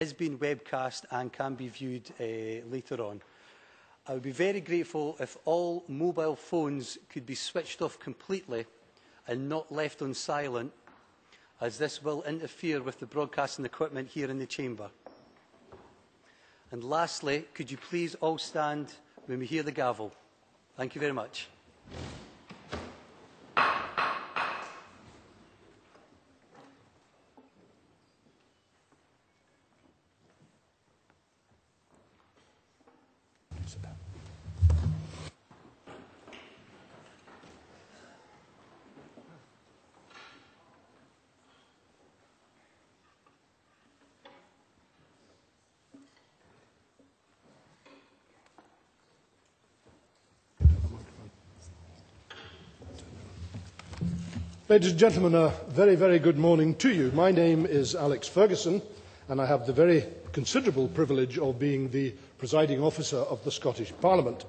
is being webcast and can be viewed later on. I would be very grateful if all mobile phones could be switched off completely and not left on silent, as this will interfere with the broadcasting equipment here in the chamber. And lastly, could you please all stand when we hear the gavel? Thank you very much. Ladies and gentlemen, a very, very good morning to you. My name is Alex Ferguson, and I have the very considerable privilege of being the presiding officer of the Scottish Parliament.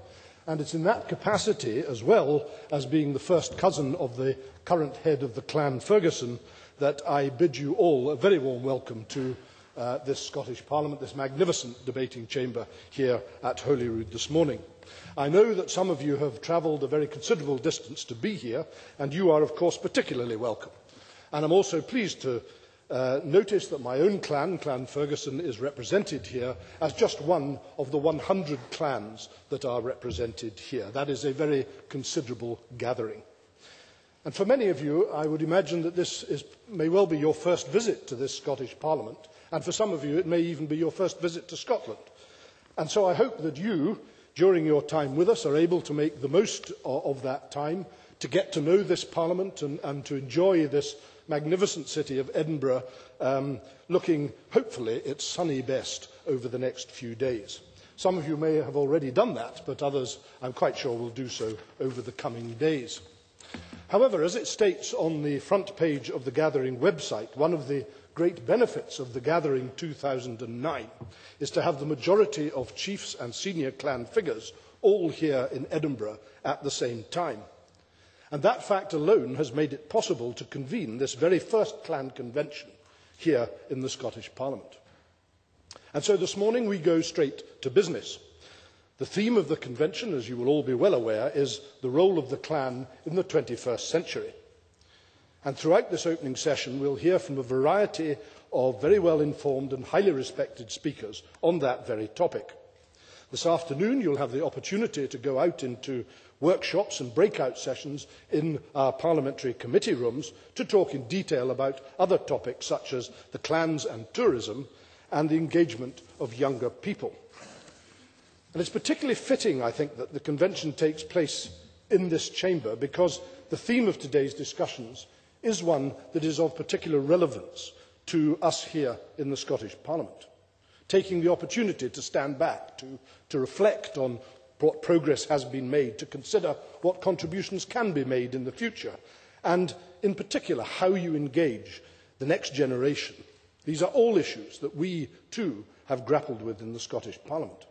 And it's in that capacity, as well as being the first cousin of the current head of the Clan Ferguson, that I bid you all a very warm welcome to this Scottish Parliament, this magnificent debating chamber here at Holyrood this morning. I know that some of you have travelled a very considerable distance to be here, and you are, of course, particularly welcome. And I'm also pleased to notice that my own clan, Clan Ferguson, is represented here as just one of the 100 clans that are represented here. That is a very considerable gathering. And for many of you, I would imagine that may well be your first visit to this Scottish Parliament, and for some of you, it may even be your first visit to Scotland. And so I hope that you, during your time with us, are able to make the most of that time to get to know this Parliament and to enjoy this magnificent city of Edinburgh, looking, hopefully, its sunny best over the next few days. Some of you may have already done that, but others, I'm quite sure, will do so over the coming days. However, as it states on the front page of the Gathering website, one of the great benefits of the Gathering 2009 is to have the majority of chiefs and senior clan figures all here in Edinburgh at the same time. And that fact alone has made it possible to convene this very first clan convention here in the Scottish Parliament. And so this morning we go straight to business. The theme of the convention, as you will all be well aware, is the role of the clan in the 21st century. And throughout this opening session, we'll hear from a variety of very well-informed and highly respected speakers on that very topic. This afternoon, you'll have the opportunity to go out into workshops and breakout sessions in our parliamentary committee rooms to talk in detail about other topics such as the clans and tourism and the engagement of younger people. And it's particularly fitting, I think, that the convention takes place in this chamber because the theme of today's discussions is one that is of particular relevance to us here in the Scottish Parliament, taking the opportunity to stand back, to reflect on what progress has been made, to consider what contributions can be made in the future, and in particular how you engage the next generation. These are all issues that we too have grappled with in the Scottish Parliament.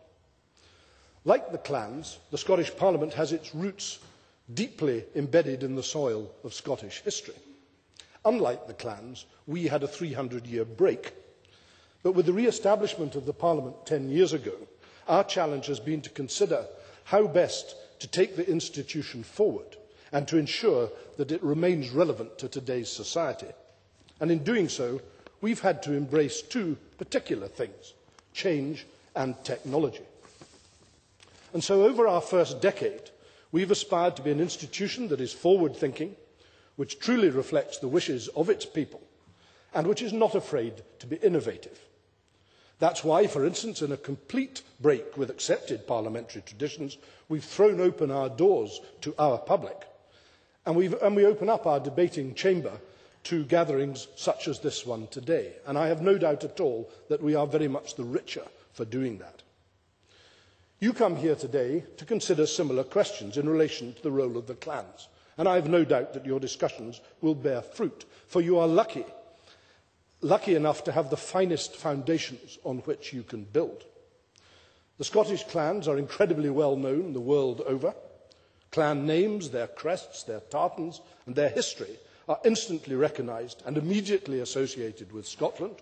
Like the clans, the Scottish Parliament has its roots deeply embedded in the soil of Scottish history. Unlike the clans, we had a 300-year break. But with the re-establishment of the Parliament 10 years ago, our challenge has been to consider how best to take the institution forward and to ensure that it remains relevant to today's society. And in doing so, we've had to embrace two particular things: change and technology. And so over our first decade, we've aspired to be an institution that is forward-thinking, which truly reflects the wishes of its people, and which is not afraid to be innovative. That's why, for instance, in a complete break with accepted parliamentary traditions, we've thrown open our doors to our public, and we open up our debating chamber to gatherings such as this one today. And I have no doubt at all that we are very much the richer for doing that. You come here today to consider similar questions in relation to the role of the clans, and I have no doubt that your discussions will bear fruit, for you are lucky enough to have the finest foundations on which you can build. The Scottish clans are incredibly well known the world over. Clan names, their crests, their tartans, and their history are instantly recognised and immediately associated with Scotland,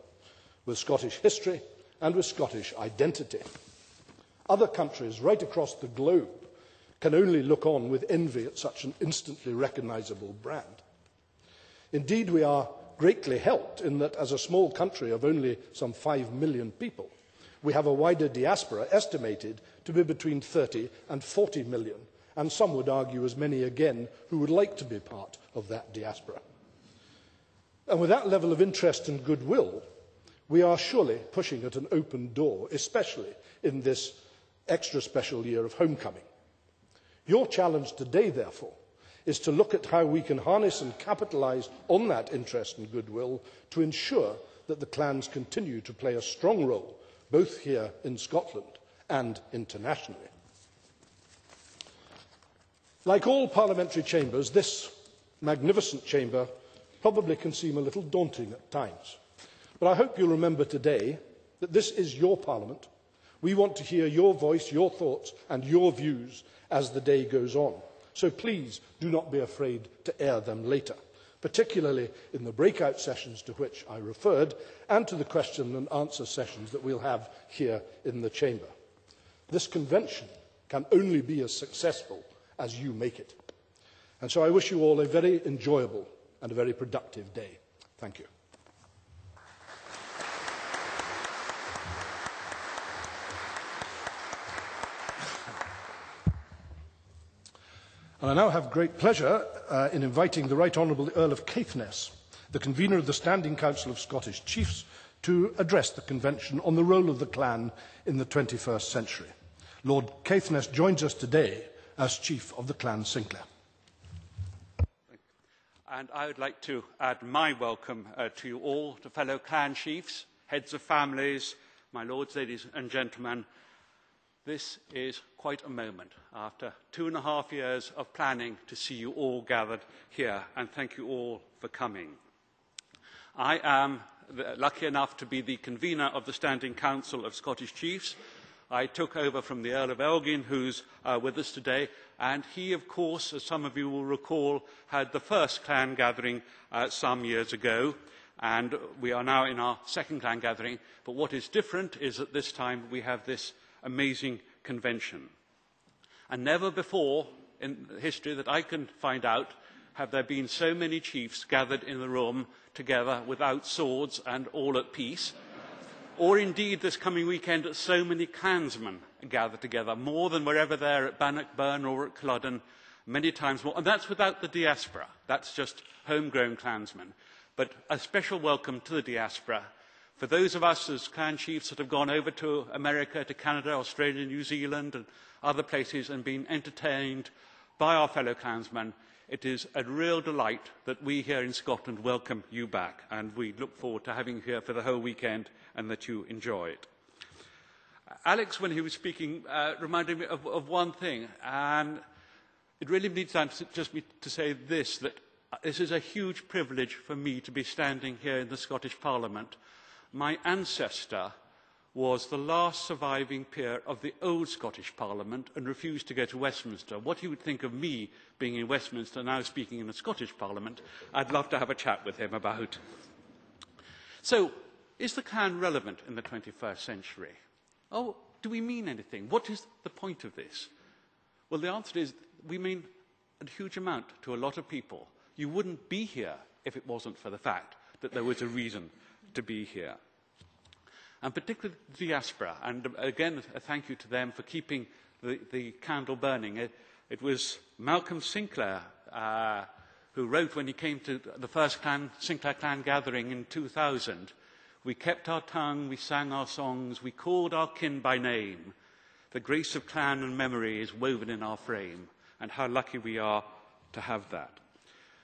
with Scottish history, and with Scottish identity. Other countries right across the globe can only look on with envy at such an instantly recognisable brand. Indeed, we are greatly helped in that, as a small country of only some 5 million people, we have a wider diaspora estimated to be between 30 and 40 million, and some would argue as many again who would like to be part of that diaspora. And with that level of interest and goodwill, we are surely pushing at an open door, especially in this extra special year of homecoming. Your challenge today, therefore, is to look at how we can harness and capitalise on that interest and goodwill to ensure that the clans continue to play a strong role, both here in Scotland and internationally. Like all parliamentary chambers, this magnificent chamber probably can seem a little daunting at times. But I hope you'll remember today that this is your Parliament. We want to hear your voice, your thoughts and your views as the day goes on. So please do not be afraid to air them later, particularly in the breakout sessions to which I referred and to the question and answer sessions that we'll have here in the chamber. This convention can only be as successful as you make it. And so I wish you all a very enjoyable and a very productive day. Thank you. And I now have great pleasure in inviting the Right Honourable the Earl of Caithness, the convener of the Standing Council of Scottish Chiefs, to address the Convention on the role of the clan in the 21st century. Lord Caithness joins us today as Chief of the Clan Sinclair. And I would like to add my welcome to you all, to fellow clan chiefs, heads of families, my lords, ladies and gentlemen. This is quite a moment after 2.5 years of planning to see you all gathered here, and thank you all for coming. I am lucky enough to be the convener of the Standing Council of Scottish Chiefs. I took over from the Earl of Elgin, who's with us today, and he, of course, as some of you will recall, had the first clan gathering some years ago, and we are now in our second clan gathering. But what is different is that this time we have this amazing convention. And never before in history that I can find out have there been so many chiefs gathered in the room together without swords and all at peace. Or indeed this coming weekend so many clansmen gathered together, more than were ever there at Bannockburn or at Culloden, many times more. And that's without the diaspora. That's just homegrown clansmen. But a special welcome to the diaspora. For those of us as clan chiefs that have gone over to America, to Canada, Australia, New Zealand and other places and been entertained by our fellow clansmen, it is a real delight that we here in Scotland welcome you back, and we look forward to having you here for the whole weekend and that you enjoy it. Alex, when he was speaking, reminded me of one thing, and it really needs just me to say this, that this is a huge privilege for me to be standing here in the Scottish Parliament. My ancestor was the last surviving peer of the old Scottish Parliament and refused to go to Westminster. What he would think of me being in Westminster, now speaking in the Scottish Parliament, I'd love to have a chat with him about. So, is the clan relevant in the 21st century? Oh, do we mean anything? What is the point of this? Well, the answer is we mean a huge amount to a lot of people. You wouldn't be here if it wasn't for the fact that there was a reason to be here. And particularly the diaspora, and again a thank you to them for keeping the candle burning. It was Malcolm Sinclair who wrote when he came to the first Sinclair clan gathering in 2000, "We kept our tongue, we sang our songs, we called our kin by name. The grace of clan and memory is woven in our frame," and how lucky we are to have that.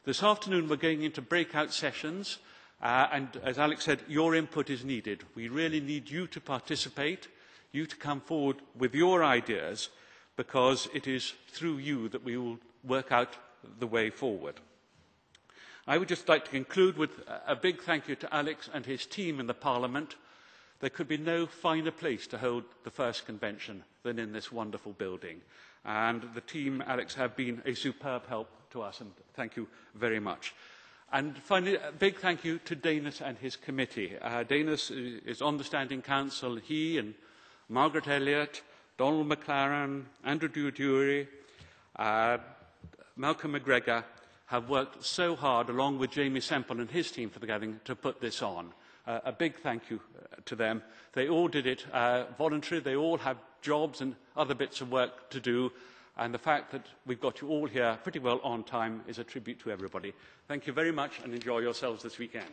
This afternoon we're going into breakout sessions. And as Alex said, your input is needed. We really need you to participate, you to come forward with your ideas, because it is through you that we will work out the way forward. I would just like to conclude with a big thank you to Alex and his team in the Parliament. There could be no finer place to hold the first convention than in this wonderful building. And the team, Alex, have been a superb help to us, and thank you very much. And finally, a big thank you to Danis and his committee. Danis is on the Standing Council. He and Margaret Elliott, Donald McLaren, Andrew Dury, Malcolm McGregor have worked so hard, along with Jamie Semple and his team for the gathering, to put this on. A big thank you to them. They all did it voluntarily. They all have jobs and other bits of work to do. And the fact that we've got you all here pretty well on time is a tribute to everybody. Thank you very much and enjoy yourselves this weekend.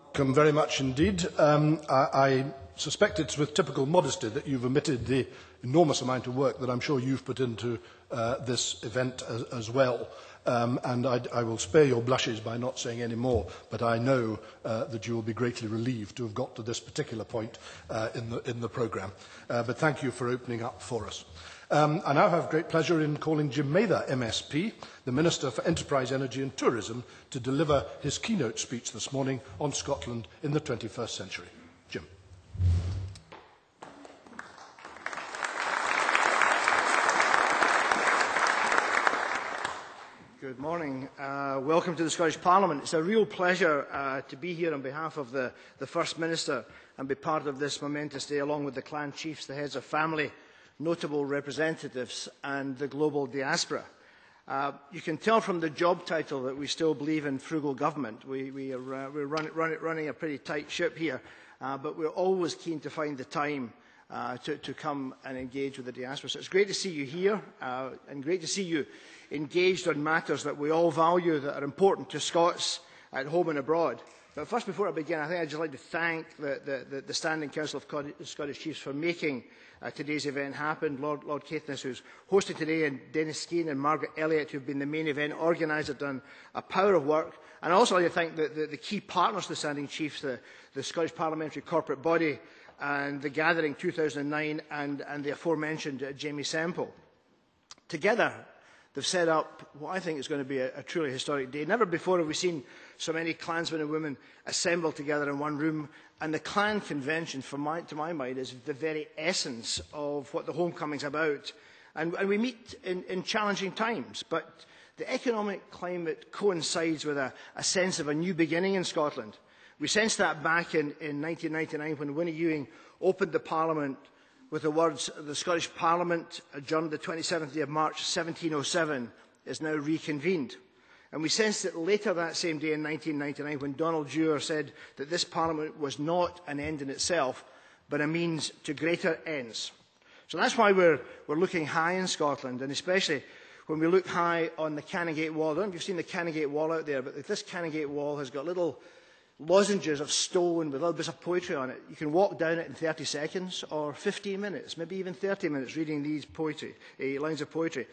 Welcome very much indeed. I suspect it's with typical modesty that you've omitted the enormous amount of work that I'm sure you've put into this event as well. And I will spare your blushes by not saying any more, but I know that you will be greatly relieved to have got to this particular point in the programme. But thank you for opening up for us. I now have great pleasure in calling Jim Mather, MSP, the Minister for Enterprise, Energy and Tourism, to deliver his keynote speech this morning on Scotland in the 21st century. Jim. Good morning. Welcome to the Scottish Parliament. It's a real pleasure to be here on behalf of the First Minister and be part of this momentous day along with the clan chiefs, the heads of family, notable representatives and the global diaspora. You can tell from the job title that we still believe in frugal government. We're running a pretty tight ship here, but we're always keen to find the time to come and engage with the diaspora. So it's great to see you here and great to see you engaged on matters that we all value, that are important to Scots at home and abroad. But first, before I begin, I think I'd just like to thank the Standing Council of Scottish Chiefs for making today's event happen. Lord Caithness, who's hosting today, and Dennis Skene and Margaret Elliott, who've been the main event organisers, have done a power of work. And also, I thank the key partners to the Standing Chiefs, the Scottish Parliamentary Corporate Body and the Gathering 2009 and the aforementioned Jamie Semple. Together, they've set up what I think is going to be a truly historic day. Never before have we seen so many clansmen and women assembled together in one room. And the clan convention, to my mind, is the very essence of what the homecoming's about. And we meet in challenging times, but the economic climate coincides with a sense of a new beginning in Scotland. We sensed that back in 1999 when Winnie Ewing opened the Parliament with the words, "The Scottish Parliament, adjourned the 27th day of March 1707, is now reconvened." And we sensed it later that same day in 1999 when Donald Dewar said that this Parliament was not an end in itself, but a means to greater ends. So that's why we're looking high in Scotland, and especially when we look high on the Canongate Wall. I don't know if you've seen the Canongate Wall out there, but this Canongate Wall has got little lozenges of stone with little bits of poetry on it. You can walk down it in 30 seconds or 15 minutes, maybe even 30 minutes reading these lines of poetry.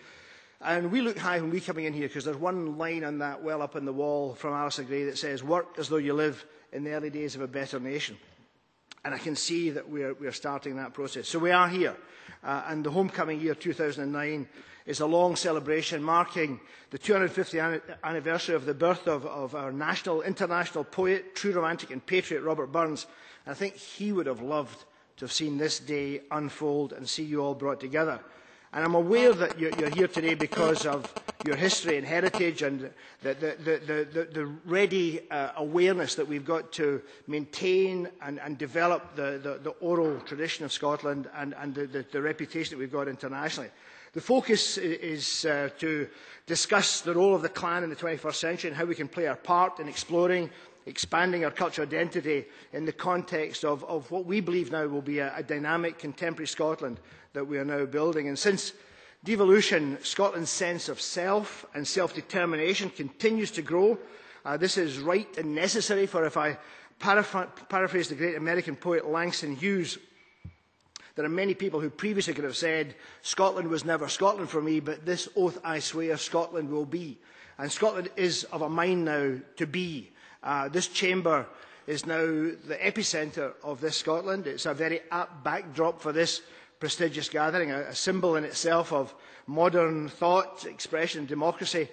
And we look high when we're coming in here because there's one line on that well up on the wall from Alistair Gray that says, "Work as though you live in the early days of a better nation." And I can see that we're starting that process. So we are here. And the homecoming year 2009 is a long celebration marking the 250th anniversary of the birth of our international poet, true romantic and patriot Robert Burns. And I think he would have loved to have seen this day unfold and see you all brought together. And I'm aware that you're here today because of your history and heritage and the ready awareness that we've got to maintain and develop the oral tradition of Scotland and the reputation that we've got internationally. The focus is to discuss the role of the clan in the 21st century and how we can play our part in exploring, expanding our cultural identity in the context of what we believe now will be a dynamic contemporary Scotland that we are now building. And since devolution, Scotland's sense of self and self-determination continues to grow. This is right and necessary, for if I paraphrase the great American poet Langston Hughes, there are many people who previously could have said, "Scotland was never Scotland for me, but this oath I swear Scotland will be." And Scotland is of a mind now to be. This chamber is now the epicentre of this Scotland. It's a very apt backdrop for this prestigious gathering, a symbol in itself of modern thought, expression, democracy.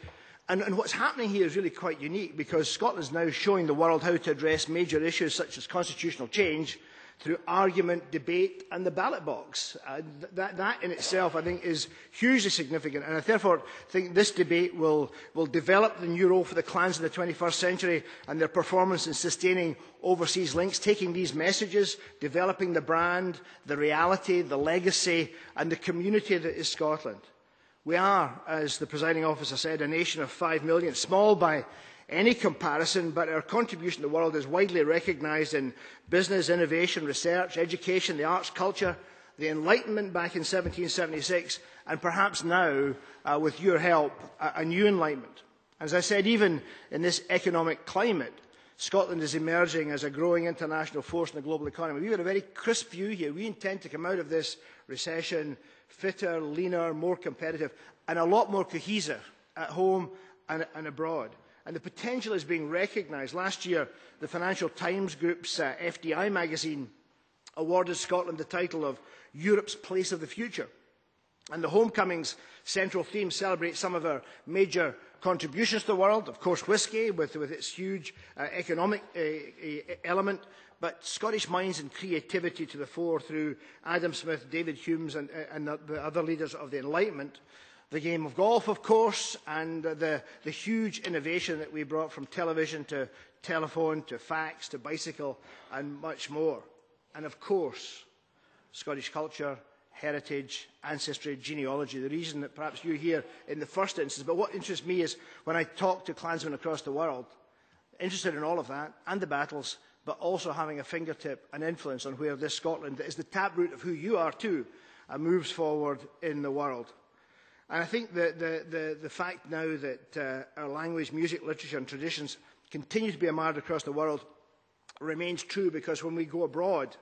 And what's happening here is really quite unique because Scotland's now showing the world how to address major issues such as constitutional change, through argument, debate and the ballot box. That in itself, I think, is hugely significant, and I therefore think this debate will develop the new role for the clans in the 21st century and their performance in sustaining overseas links, taking these messages, developing the brand, the reality, the legacy and the community that is Scotland. We are, as the presiding officer said, a nation of 5 million, small by any comparison, but our contribution to the world is widely recognised in business, innovation, research, education, the arts, culture, the Enlightenment back in 1776, and perhaps now, with your help, a new Enlightenment. As I said, even in this economic climate, Scotland is emerging as a growing international force in the global economy. We've got a very crisp view here. We intend to come out of this recession fitter, leaner, more competitive, and a lot more cohesive at home and abroad. And the potential is being recognised. Last year, the Financial Times Group's FDI magazine awarded Scotland the title of Europe's Place of the Future. And the Homecoming's central theme celebrates some of our major contributions to the world. Of course, whisky, with its huge economic element, but Scottish minds and creativity to the fore through Adam Smith, David Humes, and the other leaders of the Enlightenment. The game of golf, of course, and the huge innovation that we brought from television to telephone to fax to bicycle and much more. And of course, Scottish culture, heritage, ancestry, genealogy, the reason that perhaps you're here in the first instance. But what interests me is when I talk to clansmen across the world, interested in all of that and the battles, but also having a fingertip and influence on where this Scotland, that is the taproot of who you are too, moves forward in the world. And I think that the fact now that our language, music, literature and traditions continue to be admired across the world remains true, because when we go abroad,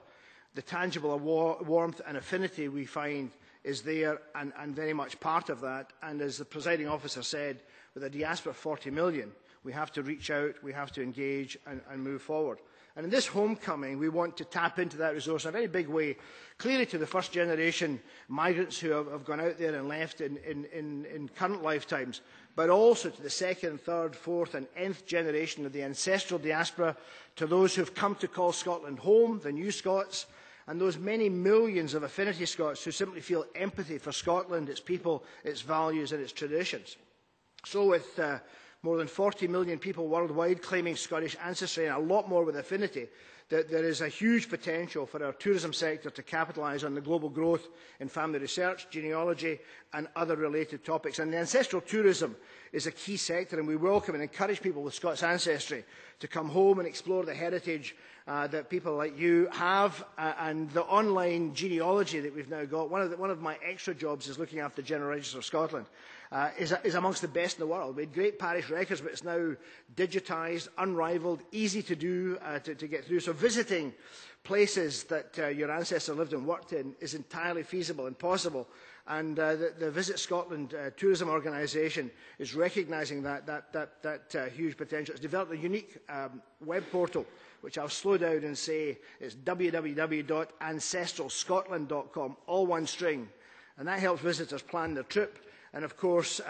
the tangible warmth and affinity we find is there and very much part of that. And as the presiding officer said, with a diaspora of 40 million, we have to reach out, we have to engage and move forward. And in this homecoming, we want to tap into that resource in a very big way, clearly to the first generation migrants who have gone out there and left in current lifetimes, but also to the second, third, fourth and nth generation of the ancestral diaspora, to those who have come to call Scotland home, the new Scots, and those many millions of affinity Scots who simply feel empathy for Scotland, its people, its values and its traditions. So with more than 40 million people worldwide claiming Scottish ancestry and a lot more with affinity, that there is a huge potential for our tourism sector to capitalise on the global growth in family research, genealogy and other related topics. And the ancestral tourism is a key sector, and we welcome and encourage people with Scots ancestry to come home and explore the heritage that people like you have, and the online genealogy that we've now got. One of my extra jobs is looking after the General Register of Scotland. Is amongst the best in the world. We had great parish records, but it's now digitised, unrivalled, easy to do, to get through. So visiting places that your ancestors lived and worked in is entirely feasible and possible. And the Visit Scotland tourism organisation is recognising that huge potential. It's developed a unique web portal, which I'll slow down and say it's www.ancestralscotland.com, all one string. And that helps visitors plan their trip. And of course,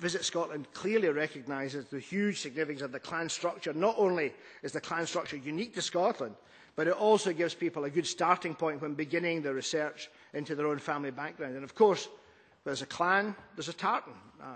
Visit Scotland clearly recognises the huge significance of the clan structure. Not only is the clan structure unique to Scotland, but it also gives people a good starting point when beginning the research into their own family background. And of course, there's a clan, there's a tartan,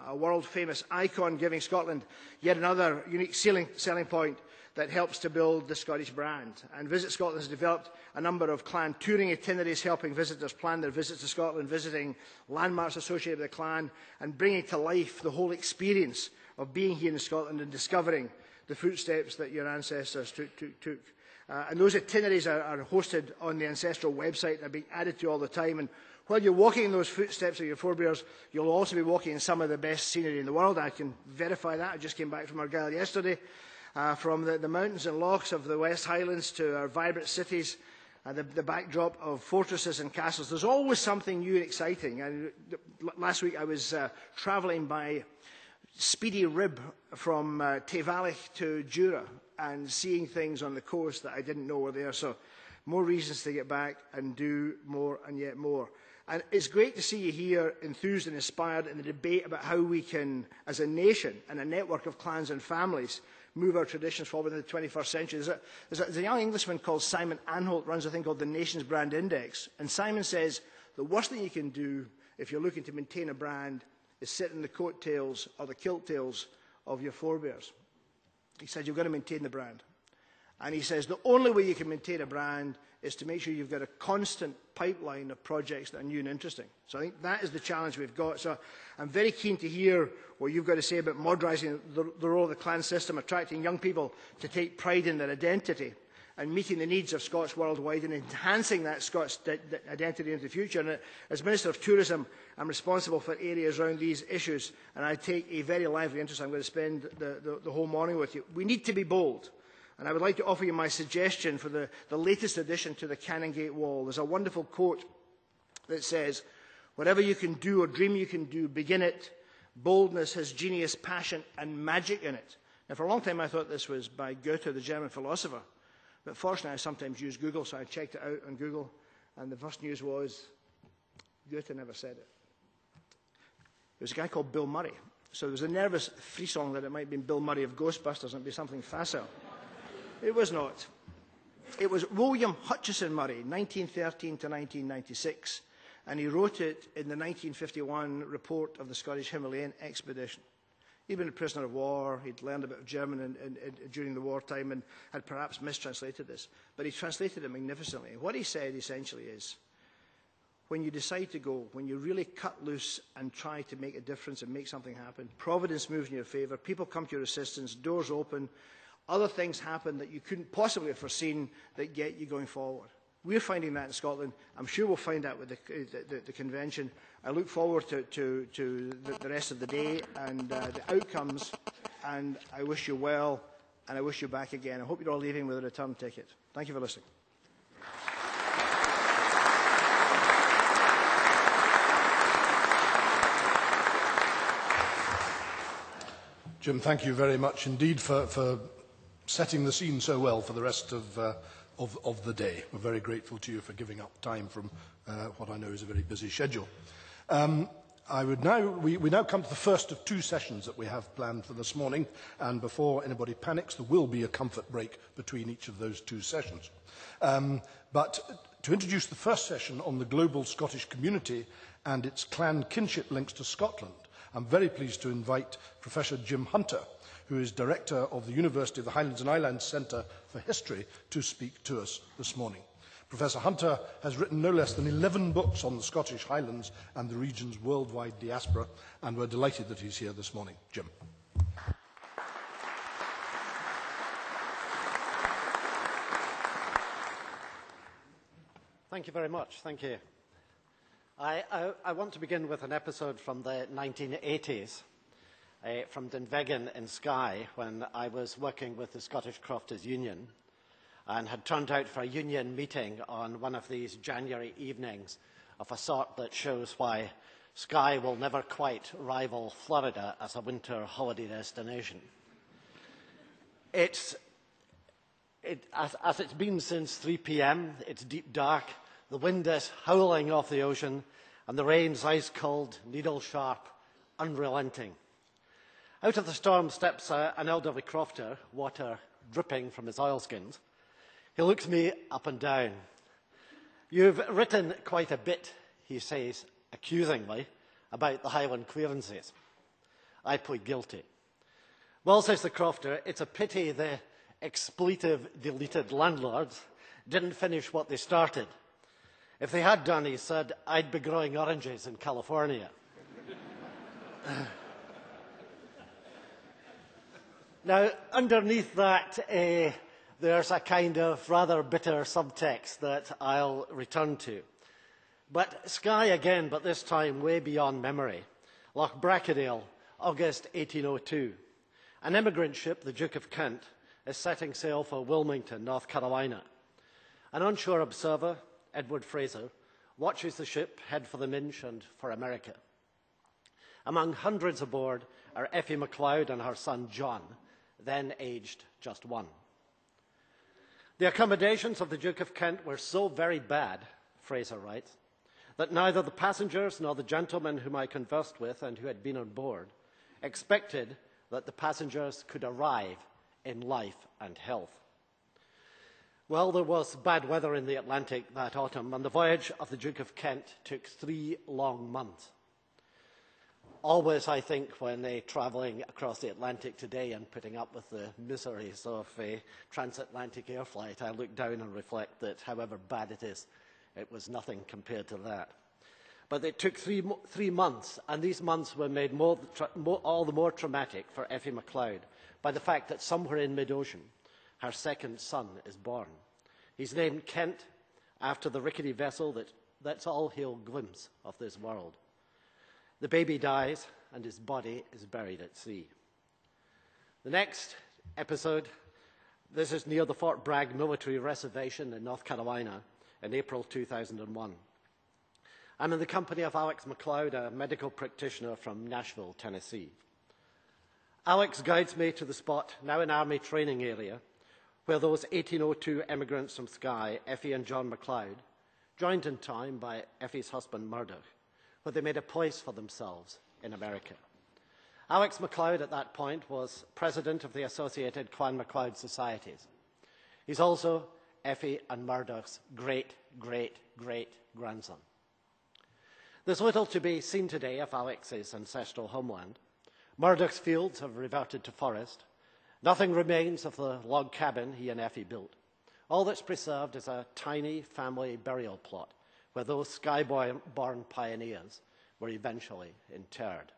a world-famous icon, giving Scotland yet another unique selling point that helps to build the Scottish brand. And Visit Scotland has developed a number of clan touring itineraries, helping visitors plan their visits to Scotland, visiting landmarks associated with the clan, and bringing to life the whole experience of being here in Scotland and discovering the footsteps that your ancestors took. And those itineraries are hosted on the ancestral website and are being added to all the time. And while you're walking in those footsteps of your forebears, you'll also be walking in some of the best scenery in the world. I can verify that. I just came back from Argyll yesterday. From the mountains and lochs of the West Highlands to our vibrant cities, the backdrop of fortresses and castles. There's always something new and exciting. And last week I was travelling by speedy rib from Tayvallich to Jura and seeing things on the coast that I didn't know were there. So more reasons to get back and do more and yet more. And it's great to see you here, enthused and inspired in the debate about how we can, as a nation and a network of clans and families, move our traditions forward in the 21st century. There's a young Englishman called Simon Anholt, runs a thing called the Nation's Brand Index. And Simon says the worst thing you can do if you're looking to maintain a brand is sit in the coattails or the kilt tails of your forebears. He said you've got to maintain the brand. And he says the only way you can maintain a brand is to make sure you've got a constant pipeline of projects that are new and interesting. So I think that is the challenge we've got. So I'm very keen to hear what you've got to say about modernising the role of the clan system, attracting young people to take pride in their identity and meeting the needs of Scots worldwide and enhancing that Scots identity into the future. And as Minister of Tourism, I'm responsible for areas around these issues, and I take a very lively interest. I'm going to spend the whole morning with you. We need to be bold. And I would like to offer you my suggestion for the latest addition to the Canongate Wall. There's a wonderful quote that says, "Whatever you can do or dream you can do, begin it. Boldness has genius, passion, and magic in it." Now, for a long time, I thought this was by Goethe, the German philosopher. But fortunately, I sometimes use Google, so I checked it out on Google. And the first news was, Goethe never said it. There was a guy called Bill Murray. So there was a nervous frisson that it might have been Bill Murray of Ghostbusters and it'd be something facile. It was not. It was William Hutchison Murray, 1913 to 1996, and he wrote it in the 1951 report of the Scottish Himalayan Expedition. He'd been a prisoner of war, he'd learned a bit of German during the wartime and had perhaps mistranslated this, but he translated it magnificently. What he said essentially is, when you decide to go, when you really cut loose and try to make a difference and make something happen, Providence moves in your favour, people come to your assistance, doors open, other things happen that you couldn't possibly have foreseen that get you going forward. We're finding that in Scotland. I'm sure we'll find that with the convention. I look forward to the rest of the day and the outcomes, and I wish you well, and I wish you back again. I hope you're all leaving with a return ticket. Thank you for listening. Jim, thank you very much indeed for setting the scene so well for the rest of the day. We're very grateful to you for giving up time from what I know is a very busy schedule. We now come to the first of two sessions that we have planned for this morning, and before anybody panics, there will be a comfort break between each of those two sessions. But to introduce the first session on the global Scottish community and its clan kinship links to Scotland, I'm very pleased to invite Professor Jim Hunter, who is Director of the University of the Highlands and Islands Centre for History, to speak to us this morning. Professor Hunter has written no less than 11 books on the Scottish Highlands and the region's worldwide diaspora, and we're delighted that he's here this morning. Jim. Thank you very much. Thank you. I want to begin with an episode from the 1980s. From Dunvegan in Skye, when I was working with the Scottish Crofters Union and had turned out for a union meeting on one of these January evenings of a sort that shows why Skye will never quite rival Florida as a winter holiday destination. As it's been since 3 p.m, it's deep dark, the wind is howling off the ocean, and the rain's ice-cold, needle-sharp, unrelenting. Out of the storm steps an elderly crofter, water dripping from his oilskins. He looks me up and down. "You've written quite a bit," he says accusingly, "about the Highland clearances." I plead guilty. "Well," says the crofter, "it's a pity the expletive-deleted landlords didn't finish what they started. If they had done," he said, "I'd be growing oranges in California." Now, underneath that, there's a kind of rather bitter subtext that I'll return to. But Skye again, but this time way beyond memory. Loch Bracadale, August 1802. An immigrant ship, the Duke of Kent, is setting sail for Wilmington, North Carolina. An onshore observer, Edward Fraser, watches the ship head for the Minch and for America. Among hundreds aboard are Effie MacLeod and her son John, then aged just 1. The accommodations of the Duke of Kent were so very bad, Fraser writes, that neither the passengers nor the gentlemen whom I conversed with and who had been on board expected that the passengers could arrive in life and health. Well, there was bad weather in the Atlantic that autumn, and the voyage of the Duke of Kent took 3 long months. Always, I think, when travelling across the Atlantic today and putting up with the miseries of a transatlantic air flight, I look down and reflect that however bad it is, it was nothing compared to that. But it took three months, and these months were made all the more traumatic for Effie McLeod by the fact that somewhere in mid-ocean, her second son is born. He's named Kent after the rickety vessel that's all he'll glimpse of this world. The baby dies, and his body is buried at sea. The next episode, this is near the Fort Bragg military reservation in North Carolina in April 2001. I'm in the company of Alex McLeod, a medical practitioner from Nashville, Tennessee. Alex guides me to the spot, now an army training area, where those 1802 emigrants from Skye, Effie and John McLeod, joined in time by Effie's husband Murdoch, where they made a place for themselves in America. Alex McLeod at that point was president of the Associated Clan MacLeod Societies. He's also Effie and Murdoch's great-great-great-grandson. There's little to be seen today of Alex's ancestral homeland. Murdoch's fields have reverted to forest. Nothing remains of the log cabin he and Effie built. All that's preserved is a tiny family burial plot where those Skye-born pioneers were eventually interred.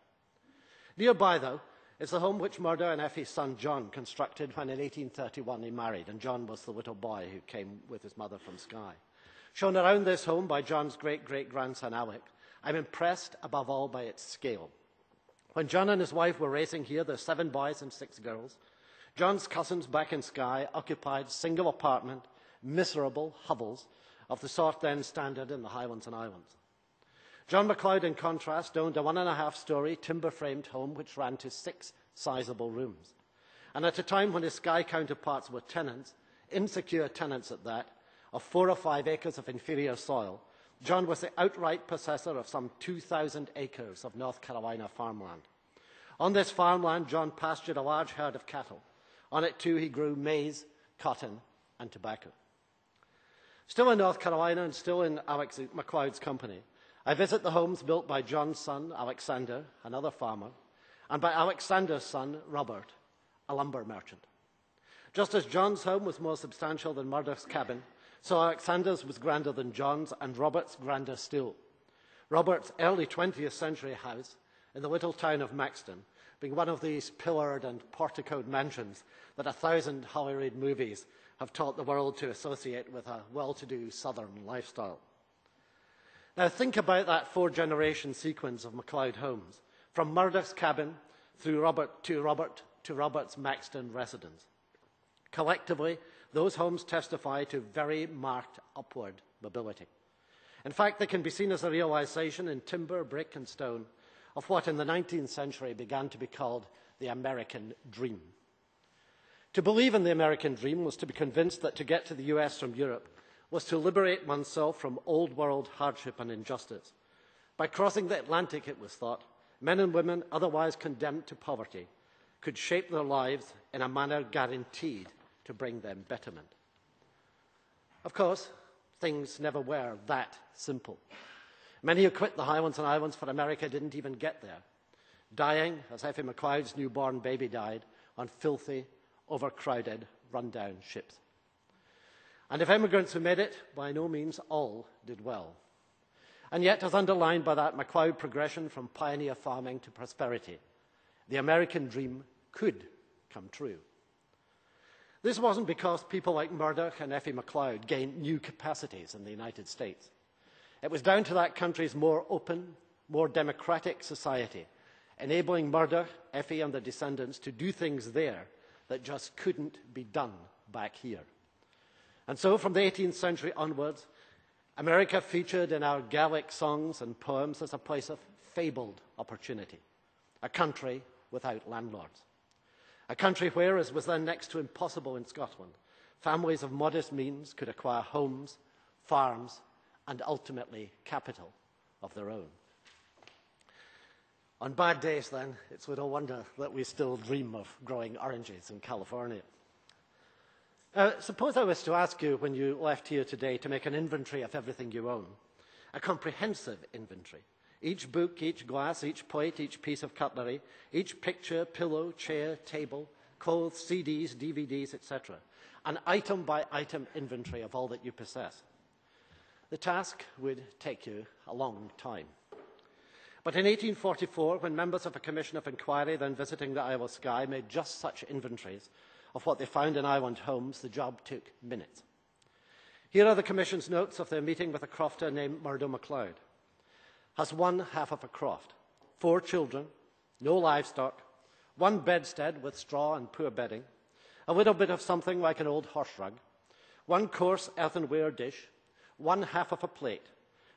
Nearby, though, is the home which Murdoch and Effie's son John constructed when in 1831 he married, and John was the little boy who came with his mother from Skye. Shown around this home by John's great-great-grandson Alec, I'm impressed above all by its scale. When John and his wife were raising here, there's 7 boys and 6 girls. John's cousins back in Skye occupied single apartment, miserable hovels of the sort then standard in the Highlands and Islands. John McLeod, in contrast, owned a 1.5-storey timber-framed home which ran to 6 sizable rooms. And at a time when his Skye counterparts were tenants, insecure tenants at that, of 4 or 5 acres of inferior soil, John was the outright possessor of some 2,000 acres of North Carolina farmland. On this farmland, John pastured a large herd of cattle. On it, too, he grew maize, cotton, and tobacco. Still in North Carolina and still in Alex McLeod's company, I visit the homes built by John's son, Alexander, another farmer, and by Alexander's son, Robert, a lumber merchant. Just as John's home was more substantial than Murdoch's cabin, so Alexander's was grander than John's, and Robert's grander still. Robert's early 20th century house in the little town of Maxton, being one of these pillared and porticoed mansions that 1,000 Hollywood movies have taught the world to associate with a well-to-do southern lifestyle. Now think about that 4-generation sequence of McLeod homes, from Murdoch's cabin through Robert's Maxton residence. Collectively, those homes testify to very marked upward mobility. In fact, they can be seen as a realization in timber, brick and stone of what in the 19th century began to be called the American dream. To believe in the American dream was to be convinced that to get to the US from Europe was to liberate oneself from old-world hardship and injustice. By crossing the Atlantic, it was thought, men and women otherwise condemned to poverty could shape their lives in a manner guaranteed to bring them betterment. Of course, things never were that simple. Many who quit the Highlands and Islands for America didn't even get there, dying, as Effie McLeod's newborn baby died, on filthy, overcrowded, run-down ships. And if immigrants who made it, by no means all did well. And yet, as underlined by that McLeod progression from pioneer farming to prosperity, the American dream could come true. This wasn't because people like Murdoch and Effie McLeod gained new capacities in the United States. It was down to that country's more open, more democratic society, enabling Murdoch, Effie and their descendants to do things there that just couldn't be done back here. And so from the 18th century onwards, America featured in our Gaelic songs and poems as a place of fabled opportunity, a country without landlords. A country where, as was then next to impossible in Scotland, families of modest means could acquire homes, farms, and ultimately capital of their own. On bad days, then, it's little wonder that we still dream of growing oranges in California. Suppose I was to ask you when you left here today to make an inventory of everything you own, a comprehensive inventory. Each book, each glass, each plate, each piece of cutlery, each picture, pillow, chair, table, clothes, CDs, DVDs, etc. An item-by-item inventory of all that you possess. The task would take you a long time. But in 1844, when members of a commission of inquiry then visiting the Isle of Skye made just such inventories of what they found in island homes, the job took minutes. Here are the Commission's notes of their meeting with a crofter named Murdo MacLeod. Has one half of a croft, 4 children, no livestock, 1 bedstead with straw and poor bedding, a little bit of something like an old horse rug, 1 coarse earthenware dish, 1 half of a plate,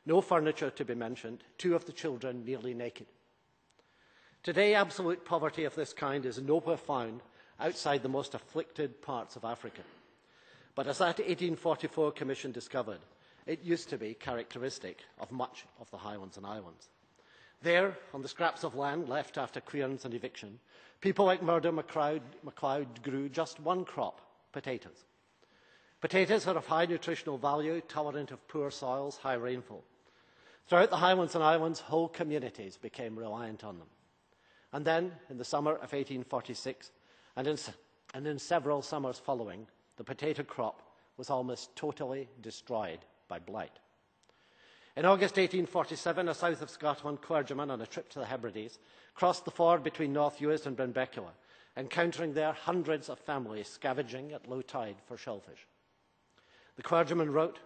no furniture to be mentioned, 2 of the children nearly naked. Today, absolute poverty of this kind is nowhere found outside the most afflicted parts of Africa. But as that 1844 Commission discovered, it used to be characteristic of much of the Highlands and Islands. There, on the scraps of land left after clearance and eviction, people like Murdo MacLeod grew just 1 crop, potatoes. Potatoes are of high nutritional value, tolerant of poor soils, high rainfall. Throughout the Highlands and Islands, whole communities became reliant on them. And then, in the summer of 1846, and in several summers following, the potato crop was almost totally destroyed by blight. In August 1847, a south of Scotland clergyman on a trip to the Hebrides crossed the ford between North Uist and Benbecula, encountering there hundreds of families scavenging at low tide for shellfish. The clergyman wrote,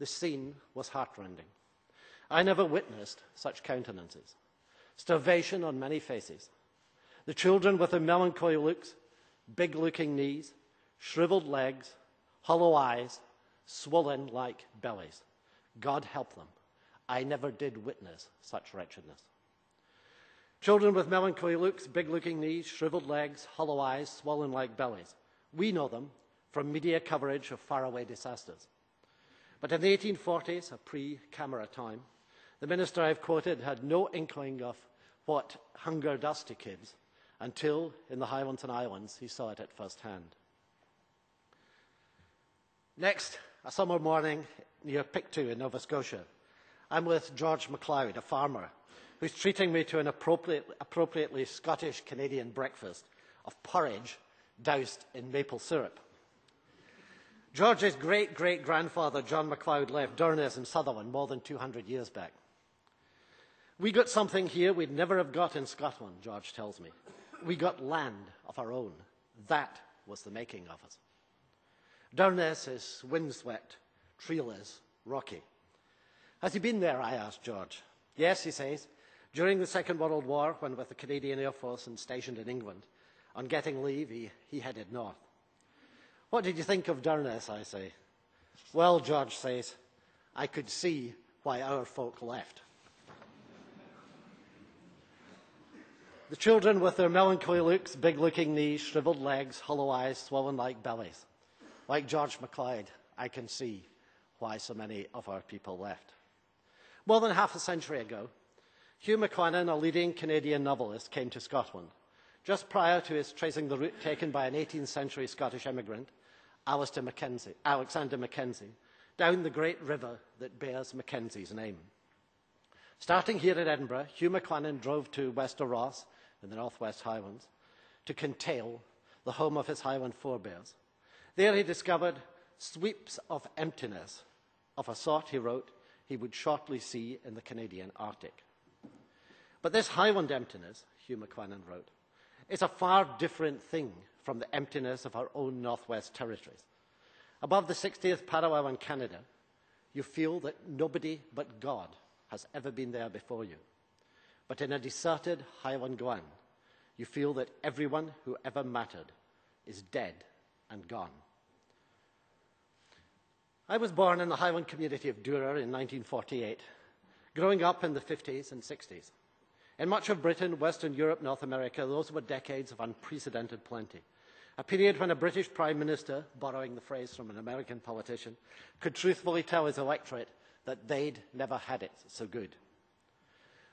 "The scene was heartrending. I never witnessed such countenances. Starvation on many faces. The children with their melancholy looks, big-looking knees, shriveled legs, hollow eyes, swollen like bellies. God help them. I never did witness such wretchedness." Children with melancholy looks, big-looking knees, shriveled legs, hollow eyes, swollen like bellies. We know them from media coverage of faraway disasters. But in the 1840s, a pre-camera time, the minister I've quoted had no inkling of what hunger does to kids until, in the Highlands and Islands, he saw it at first hand. Next, a summer morning near Pictou in Nova Scotia, I'm with George MacLeod, a farmer, who's treating me to an appropriately Scottish-Canadian breakfast of porridge doused in maple syrup. George's great-great-grandfather, John MacLeod, left Durness in Sutherland more than 200 years back. We got something here we'd never have got in Scotland, George tells me. We got land of our own. That was the making of us. Durness is windswept, treeless, rocky. Has he been there? I asked George. Yes, he says. During the Second World War, when with the Canadian Air Force and stationed in England, on getting leave, he headed north. What did you think of Durness, I say? Well, George says, I could see why our folk left. The children with their melancholy looks, big-looking knees, shriveled legs, hollow eyes, swollen like bellies. Like George MacLeod, I can see why so many of our people left. More than half a century ago, Hugh McLennan, a leading Canadian novelist, came to Scotland, just prior to his tracing the route taken by an 18th century Scottish immigrant, Alexander Mackenzie, down the great river that bears Mackenzie's name. Starting here at Edinburgh, Hugh McLennan drove to Wester Ross in the Northwest Highlands to Kintail, the home of his Highland forebears. There he discovered sweeps of emptiness, of a sort, he wrote, he would shortly see in the Canadian Arctic. But this Highland emptiness, Hugh McLennan wrote, is a far different thing from the emptiness of our own Northwest Territories. Above the 60th parallel in Canada, you feel that nobody but God has ever been there before you. But in a deserted Highland glen, you feel that everyone who ever mattered is dead and gone. I was born in the Highland community of Durer in 1948, growing up in the 50s and 60s. In much of Britain, Western Europe, North America, those were decades of unprecedented plenty. A period when a British Prime Minister, borrowing the phrase from an American politician, could truthfully tell his electorate that they'd never had it so good.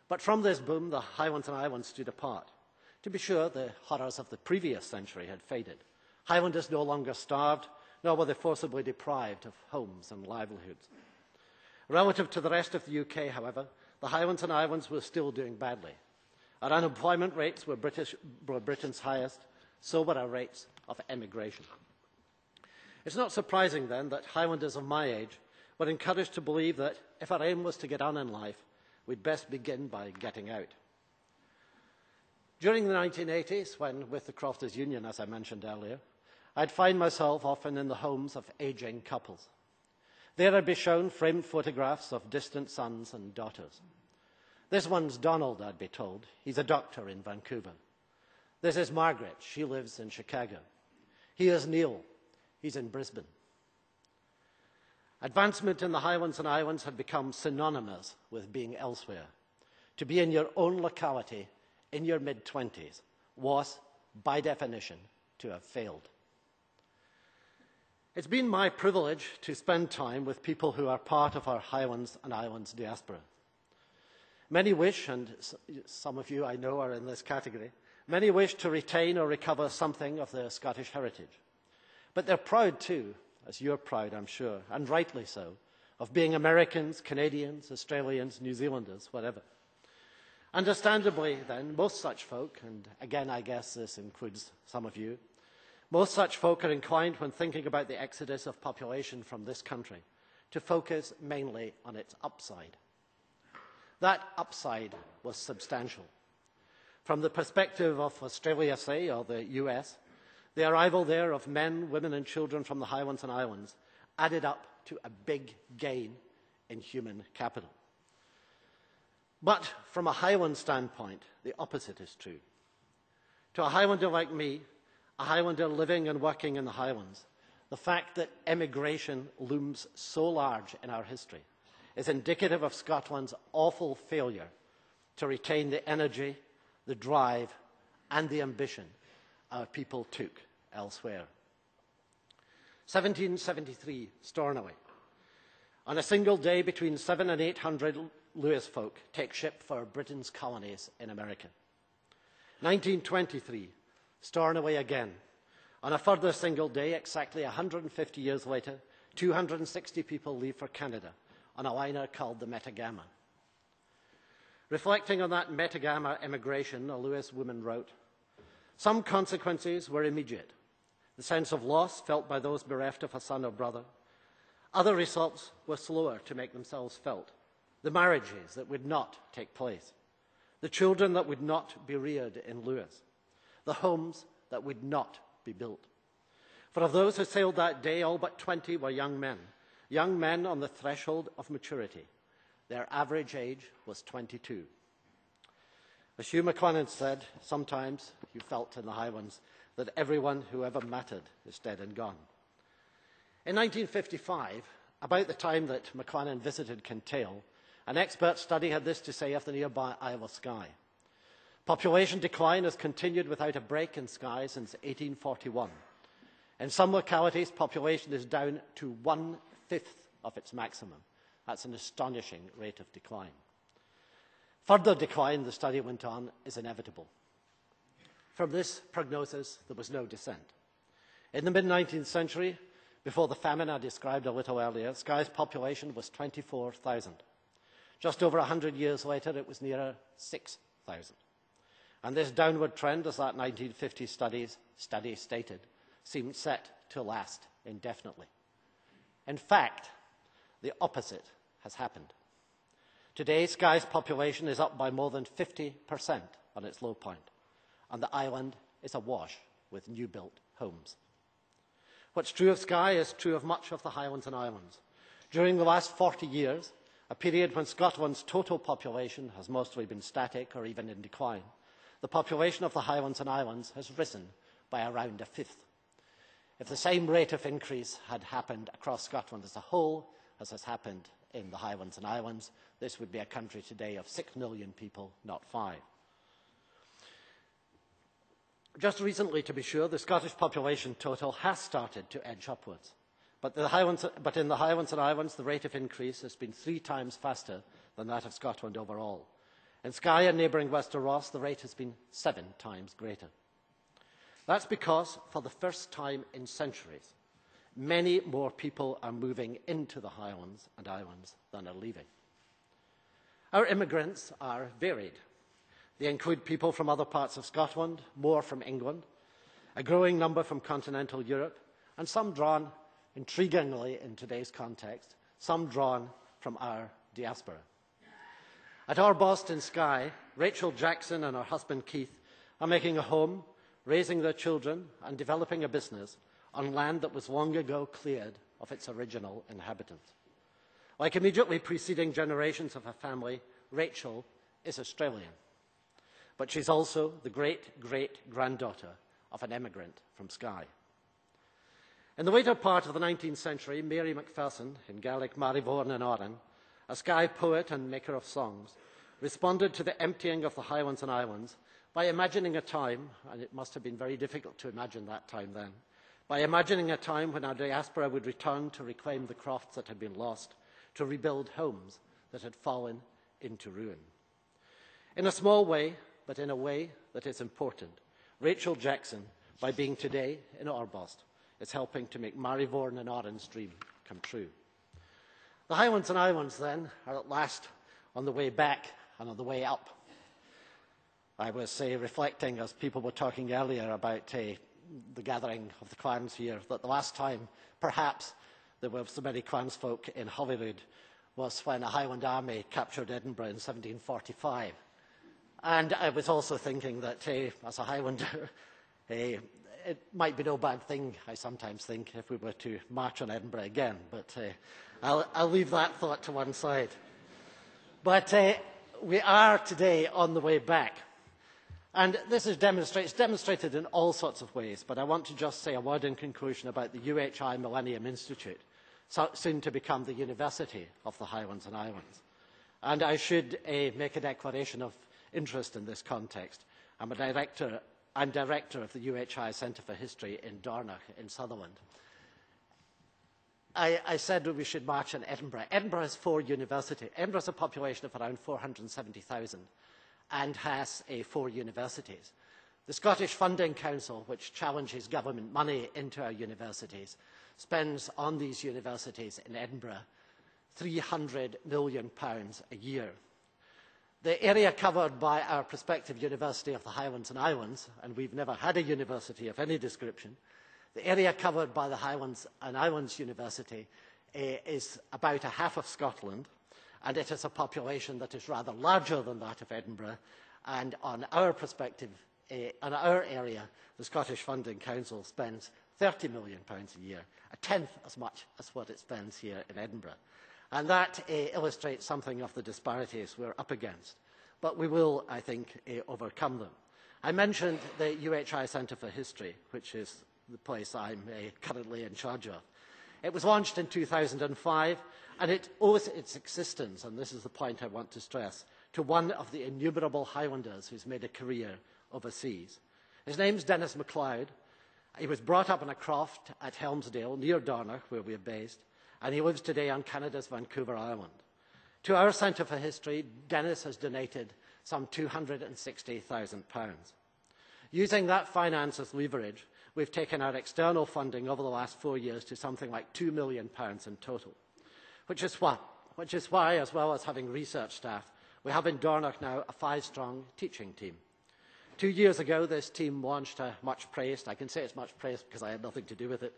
But from this boom, the Highlands and Islands stood apart. To be sure, the horrors of the previous century had faded. Highlanders no longer starved, nor were they forcibly deprived of homes and livelihoods. Relative to the rest of the UK, however, the Highlands and Islands were still doing badly. Our unemployment rates were Britain's highest, so were our rates of emigration. It's not surprising, then, that Highlanders of my age were encouraged to believe that if our aim was to get on in life, we'd best begin by getting out. During the 1980s, when with the Crofters Union, as I mentioned earlier, I'd find myself often in the homes of ageing couples. There I'd be shown framed photographs of distant sons and daughters. This one's Donald, I'd be told. He's a doctor in Vancouver. This is Margaret. She lives in Chicago. He is Neil. He's in Brisbane. Advancement in the Highlands and Islands had become synonymous with being elsewhere. To be in your own locality in your mid-20s was, by definition, to have failed. It's been my privilege to spend time with people who are part of our Highlands and Islands diaspora. Many wish, and some of you I know are in this category, many wish to retain or recover something of their Scottish heritage. But they're proud too, as you're proud, I'm sure, and rightly so, of being Americans, Canadians, Australians, New Zealanders, whatever. Understandably, then, most such folk, and again I guess this includes some of you, most such folk are inclined, when thinking about the exodus of population from this country, to focus mainly on its upside. That upside was substantial. From the perspective of Australia, say, or the US, the arrival there of men, women and children from the Highlands and Islands added up to a big gain in human capital. But from a Highland standpoint, the opposite is true. To a Highlander like me, a Highlander living and working in the Highlands, the fact that emigration looms so large in our history is indicative of Scotland's awful failure to retain the energy, the drive and the ambition our people took elsewhere. 1773, Stornoway. On a single day, between 700 and 800 Lewis folk take ship for Britain's colonies in America. 1923, Stornoway again. On a further single day, exactly 150 years later, 260 people leave for Canada on a liner called the Metagamma. Reflecting on that Metagamma emigration, a Lewis woman wrote, "Some consequences were immediate. The sense of loss felt by those bereft of a son or brother. Other results were slower to make themselves felt. The marriages that would not take place. The children that would not be reared in Lewis. The homes that would not be built. For of those who sailed that day, all but 20 were young men on the threshold of maturity. Their average age was 22. As Hugh McLennan said, sometimes you felt in the Highlands that everyone who ever mattered is dead and gone. In 1955, about the time that McLennan visited Kintail, an expert study had this to say of the nearby Isle of Skye. Population decline has continued without a break in Skye since 1841. In some localities, population is down to 1/5 of its maximum. That's an astonishing rate of decline. Further decline, the study went on, is inevitable. From this prognosis, there was no dissent. In the mid-19th century, before the famine I described a little earlier, Skye's population was 24,000. Just over 100 years later, it was nearer 6,000. And this downward trend, as that 1950 study stated, seemed set to last indefinitely. In fact, the opposite has happened. Today, Skye's population is up by more than 50% on its low point, and the island is awash with new-built homes. What's true of Skye is true of much of the Highlands and Islands. During the last 40 years, a period when Scotland's total population has mostly been static or even in decline, the population of the Highlands and Islands has risen by around 1/5. If the same rate of increase had happened across Scotland as a whole, as has happened in the Highlands and Islands, this would be a country today of 6 million people, not 5. Just recently, to be sure, the Scottish population total has started to edge upwards. But in the Highlands and Islands, the rate of increase has been 3 times faster than that of Scotland overall. In Skye and neighbouring Wester Ross, the rate has been 7 times greater. That's because, for the first time in centuries, Many more people are moving into the Highlands and Islands than are leaving. Our immigrants are varied. They include people from other parts of Scotland, more from England, a growing number from continental Europe, and some drawn, intriguingly in today's context, some drawn from our diaspora. At Orbost in Skye, Rachel Jackson and her husband Keith are making a home, raising their children and developing a business on land that was long ago cleared of its original inhabitants. Like immediately preceding generations of her family, Rachel is Australian, but she's also the great-great-granddaughter of an emigrant from Skye. In the later part of the 19th century, Mary Macpherson, in Gaelic Marivorn and Oran, a Skye poet and maker of songs, responded to the emptying of the Highlands and Islands by imagining a time, and it must have been very difficult to imagine that time then, by imagining a time when our diaspora would return to reclaim the crofts that had been lost, to rebuild homes that had fallen into ruin. In a small way, but in a way that is important, Rachel Jackson, by being today in Orbost, is helping to make Marivorn and Oran's dream come true. The Highlands and Islands, then, are at last on the way back and on the way up. I was reflecting, as people were talking earlier about the gathering of the clans here, that the last time, perhaps, there were so many clansfolk in Holyrood was when a Highland army captured Edinburgh in 1745. And I was also thinking that, as a Highlander, it might be no bad thing, I sometimes think, if we were to march on Edinburgh again. But I'll leave that thought to one side. But we are today on the way back. And this is demonstrated in all sorts of ways, but I want to just say a word in conclusion about the UHI Millennium Institute, soon to become the University of the Highlands and Islands. And I should make a declaration of interest in this context. I'm director of the UHI Centre for History in Dornoch in Sutherland. I said we should march on Edinburgh. Edinburgh has 4 universities. Edinburgh has a population of around 470,000. And has 4 universities. The Scottish Funding Council, which challenges government money into our universities, spends on these universities in Edinburgh £300 million a year. The area covered by our prospective University of the Highlands and Islands, and we've never had a university of any description, the area covered by the Highlands and Islands University is about half of Scotland, and it has a population that is rather larger than that of Edinburgh. And on our perspective, in our area, the Scottish Funding Council spends £30 million a year, a tenth as much as what it spends here in Edinburgh. And that illustrates something of the disparities we're up against. But we will, I think, overcome them. I mentioned the UHI Centre for History, which is the place I'm currently in charge of. It was launched in 2005, and it owes its existence, and this is the point I want to stress, to one of the innumerable Highlanders who's made a career overseas. His name's Dennis MacLeod. He was brought up in a croft at Helmsdale, near Dornoch, where we are based, and he lives today on Canada's Vancouver Island. To our Centre for History, Dennis has donated some £260,000. Using that finance as leverage, we've taken our external funding over the last 4 years to something like £2 million in total, which is why, as well as having research staff, we have in Dornoch now a 5-strong teaching team. 2 years ago, this team launched a much praised, I can say it's much praised because I had nothing to do with it,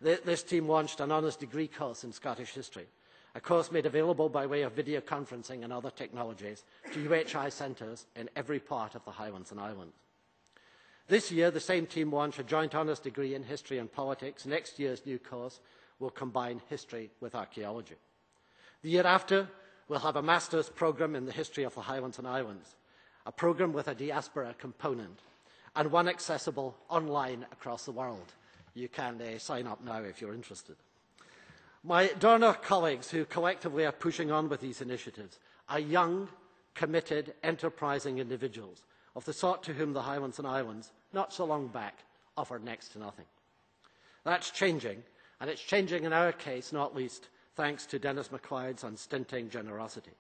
this team launched an honours degree course in Scottish history, a course made available by way of video conferencing and other technologies to UHI centres in every part of the Highlands and Islands. This year, the same team launched a joint honours degree in history and politics. Next year's new course will combine history with archaeology. The year after, we'll have a master's programme in the history of the Highlands and Islands, a programme with a diaspora component, and one accessible online across the world. You can sign up now if you're interested. My Dornoch colleagues, who collectively are pushing on with these initiatives, are young, committed, enterprising individuals of the sort to whom the Highlands and Islands, not so long back, offered next to nothing. That's changing, and it's changing in our case, not least thanks to Dennis MacLeod's unstinting generosity.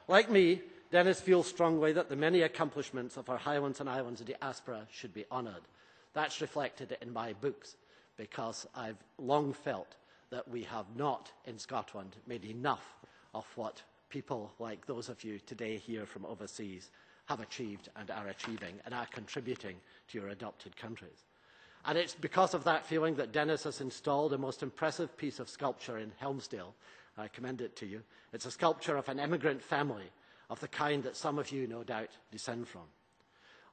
Like me, Dennis feels strongly that the many accomplishments of our Highlands and Islands diaspora should be honoured. That's reflected in my books, because I've long felt that we have not in Scotland made enough of what people like those of you today here from overseas have achieved and are achieving and are contributing to your adopted countries. And it's because of that feeling that Dennis has installed a most impressive piece of sculpture in Helmsdale. I commend it to you. It's a sculpture of an immigrant family of the kind that some of you no doubt descend from.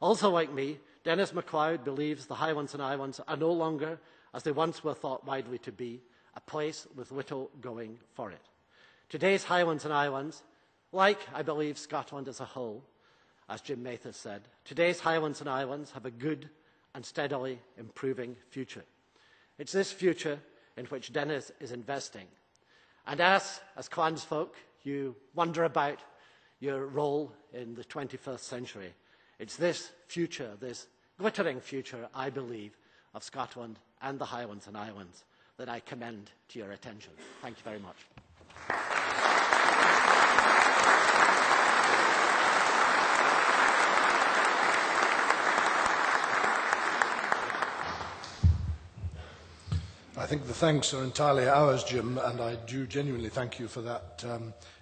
Also like me, Dennis MacLeod believes the Highlands and Islands are no longer, as they once were thought widely to be, a place with little going for it. Today's Highlands and Islands, like, I believe, Scotland as a whole, as Jim Mathis said, today's Highlands and Islands have a good and steadily improving future. It's this future in which Dennis is investing. And as clansfolk, you wonder about your role in the 21st century. It's this future, this glittering future, I believe, of Scotland and the Highlands and Islands that I commend to your attention. Thank you very much. I think the thanks are entirely ours, Jim, and I do genuinely thank you for that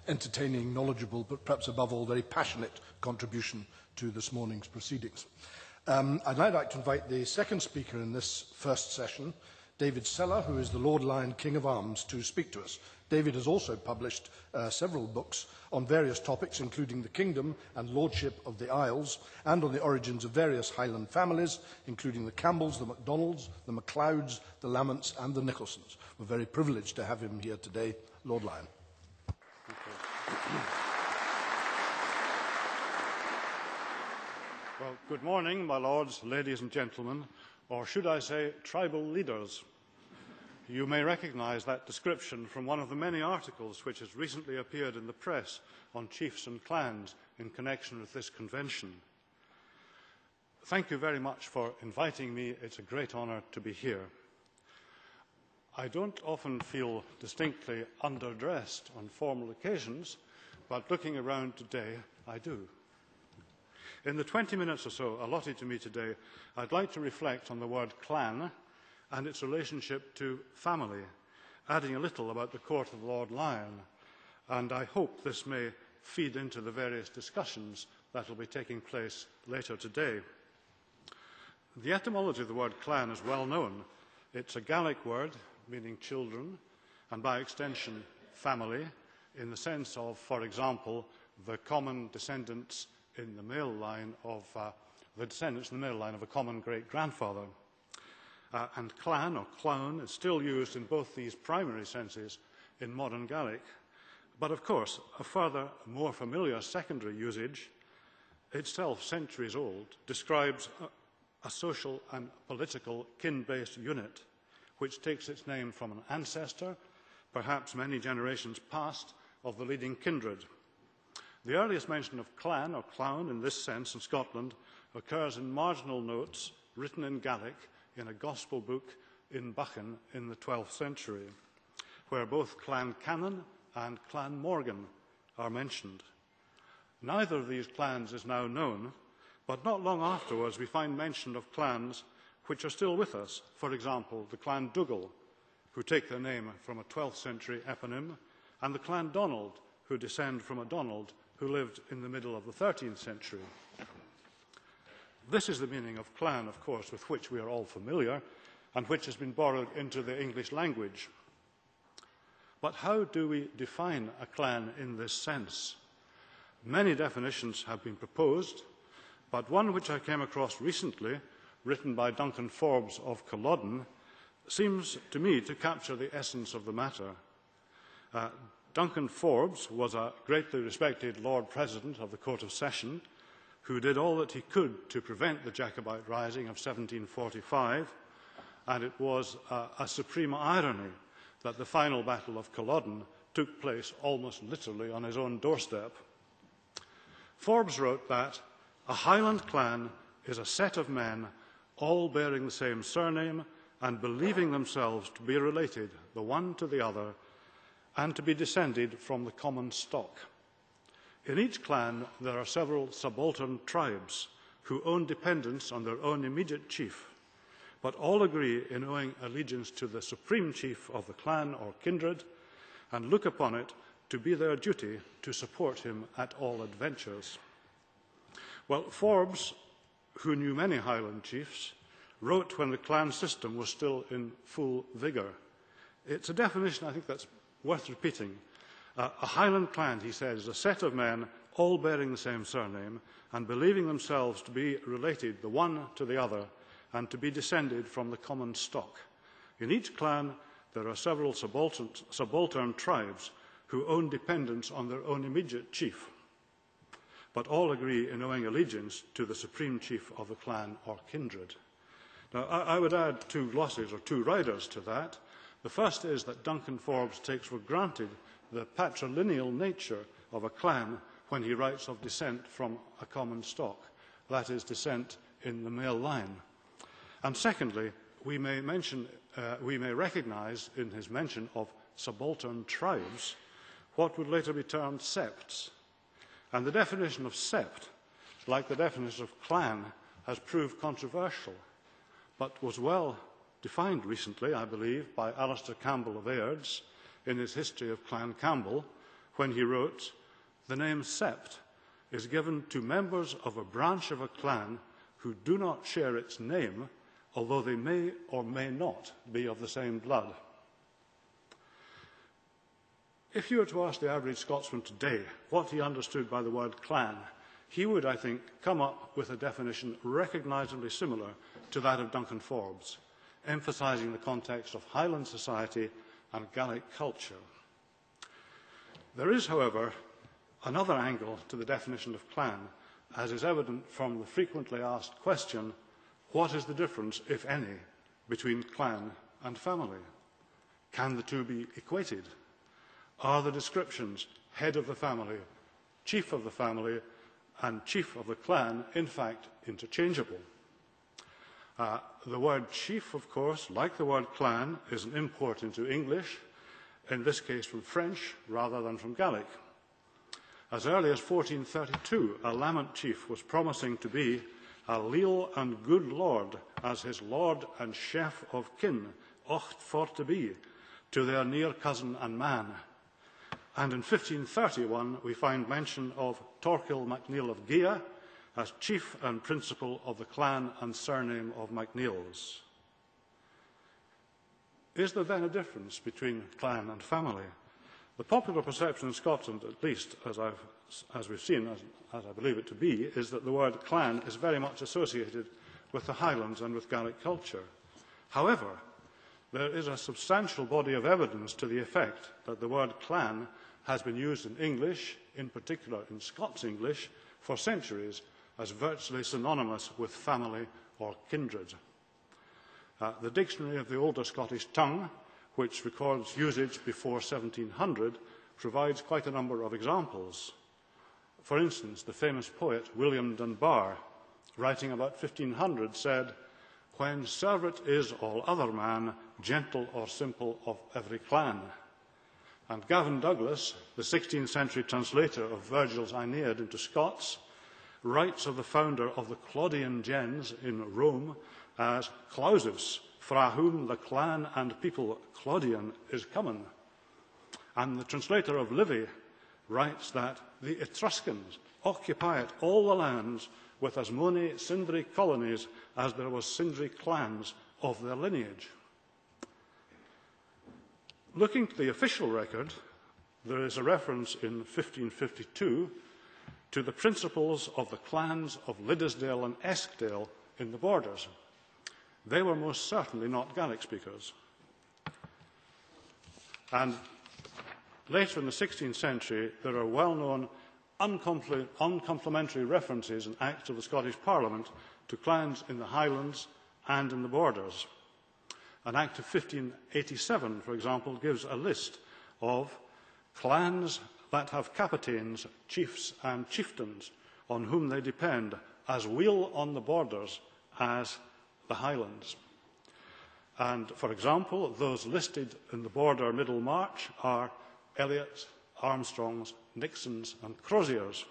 entertaining, knowledgeable, but perhaps above all very passionate contribution to this morning's proceedings. I'd now like to invite the second speaker in this first session, David Seller, who is the Lord Lion King of Arms, to speak to us. David has also published several books on various topics, including the kingdom and lordship of the Isles, and on the origins of various Highland families, including the Campbells, the MacDonalds, the MacLeods, the Lammonts, and the Nicholsons. We're very privileged to have him here today. Lord Lion. Well, good morning, my lords, ladies and gentlemen, or should I say tribal leaders. You may recognise that description from one of the many articles which has recently appeared in the press on chiefs and clans in connection with this convention. Thank you very much for inviting me. It's a great honour to be here. I don't often feel distinctly underdressed on formal occasions, but looking around today, I do. In the 20 minutes or so allotted to me today, I'd like to reflect on the word clan and its relationship to family, adding a little about the court of Lord Lion, and I hope this may feed into the various discussions that will be taking place later today. The etymology of the word clan is well known. It's a Gaelic word meaning children, and by extension family, in the sense of, for example, the common descendants in the male line of a common great-grandfather. And clan or clown is still used in both these primary senses in modern Gaelic. But of course, a further, more familiar secondary usage, itself centuries old, describes a social and political kin-based unit which takes its name from an ancestor, perhaps many generations past, of the leading kindred. The earliest mention of clan or clown in this sense in Scotland occurs in marginal notes written in Gaelic in a gospel book in Buchan in the 12th century, where both Clan Canon and Clan Morgan are mentioned. Neither of these clans is now known, but not long afterwards we find mention of clans which are still with us. For example, the Clan Dougal, who take their name from a 12th century eponym, and the Clan Donald, who descend from a Donald who lived in the middle of the 13th century. This is the meaning of clan, of course, with which we are all familiar, and which has been borrowed into the English language. But how do we define a clan in this sense? Many definitions have been proposed, but one which I came across recently, written by Duncan Forbes of Culloden, seems to me to capture the essence of the matter. Duncan Forbes was a greatly respected Lord President of the Court of Session, who did all that he could to prevent the Jacobite Rising of 1745, and it was a supreme irony that the final Battle of Culloden took place almost literally on his own doorstep. Forbes wrote that a Highland clan is a set of men all bearing the same surname and believing themselves to be related the one to the other and to be descended from the common stock. In each clan there are several subaltern tribes who own dependence on their own immediate chief. but all agree in owing allegiance to the supreme chief of the clan or kindred, and look upon it to be their duty to support him at all adventures. Well, Forbes, who knew many Highland chiefs, wrote when the clan system was still in full vigour. It's a definition I think that's worth repeating. A Highland clan, he said, is a set of men all bearing the same surname and believing themselves to be related the one to the other and to be descended from the common stock. In each clan there are several subaltern tribes who own dependence on their own immediate chief, but all agree in owing allegiance to the supreme chief of the clan or kindred. Now, I would add two glosses or two riders to that. The first is that Duncan Forbes takes for granted the patrilineal nature of a clan when he writes of descent from a common stock, that is, descent in the male line. And secondly, we may recognise in his mention of subaltern tribes what would later be termed septs. And the definition of sept, like the definition of clan, has proved controversial, but was well defined recently, I believe, by Alistair Campbell of Airds in his History of Clan Campbell, when he wrote, "The name sept is given to members of a branch of a clan who do not share its name, although they may or may not be of the same blood." If you were to ask the average Scotsman today what he understood by the word clan, he would, I think, come up with a definition recognisably similar to that of Duncan Forbes, emphasising the context of Highland society and Gaelic culture. There is, however, another angle to the definition of clan, as is evident from the frequently asked question, what is the difference, if any, between clan and family? Can the two be equated? Are the descriptions head of the family, chief of the family, and chief of the clan, in fact, interchangeable? The word chief, of course, like the word clan, is an import into English, in this case from French rather than from Gaelic. As early as 1432, a Lamont chief was promising to be a leal and good lord as his lord and chef of kin, ocht for to be, to their near cousin and man. And in 1531, we find mention of Torquil MacNeill of Gia as chief and principal of the clan and surname of MacNeills. Is there then a difference between clan and family? The popular perception in Scotland, at least as we've seen, as I believe it to be, is that the word clan is very much associated with the Highlands and with Gaelic culture. However, there is a substantial body of evidence to the effect that the word clan has been used in English, in particular in Scots English, for centuries as virtually synonymous with family or kindred. The Dictionary of the Older Scottish Tongue, which records usage before 1700, provides quite a number of examples. For instance, the famous poet William Dunbar, writing about 1500, said, "When servant is all other man, gentle or simple of every clan." And Gavin Douglas, the 16th century translator of Virgil's Aeneid into Scots, writes of the founder of the Claudian gens in Rome as Clausus, fra whom the clan and people Claudian is common. And the translator of Livy writes that the Etruscans occupied all the lands with as many sindry colonies as there was sindry clans of their lineage. Looking to the official record, there is a reference in 1552 to the principles of the clans of Liddesdale and Eskdale in the Borders. They were most certainly not Gaelic speakers. And later in the 16th century, there are well-known uncomplimentary references in Acts of the Scottish Parliament to clans in the Highlands and in the Borders. An Act of 1587, for example, gives a list of clans that have capitains, chiefs and chieftains on whom they depend as weal on the Borders as the Highlands. And, for example, those listed in the Border Middle March are Elliots, Armstrongs, Nixons and Croziers.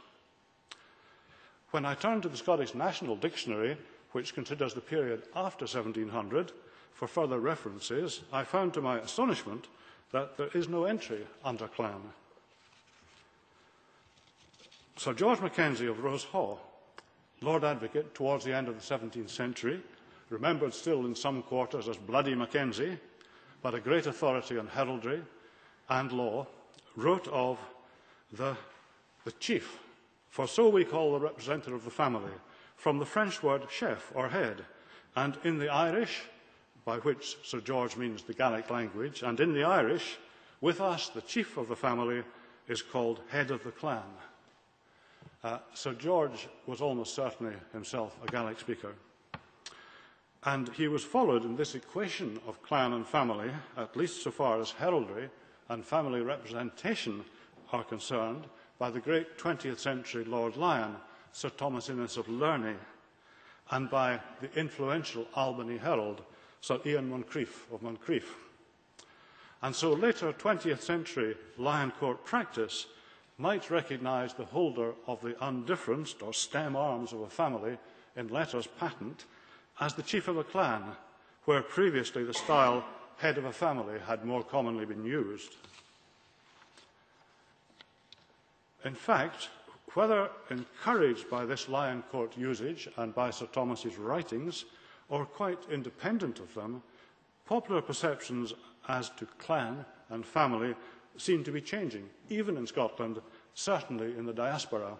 When I turn to the Scottish National Dictionary, which considers the period after 1700, for further references, I found to my astonishment that there is no entry under clan. Sir George Mackenzie of Rosehaw, Lord Advocate towards the end of the 17th century, remembered still in some quarters as Bloody Mackenzie, but a great authority on heraldry and law, wrote of the chief, for so we call the representative of the family, from the French word chef or head, and in the Irish, by which Sir George means the Gaelic language, and in the Irish, with us, the chief of the family is called head of the clan. Sir George was almost certainly himself a Gaelic speaker. And he was followed in this equation of clan and family, at least so far as heraldry and family representation are concerned, by the great 20th century Lord Lyon, Sir Thomas Innes of Lerney, and by the influential Albany Herald, Sir Ian Moncrieff of Moncrieff. And so later 20th century Lion Court practice might recognise the holder of the undifferenced or stem arms of a family in letters patent as the chief of a clan, where previously the style head of a family had more commonly been used. In fact, whether encouraged by this Lion Court usage and by Sir Thomas's writings, or quite independent of them, popular perceptions as to clan and family seem to be changing, even in Scotland, certainly in the diaspora.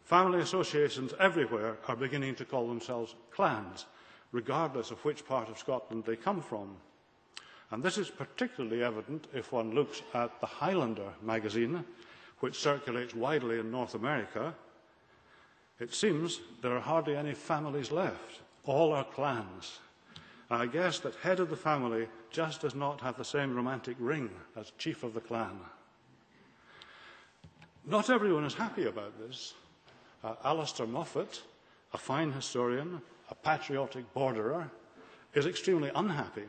Family associations everywhere are beginning to call themselves clans, regardless of which part of Scotland they come from. And this is particularly evident if one looks at the Highlander magazine, which circulates widely in North America. It seems there are hardly any families left. All are clans. I guess that head of the family just does not have the same romantic ring as chief of the clan. Not everyone is happy about this. Alistair Moffat, a fine historian, a patriotic borderer, is extremely unhappy,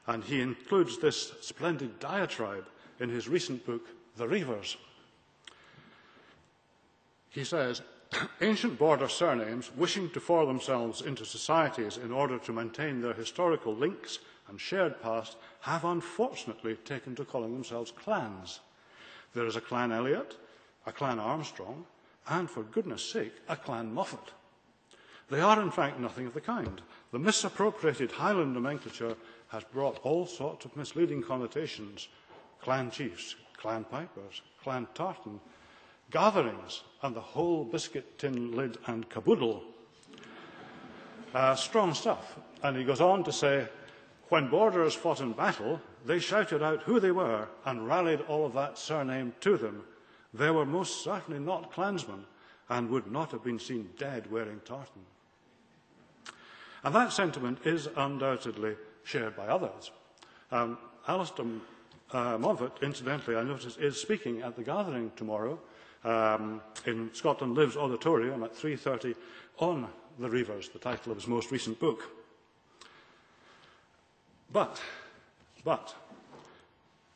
and he includes this splendid diatribe in his recent book, The Reivers. He says, ancient border surnames, wishing to form themselves into societies in order to maintain their historical links and shared past, have unfortunately taken to calling themselves clans. There is a Clan Elliot, a Clan Armstrong, and, for goodness sake, a Clan Moffat. They are, in fact, nothing of the kind. The misappropriated Highland nomenclature has brought all sorts of misleading connotations: clan chiefs, clan pipers, clan tartan, gatherings, and the whole biscuit tin lid and caboodle. Strong stuff. And he goes on to say, when borderers fought in battle, they shouted out who they were and rallied all of that surname to them. They were most certainly not clansmen and would not have been seen dead wearing tartan. And that sentiment is undoubtedly shared by others. Alistair Moffat, incidentally, I notice, is speaking at the gathering tomorrow in Scotland Lives Auditorium at 3:30 on The Reivers, the title of his most recent book. But,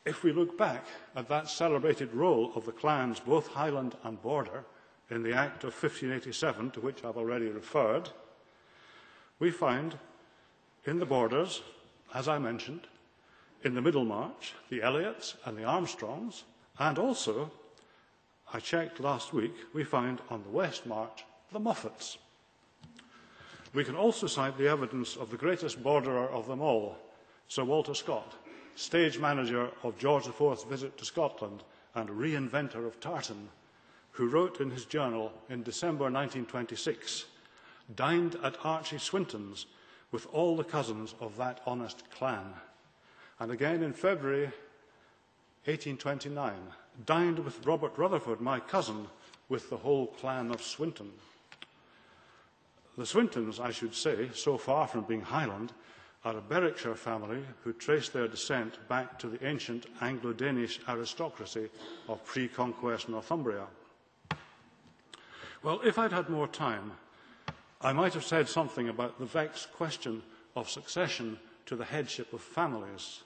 if we look back at that celebrated role of the clans, both Highland and Border, in the Act of 1587, to which I've already referred, we find in the Borders, as I mentioned, in the Middlemarch, the Elliots and the Armstrongs, and also, I checked last week, we find on the West March the Moffats. We can also cite the evidence of the greatest borderer of them all, Sir Walter Scott, stage manager of George IV's visit to Scotland and reinventor of tartan, who wrote in his journal in December 1926, dined at Archie Swinton's with all the cousins of that honest clan. And again in February 1829, dined with Robert Rutherford, my cousin, with the whole clan of Swinton. The Swintons, I should say, so far from being Highland, are a Berwickshire family who trace their descent back to the ancient Anglo-Danish aristocracy of pre-conquest Northumbria. Well, if I'd had more time, I might have said something about the vexed question of succession to the headship of families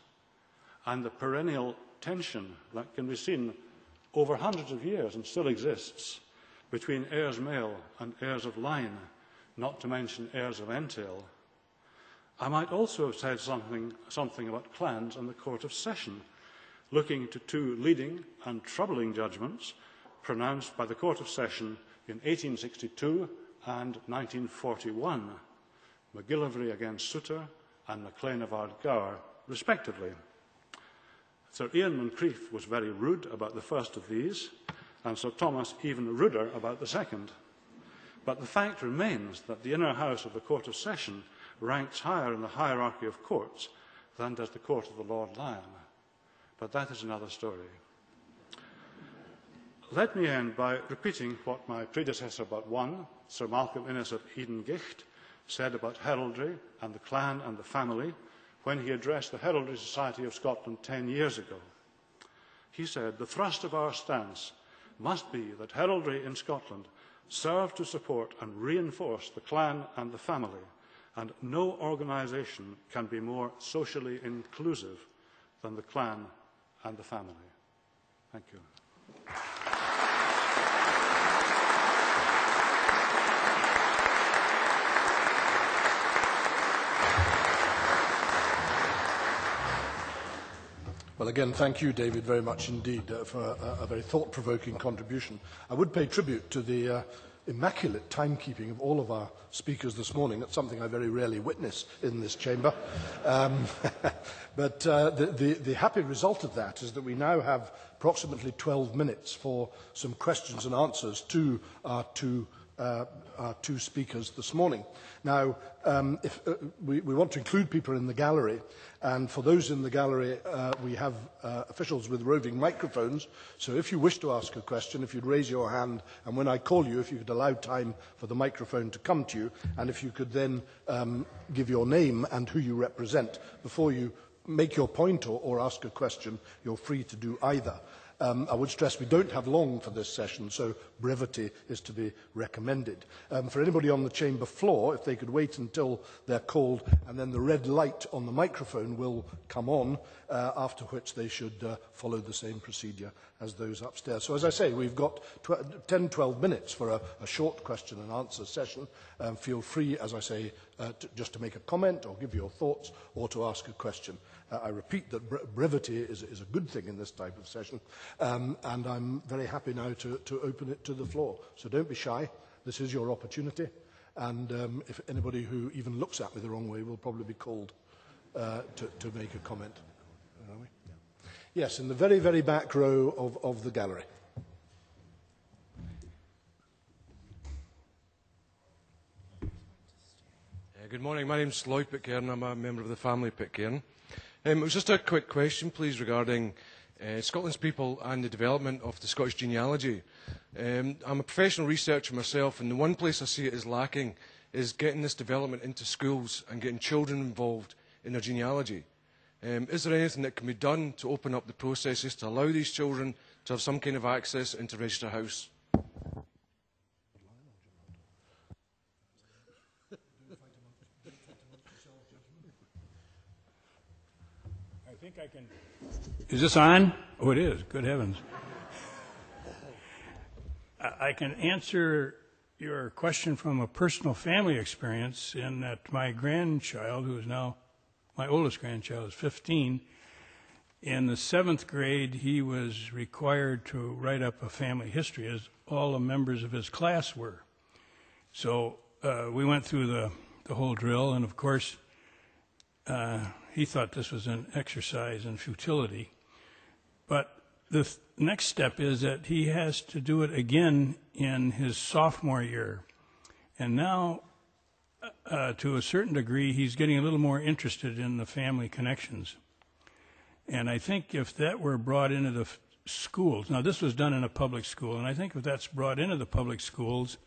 and the perennial tension that can be seen over hundreds of years and still exists between heirs male and heirs of line, not to mention heirs of entail. I might also have said something about clans and the Court of Session, looking to two leading and troubling judgments pronounced by the Court of Session in 1862 and 1941, McGillivray against Souter and MacLean of Ardgour, respectively. Sir Ian Moncrieff was very rude about the first of these, and Sir Thomas even ruder about the second. But the fact remains that the inner house of the Court of Session ranks higher in the hierarchy of courts than does the Court of the Lord Lion. But that is another story. Let me end by repeating what my predecessor but one, Sir Malcolm Innes of Edengicht, said about heraldry and the clan and the family when he addressed the Heraldry Society of Scotland 10 years ago. He said, "The thrust of our stance must be that heraldry in Scotland serve to support and reinforce the clan and the family, and no organisation can be more socially inclusive than the clan and the family." Thank you. Well, again, thank you, David, very much indeed for a very thought-provoking contribution. I would pay tribute to the immaculate timekeeping of all of our speakers this morning. That's something I very rarely witness in this chamber. But the happy result of that is that we now have approximately 12 minutes for some questions and answers to our two speakers this morning. Now, if we want to include people in the gallery, and for those in the gallery, we have officials with roving microphones. So if you wish to ask a question, if you'd raise your hand, and when I call you, if you could allow time for the microphone to come to you, and if you could then give your name and who you represent before you make your point or ask a question, you're free to do either. I would stress we don't have long for this session, so brevity is to be recommended. For anybody on the chamber floor, if they could wait until they're called, and then the red light on the microphone will come on, after which they should follow the same procedure as those upstairs. So as I say, we've got 10-12 minutes for a short question and answer session. Feel free, as I say, just to make a comment or give your thoughts or to ask a question. I repeat that brevity is a good thing in this type of session, and I'm very happy now to open it to the floor. So don't be shy. This is your opportunity, and if anybody who even looks at me the wrong way will probably be called to make a comment. Are we? Yeah. Yes, in the very, very back row of the gallery. Good morning. My name's Lloyd Pitcairn. I'm a member of the family Pitcairn. It was just a quick question, please, regarding Scotland's people and the development of the Scottish genealogy. I'm a professional researcher myself, and the one place I see it is lacking is getting this development into schools and getting children involved in their genealogy. Is there anything that can be done to open up the processes to allow these children to have some kind of access into Register House? I think I can. Is this on? Oh, it is. Good heavens. I can answer your question from a personal family experience in that my grandchild, who is now my oldest grandchild, is 15. In the 7th grade, he was required to write up a family history, as all the members of his class were. So we went through the whole drill, and of course, he thought this was an exercise in futility. But the next step is that he has to do it again in his sophomore year. And now, to a certain degree, he's getting a little more interested in the family connections. And I think if that were brought into the schools, now this was done in a public school, and I think if that's brought into the public schools,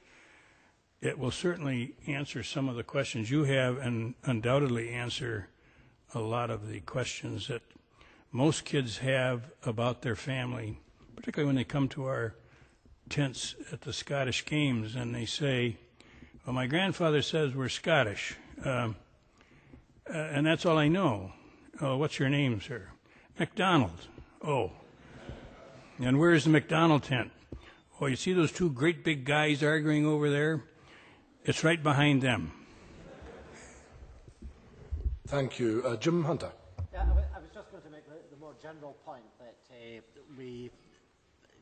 it will certainly answer some of the questions you have and undoubtedly answer a lot of the questions that most kids have about their family, particularly when they come to our tents at the Scottish Games and they say, well, my grandfather says we're Scottish, and that's all I know. Oh, what's your name, sir? MacDonald. Oh. And where's the MacDonald tent? Oh, you see those two great big guys arguing over there? It's right behind them. Thank you. Jim Hunter. Yeah, I was just going to make the more general point that we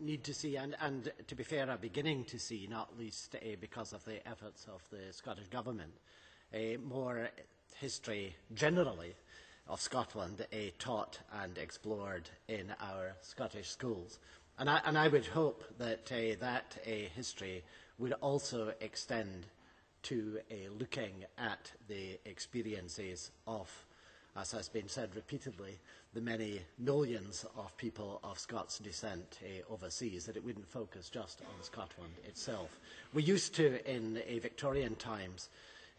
need to see, and to be fair, are beginning to see, not least because of the efforts of the Scottish Government, more history generally of Scotland taught and explored in our Scottish schools. And I would hope that that history would also extend to looking at the experiences of, as has been said repeatedly, the many millions of people of Scots descent overseas, that it wouldn't focus just on Scotland itself. We used to, in Victorian times,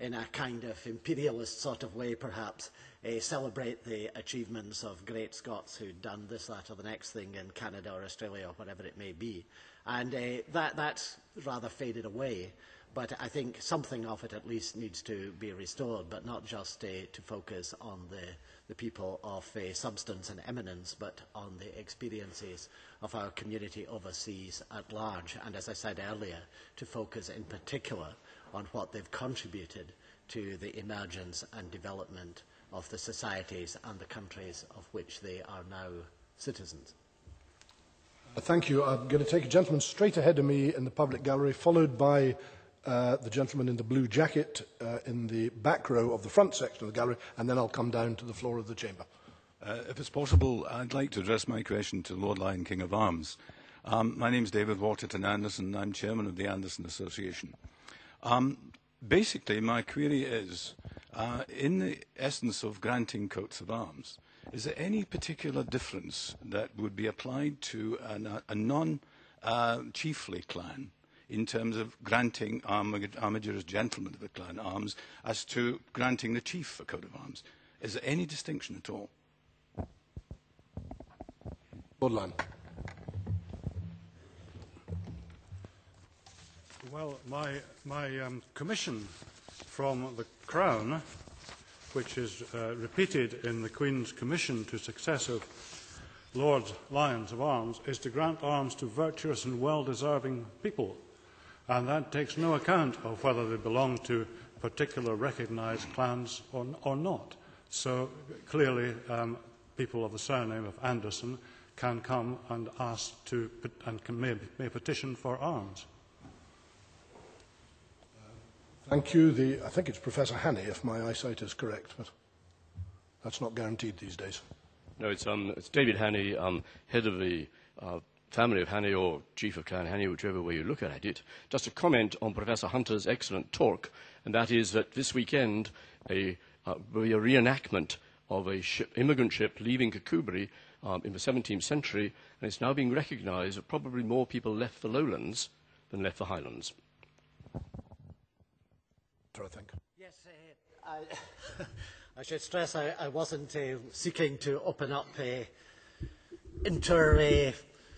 in a kind of imperialist sort of way perhaps, celebrate the achievements of great Scots who'd done this, that or the next thing in Canada or Australia or whatever it may be. And that's rather faded away. But I think something of it at least needs to be restored, but not just to focus on the people of substance and eminence, but on the experiences of our community overseas at large. And as I said earlier, to focus in particular on what they've contributed to the emergence and development of the societies and the countries of which they are now citizens. Thank you. I'm going to take a gentleman straight ahead of me in the public gallery, followed by the gentleman in the blue jacket in the back row of the front section of the gallery, and then I'll come down to the floor of the chamber. If it's possible, I'd like to address my question to Lord Lion, King of Arms. My name is David Waterton Anderson. I'm chairman of the Anderson Association. Basically, my query is, in the essence of granting coats of arms, is there any particular difference that would be applied to a non-chiefly clan in terms of granting armiger's gentlemen of the clan arms as to granting the chief a coat of arms? Is there any distinction at all? Lord Lion. Well, my commission from the Crown, which is repeated in the Queen's Commission to successive Lord Lions of Arms, is to grant arms to virtuous and well-deserving people. And that takes no account of whether they belong to particular recognised clans or not. So clearly, people of the surname of Anderson can come and ask to, and may petition for arms. Thank you. I think it's Professor Hannay, if my eyesight is correct, but that's not guaranteed these days. No, it's David Hannay, head of the family of Hannay, or chief of Clan Hannay, whichever way you look at it. Just a comment on Professor Hunter's excellent talk, and that is that this weekend will be a reenactment of a immigrant ship leaving Kirkcudbright in the 17th century, and it's now being recognised that probably more people left the lowlands than left the highlands. I think. Yes, I should stress I wasn't seeking to open up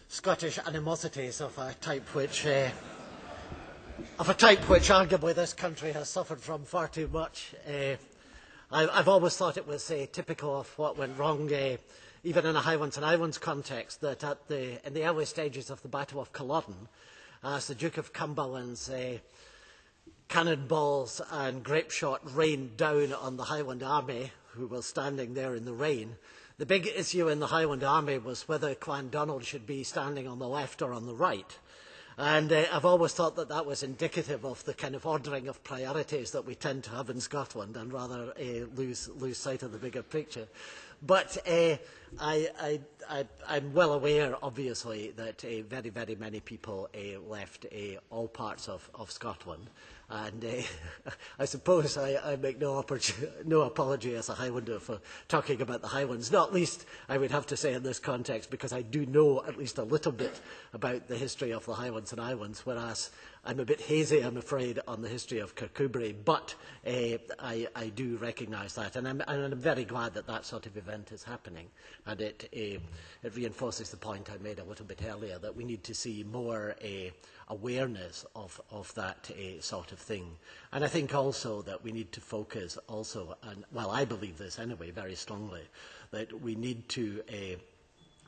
Scottish animosities of a type which arguably this country has suffered from far too much. I've always thought it was typical of what went wrong, even in a Highlands and Islands context, that in the early stages of the Battle of Culloden, as the Duke of Cumberland's cannonballs and grape shot rained down on the Highland Army, who were standing there in the rain. The big issue in the Highland Army was whether Clondonald should be standing on the left or on the right. And I've always thought that that was indicative of the kind of ordering of priorities that we tend to have in Scotland, and rather lose sight of the bigger picture. But I'm well aware, obviously, that very, very many people left all parts of Scotland. And I suppose I make no apology as a Highlander for talking about the Highlands, not least, I would have to say in this context, because I do know at least a little bit about the history of the Highlands and Islands, whereas I'm a bit hazy, I'm afraid, on the history of Kirkcudbright, but I do recognise that, and I'm very glad that that sort of event is happening, and it reinforces the point I made a little bit earlier, that we need to see more awareness of that sort of thing. And I think also that we need to focus also, and well, I believe this anyway very strongly, that we need to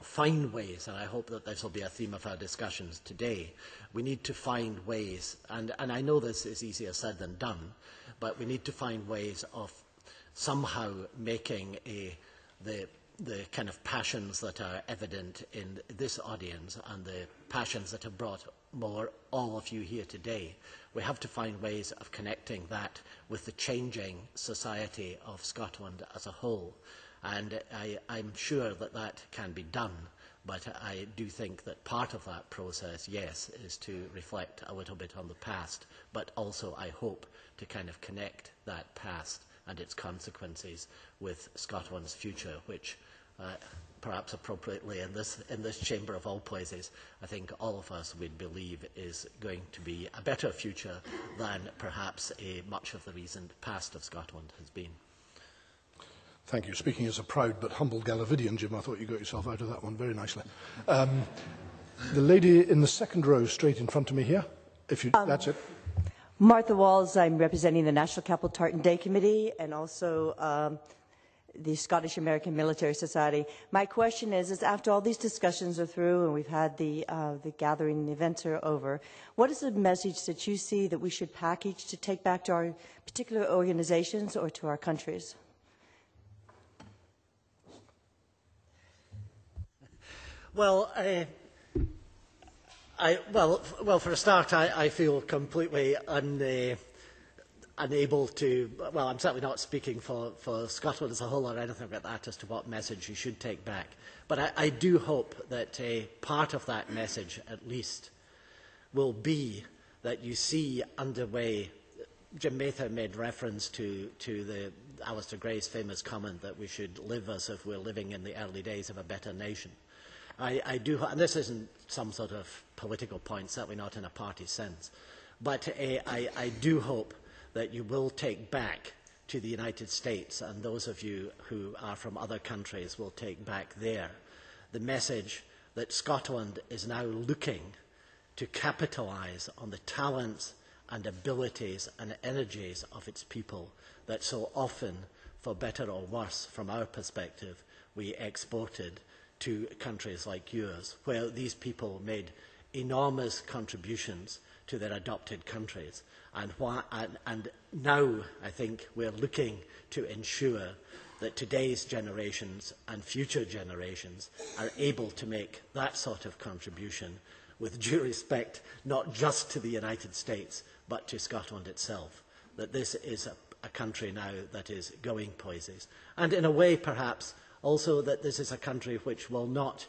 find ways, and I hope that this will be a theme of our discussions today, we need to find ways, and I know this is easier said than done, but we need to find ways of somehow making the kind of passions that are evident in this audience and the passions that have brought all of you here today. We have to find ways of connecting that with the changing society of Scotland as a whole. And I'm sure that that can be done, but I do think that part of that process, yes, is to reflect a little bit on the past, but also, I hope, to kind of connect that past and its consequences with Scotland's future, which perhaps appropriately in this chamber of all places, I think all of us would believe is going to be a better future than perhaps much of the recent past of Scotland has been. Thank you. Speaking as a proud but humble Galavidian, Jim, I thought you got yourself out of that one very nicely. The lady in the second row, straight in front of me here, that's it. Martha Walls, I'm representing the National Capital Tartan Day Committee and also the Scottish American Military Society. My question is after all these discussions are through and we've had the gathering and the events are over, what is the message that you see that we should package to take back to our particular organizations or to our countries? Well, for a start, I feel completely unable to, well, I'm certainly not speaking for Scotland as a whole or anything like that as to what message you should take back. But I do hope that part of that message, at least, will be that you see underway. Jim Mather made reference to the Alistair Gray's famous comment that we should live as if we're living in the early days of a better nation. I do, and this isn't some sort of political point, certainly not in a party sense, but I do hope that you will take back to the United States, and those of you who are from other countries will take back there, the message that Scotland is now looking to capitalise on the talents and abilities and energies of its people that so often, for better or worse from our perspective, we exported to countries like yours, where these people made enormous contributions to their adopted countries. And now, I think, we're looking to ensure that today's generations and future generations are able to make that sort of contribution with due respect, not just to the United States, but to Scotland itself. That this is a country now that is going places. And in a way, perhaps, also that this is a country which will not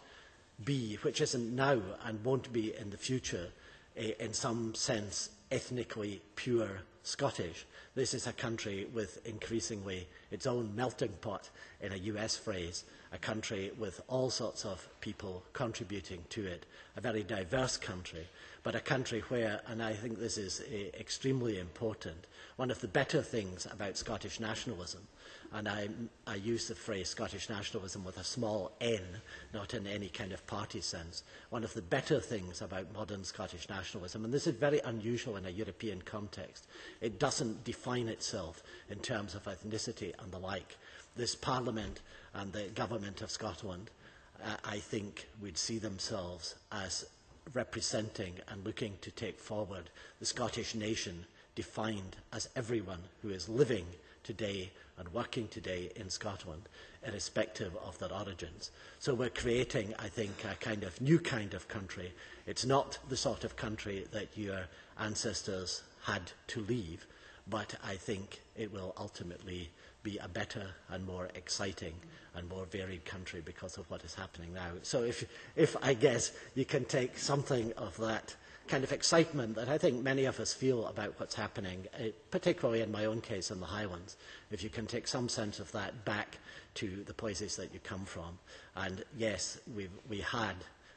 be, which isn't now and won't be in the future, in some sense, ethnically pure Scottish. This is a country with increasingly its own melting pot, in a US phrase, a country with all sorts of people contributing to it, a very diverse country, but a country where, and I think this is extremely important, one of the better things about Scottish nationalism, and I use the phrase Scottish nationalism with a small n, not in any kind of party sense. One of the better things about modern Scottish nationalism, and this is very unusual in a European context, it doesn't define itself in terms of ethnicity and the like. This Parliament and the Government of Scotland, I think, would see themselves as representing and looking to take forward the Scottish nation defined as everyone who is living today and working today in Scotland, irrespective of their origins. So we're creating, I think, a kind of new kind of country. It's not the sort of country that your ancestors had to leave, but I think it will ultimately be a better and more exciting and more varied country because of what is happening now. So if I guess you can take something of that kind of excitement that I think many of us feel about what's happening, particularly in my own case in the Highlands, if you can take some sense of that back to the places that you come from. And yes, we had,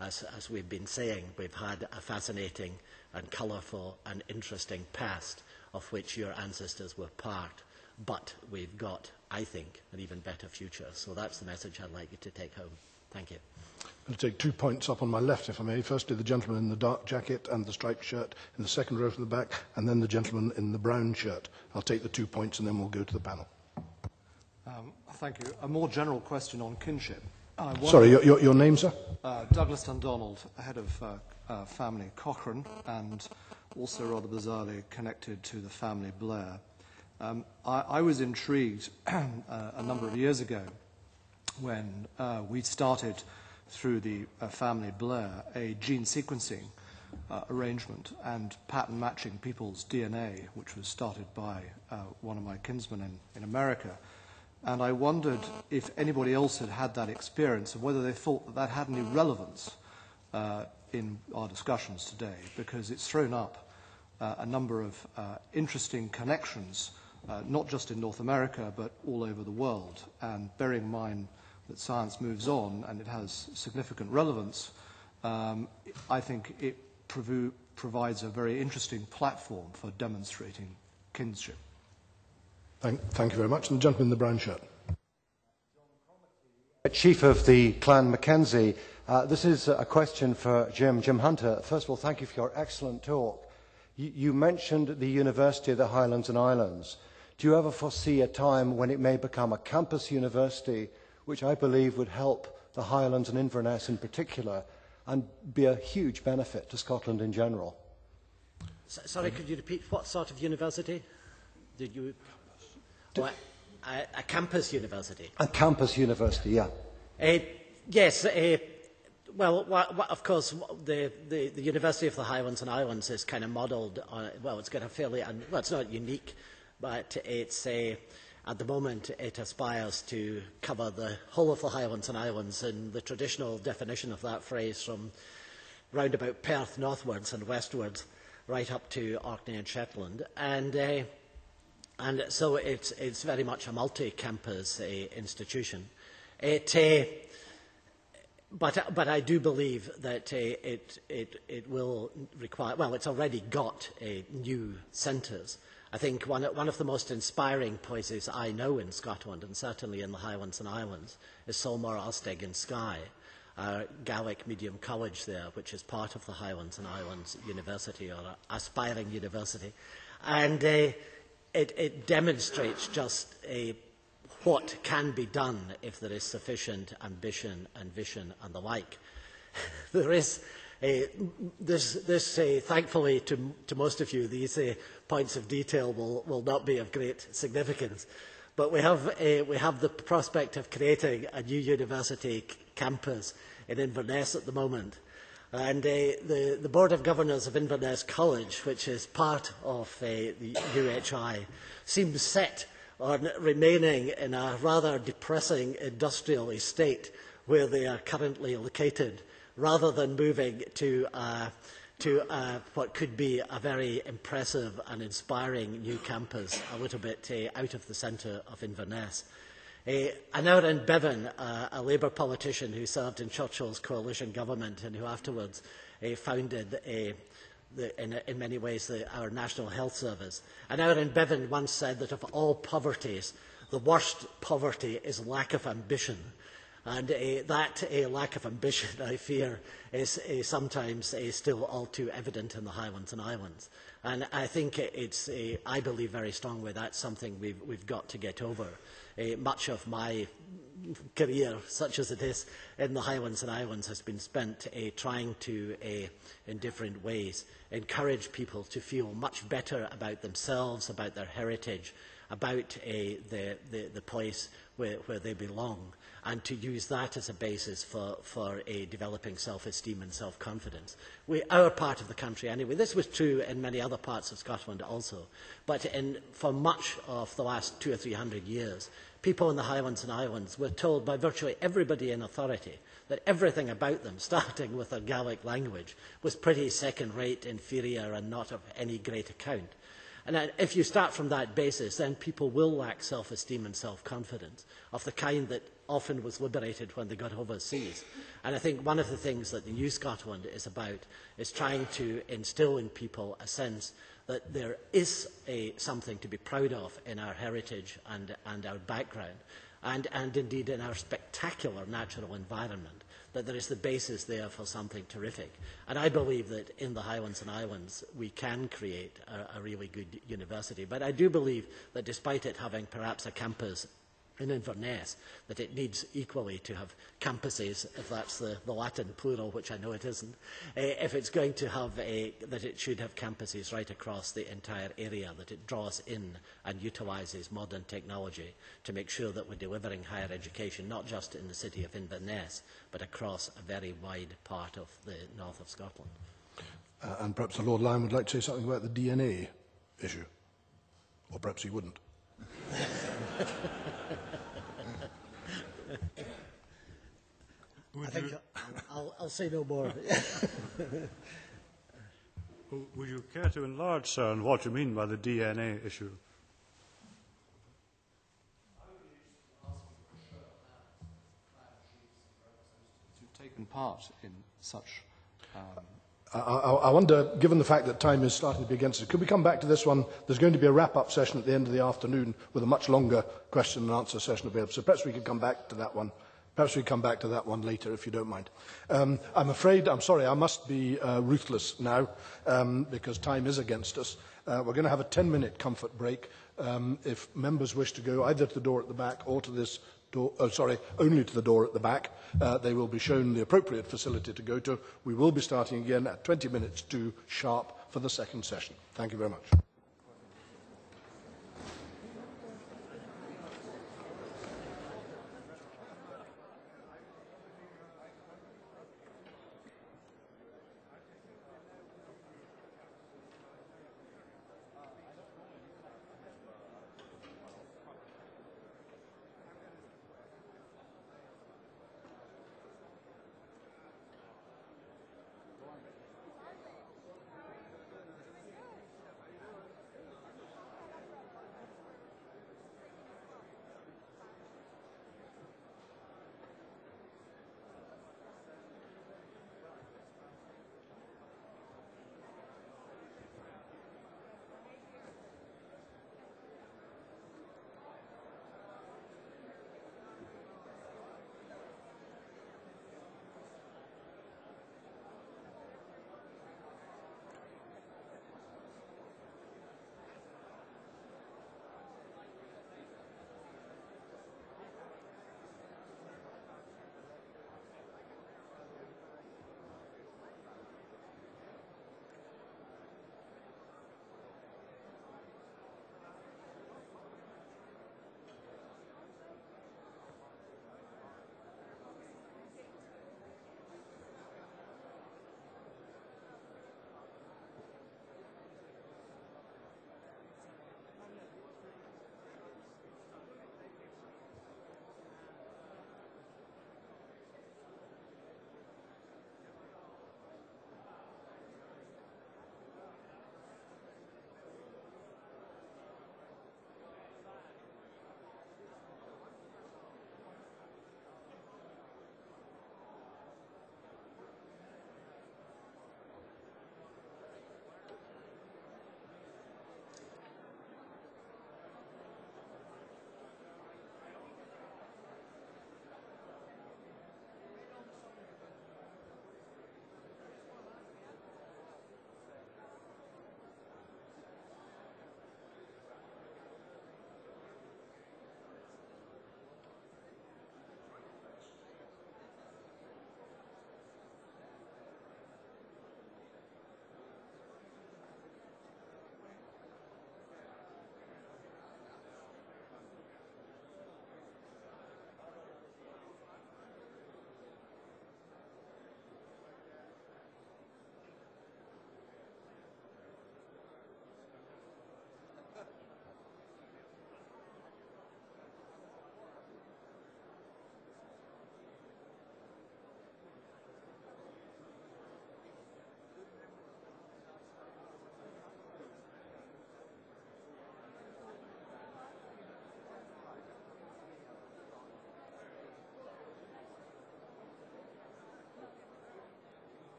as we've been saying, we've had a fascinating and colourful and interesting past of which your ancestors were part, but we've got, I think, an even better future. So that's the message I'd like you to take home. Thank you. I'm going to take 2 points up on my left, if I may. Firstly, the gentleman in the dark jacket and the striped shirt in the second row from the back, and then the gentleman in the brown shirt. I'll take the 2 points and then we'll go to the panel. Thank you. A more general question on kinship. Sorry, your name, sir? Douglas Dundonald, head of family Cochrane, and also rather bizarrely connected to the family Blair. I was intrigued a number of years ago when we started through the family Blair a gene sequencing arrangement and pattern matching people's DNA, which was started by one of my kinsmen in America. And I wondered if anybody else had had that experience and whether they thought that that had any relevance in our discussions today, because it's thrown up a number of interesting connections, not just in North America, but all over the world. And bearing in mind that science moves on and it has significant relevance, I think it provides a very interesting platform for demonstrating kinship. Thank you very much. And the gentleman in the brown shirt. Chief of the Clan Mackenzie, this is a question for Jim Hunter. First of all, thank you for your excellent talk. You mentioned the University of the Highlands and Islands. Do you ever foresee a time when it may become a campus university, which I believe would help the Highlands and Inverness in particular, and be a huge benefit to Scotland in general? Sorry, could you repeat what sort of university? Did you... a campus university? A campus university, yeah. Yes. Well, of course, the University of the Highlands and Islands is kind of modelled on, well, it's got a fairly, well, it's not unique, but it's at the moment it aspires to cover the whole of the Highlands and Islands in the traditional definition of that phrase, from round about Perth northwards and westwards, right up to Orkney and Shetland. And so it's very much a multi-campus institution. But I do believe that it will require, well, it's already got new centres. I think one of the most inspiring places I know in Scotland, and certainly in the Highlands and Islands, is Solmar Alsteg in Skye, our Gaelic medium college there, which is part of the Highlands and Islands University, or aspiring university. And it demonstrates just what can be done if there is sufficient ambition and vision and the like. There is thankfully to most of you, these points of detail will not be of great significance. But we have the prospect of creating a new university campus in Inverness at the moment. And the Board of Governors of Inverness College, which is part of the UHI, seems set on remaining in a rather depressing industrial estate where they are currently located, rather than moving to what could be a very impressive and inspiring new campus a little bit out of the centre of Inverness. Aneurin Bevan, a Labour politician who served in Churchill's coalition government and who afterwards founded, in many ways, our National Health Service. Aneurin Bevan once said that of all poverties, the worst poverty is lack of ambition. And that lack of ambition, I fear, is sometimes still all too evident in the Highlands and Islands. And I think I believe very strongly that's something we've got to get over. Much of my career, such as it is in the Highlands and Islands, has been spent trying to, in different ways, encourage people to feel much better about themselves, about their heritage, about the place where they belong, and to use that as a basis for developing self-esteem and self-confidence. Our part of the country, anyway, this was true in many other parts of Scotland also, but for much of the last 200 or 300 years, people in the Highlands and Islands were told by virtually everybody in authority that everything about them, starting with their Gaelic language, was pretty second-rate, inferior, and not of any great account. And if you start from that basis, then people will lack self-esteem and self-confidence of the kind that often was liberated when they got overseas. And I think one of the things that the New Scotland is about is trying to instill in people a sense that there is something to be proud of in our heritage and our background, and indeed in our spectacular natural environment, that there is the basis there for something terrific. And I believe that in the Highlands and Islands we can create a really good university. But I do believe that despite it having perhaps a campus in Inverness, that it needs equally to have campuses, if that's the Latin plural, which I know it isn't, if it's going to have that it should have campuses right across the entire area, that it draws in and utilises modern technology to make sure that we're delivering higher education, not just in the city of Inverness, but across a very wide part of the north of Scotland. And perhaps the Lord Lyon would like to say something about the DNA issue. Or perhaps he wouldn't. I think I'll say no more. Would you care to enlarge, sir, on what you mean by the DNA issue? Who've taken part in such... I wonder, given the fact that time is starting to be against us, could we come back to this one? There's going to be a wrap-up session at the end of the afternoon with a much longer question and answer session available. So perhaps we could come back to that one. Perhaps we come back to that one later, if you don't mind. I'm sorry, I must be ruthless now, because time is against us. We're going to have a 10-minute comfort break. If members wish to go either to the door at the back or to this door, only to the door at the back, they will be shown the appropriate facility to go to. We will be starting again at 20 minutes to sharp for the second session. Thank you very much.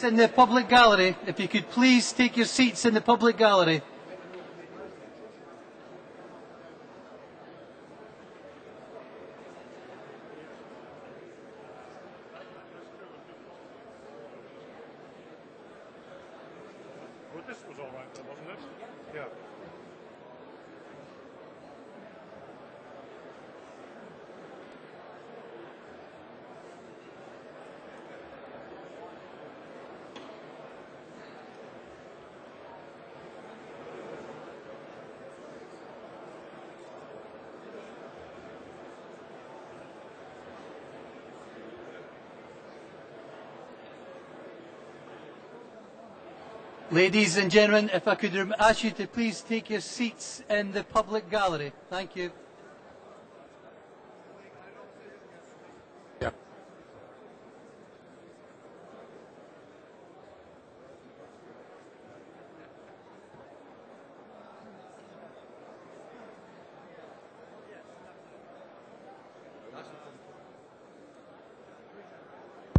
In the public gallery, if you could please take your seats in the public gallery. Well, this was all right then, wasn't it? Yeah. Ladies and gentlemen, if I could ask you to please take your seats in the public gallery. Thank you. Yeah.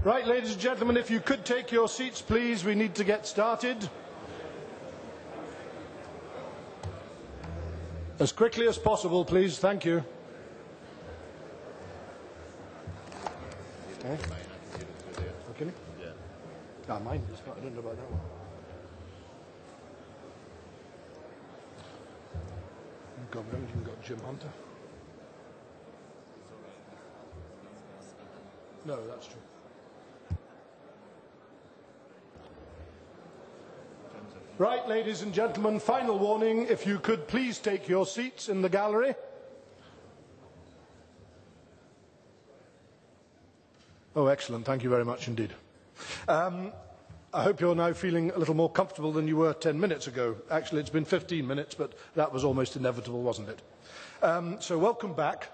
Right, ladies and gentlemen, if you could take your seats, please. We need to get started. As quickly as possible, please. Thank you. Okay. Okay. Yeah. Ah, mine is not. I don't know about that one. You've got Jim Hunter. No, that's true. Right, ladies and gentlemen, final warning, if you could please take your seats in the gallery. Oh, excellent. Thank you very much indeed. I hope you're now feeling a little more comfortable than you were 10 minutes ago. Actually, it's been 15 minutes, but that was almost inevitable, wasn't it? So welcome back.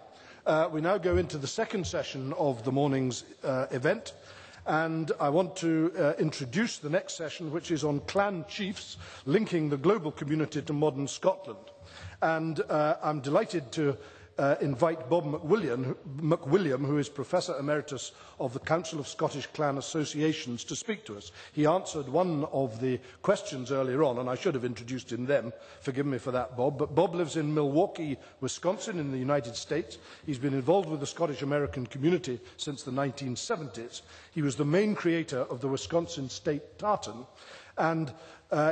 We now go into the second session of the morning's event. And I want to introduce the next session, which is on clan chiefs linking the global community to modern Scotland. And I'm delighted to invite Bob McWilliam, who is Professor Emeritus of the Council of Scottish Clan Associations, to speak to us. He answered one of the questions earlier on, and I should have introduced him then. Forgive me for that, Bob. But Bob lives in Milwaukee, Wisconsin, in the United States. He's been involved with the Scottish-American community since the 1970s. He was the main creator of the Wisconsin State Tartan, and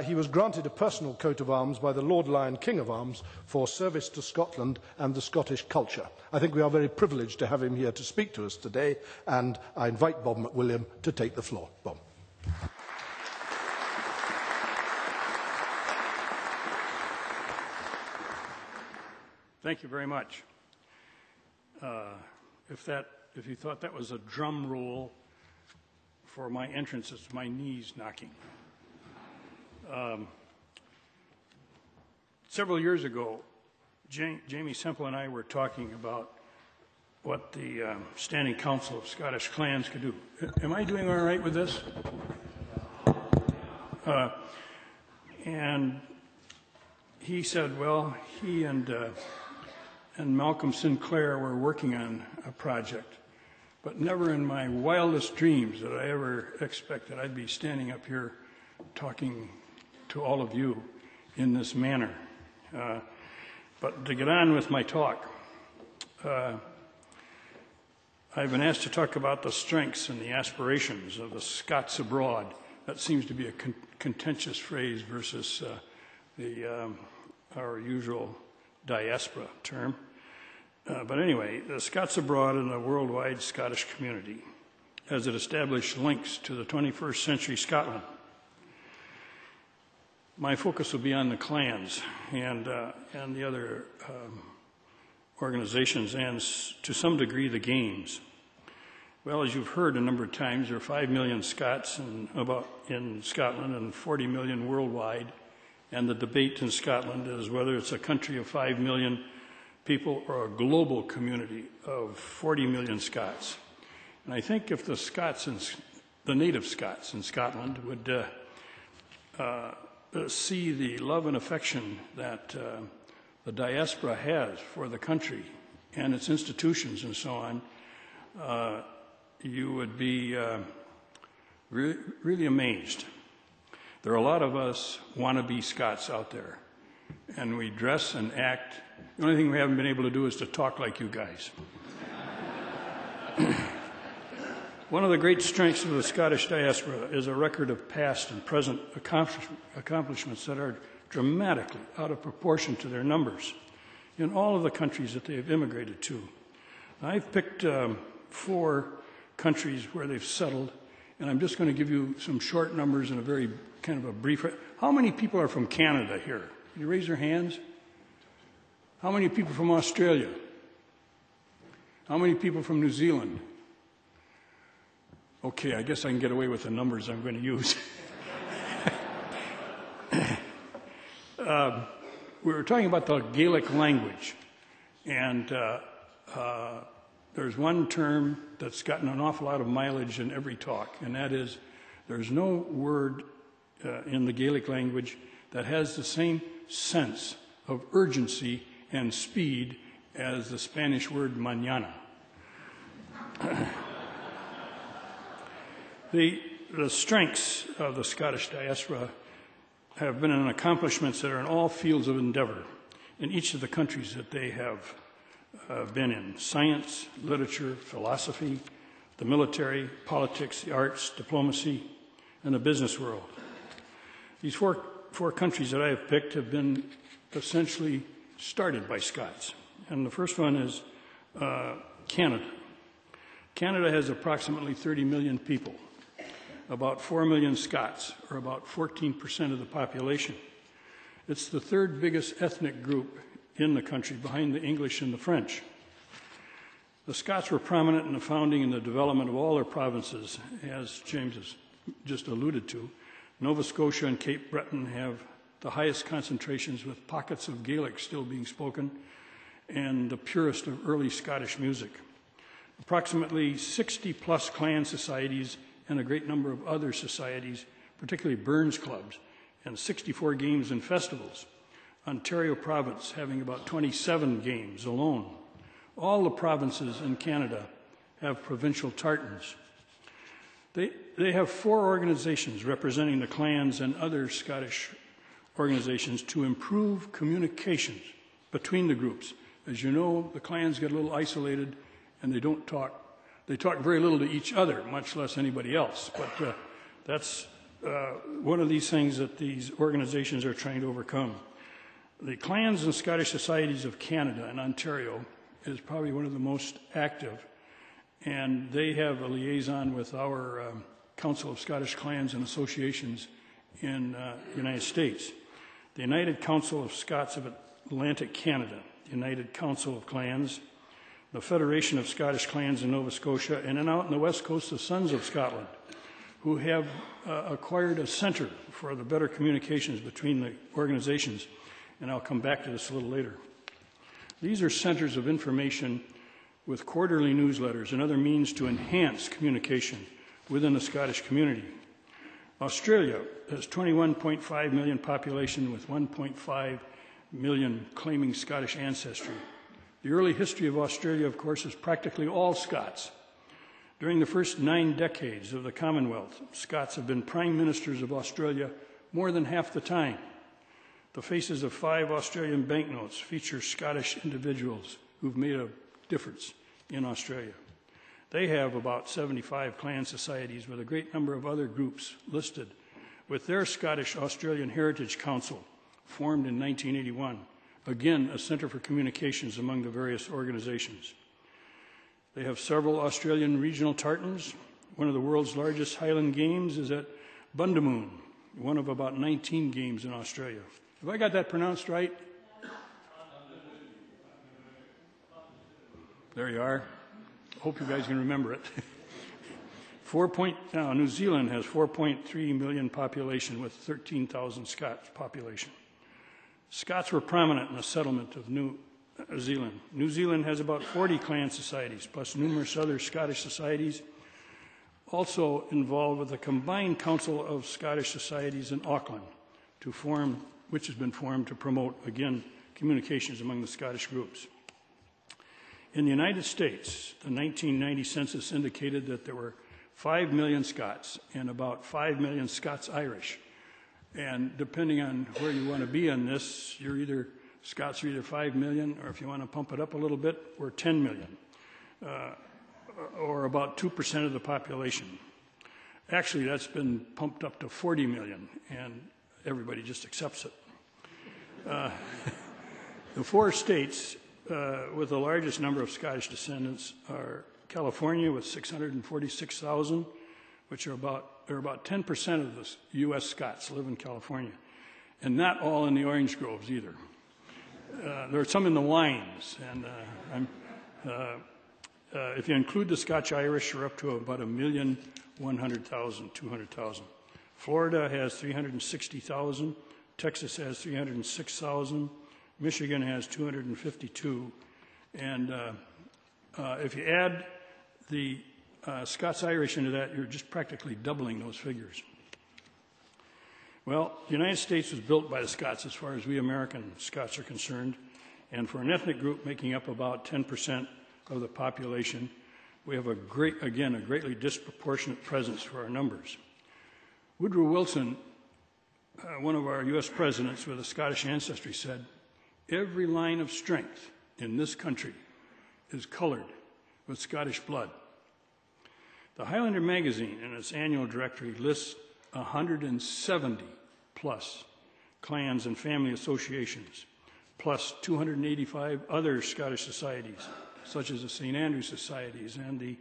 he was granted a personal coat of arms by the Lord Lion King of Arms for service to Scotland and the Scottish culture. I think we are very privileged to have him here to speak to us today, and I invite Bob McWilliam to take the floor. Bob. Thank you very much. If you thought that was a drum roll for my entrance, it's my knees knocking. Several years ago, Jamie Semple and I were talking about what the Standing Council of Scottish Clans could do. Am I doing all right with this? And he said, well, he and Malcolm Sinclair were working on a project, but never in my wildest dreams did I ever expect that I'd be standing up here talking to all of you in this manner. But to get on with my talk, I've been asked to talk about the strengths and the aspirations of the Scots abroad. That seems to be a contentious phrase versus our usual diaspora term. But anyway, the Scots abroad and the worldwide Scottish community as it established links to the 21st century Scotland. My focus will be on the clans and the other organizations and, to some degree, the games. Well, as you've heard a number of times, there are 5 million Scots in Scotland and 40 million worldwide. And the debate in Scotland is whether it's a country of 5 million people or a global community of 40 million Scots. And I think if the native Scots in Scotland would see the love and affection that the diaspora has for the country and its institutions and so on, you would be really amazed. There are a lot of us wannabe Scots out there, and we dress and act. The only thing we haven't been able to do is to talk like you guys. One of the great strengths of the Scottish diaspora is a record of past and present accomplishments that are dramatically out of proportion to their numbers in all of the countries that they have immigrated to. I've picked 4 countries where they've settled, and I'm just going to give you some short numbers in a very kind of a brief. How many people are from Canada here? Can you raise your hands? How many people from Australia? How many people from New Zealand? Okay, I guess I can get away with the numbers I'm going to use. We were talking about the Gaelic language, and there's one term that's gotten an awful lot of mileage in every talk, and that is there's no word in the Gaelic language that has the same sense of urgency and speed as the Spanish word mañana. The strengths of the Scottish diaspora have been in accomplishments that are in all fields of endeavor in each of the countries that they have been in: science, literature, philosophy, the military, politics, the arts, diplomacy, and the business world. These four countries that I have picked have been essentially started by Scots. And the first one is Canada. Canada has approximately 30 million people, about 4 million Scots, or about 14% of the population. It's the 3rd biggest ethnic group in the country, behind the English and the French. The Scots were prominent in the founding and the development of all their provinces, as James has just alluded to. Nova Scotia and Cape Breton have the highest concentrations, with pockets of Gaelic still being spoken, and the purest of early Scottish music. Approximately 60-plus clan societies and a great number of other societies, particularly Burns clubs, and 64 games and festivals. Ontario province having about 27 games alone. All the provinces in Canada have provincial tartans. They have 4 organizations representing the clans and other Scottish organizations to improve communications between the groups. As you know, the clans get a little isolated and they don't talk. They talk very little to each other, much less anybody else. But that's one of these things that these organizations are trying to overcome. The clans and Scottish societies of Canada and Ontario is probably one of the most active, and they have a liaison with our Council of Scottish Clans and Associations in the United States. The United Council of Scots of Atlantic Canada, the United Council of Clans, the Federation of Scottish Clans in Nova Scotia, and then out on the west coast, the Sons of Scotland, who have acquired a center for the better communications between the organizations, and I'll come back to this a little later. These are centers of information with quarterly newsletters and other means to enhance communication within the Scottish community. Australia has 21.5 million population, with 1.5 million claiming Scottish ancestry. The early history of Australia, of course, is practically all Scots. During the first 9 decades of the Commonwealth, Scots have been prime ministers of Australia more than half the time. The faces of 5 Australian banknotes feature Scottish individuals who've made a difference in Australia. They have about 75 clan societies, with a great number of other groups listed, with their Scottish Australian Heritage Council, formed in 1981, again a centre for communications among the various organizations. They have several Australian regional tartans. One of the world's largest Highland Games is at Bundamoon, one of about 19 games in Australia. Have I got that pronounced right? There you are. Hope you guys can remember it. New Zealand has 4.3 million population, with 13,000 Scots population. Scots were prominent in the settlement of New Zealand. New Zealand has about 40 clan societies, plus numerous other Scottish societies, also involved with a combined Council of Scottish Societies in Auckland, which has been formed to promote, again, communications among the Scottish groups. In the United States, the 1990 census indicated that there were 5 million Scots and about 5 million Scots-Irish. And depending on where you want to be on this, Scots are either 5 million, or if you want to pump it up a little bit, we're 10 million, or about 2% of the population. Actually, that's been pumped up to 40 million, and everybody just accepts it. The 4 states with the largest number of Scottish descendants are California with 646,000, which are about 10% of the U.S. Scots live in California, and not all in the orange groves either. There are some in the wines, and if you include the Scotch-Irish, we're up to about 1,100,000, 200,000. Florida has 360,000. Texas has 306,000. Michigan has 252. And if you add the Scots-Irish into that, you're just practically doubling those figures. Well, the United States was built by the Scots as far as we American Scots are concerned. And for an ethnic group making up about 10% of the population, we have a greatly disproportionate presence for our numbers. Woodrow Wilson, one of our U.S. presidents with a Scottish ancestry, said, "Every line of strength in this country is colored with Scottish blood." The Highlander magazine, in its annual directory, lists 170 plus clans and family associations, plus 285 other Scottish societies, such as the St. Andrew Societies and the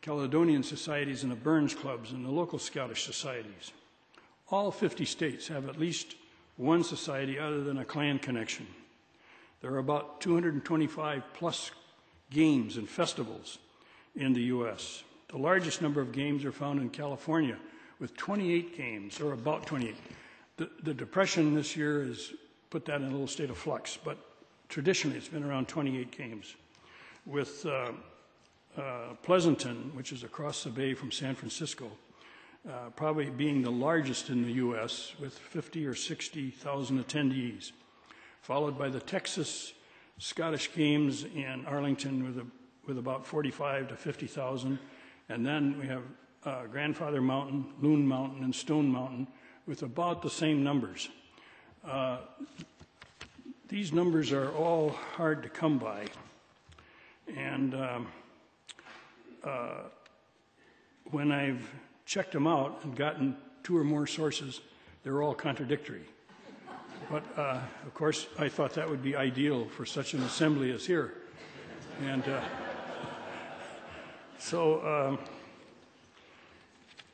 Caledonian Societies and the Burns Clubs and the local Scottish societies. All 50 states have at least one society other than a clan connection. There are about 225 plus games and festivals in the U.S. The largest number of games are found in California, with 28 games, or about 28. The Depression this year has put that in a little state of flux, but traditionally it's been around 28 games, with Pleasanton, which is across the bay from San Francisco, probably being the largest in the U.S. with 50 or 60,000 attendees, followed by the Texas Scottish Games in Arlington with about 45 to 50,000, and then we have Grandfather Mountain, Loon Mountain, and Stone Mountain with about the same numbers. These numbers are all hard to come by, and when I've checked them out and gotten 2 or more sources, they're all contradictory. But of course, I thought that would be ideal for such an assembly as here. And so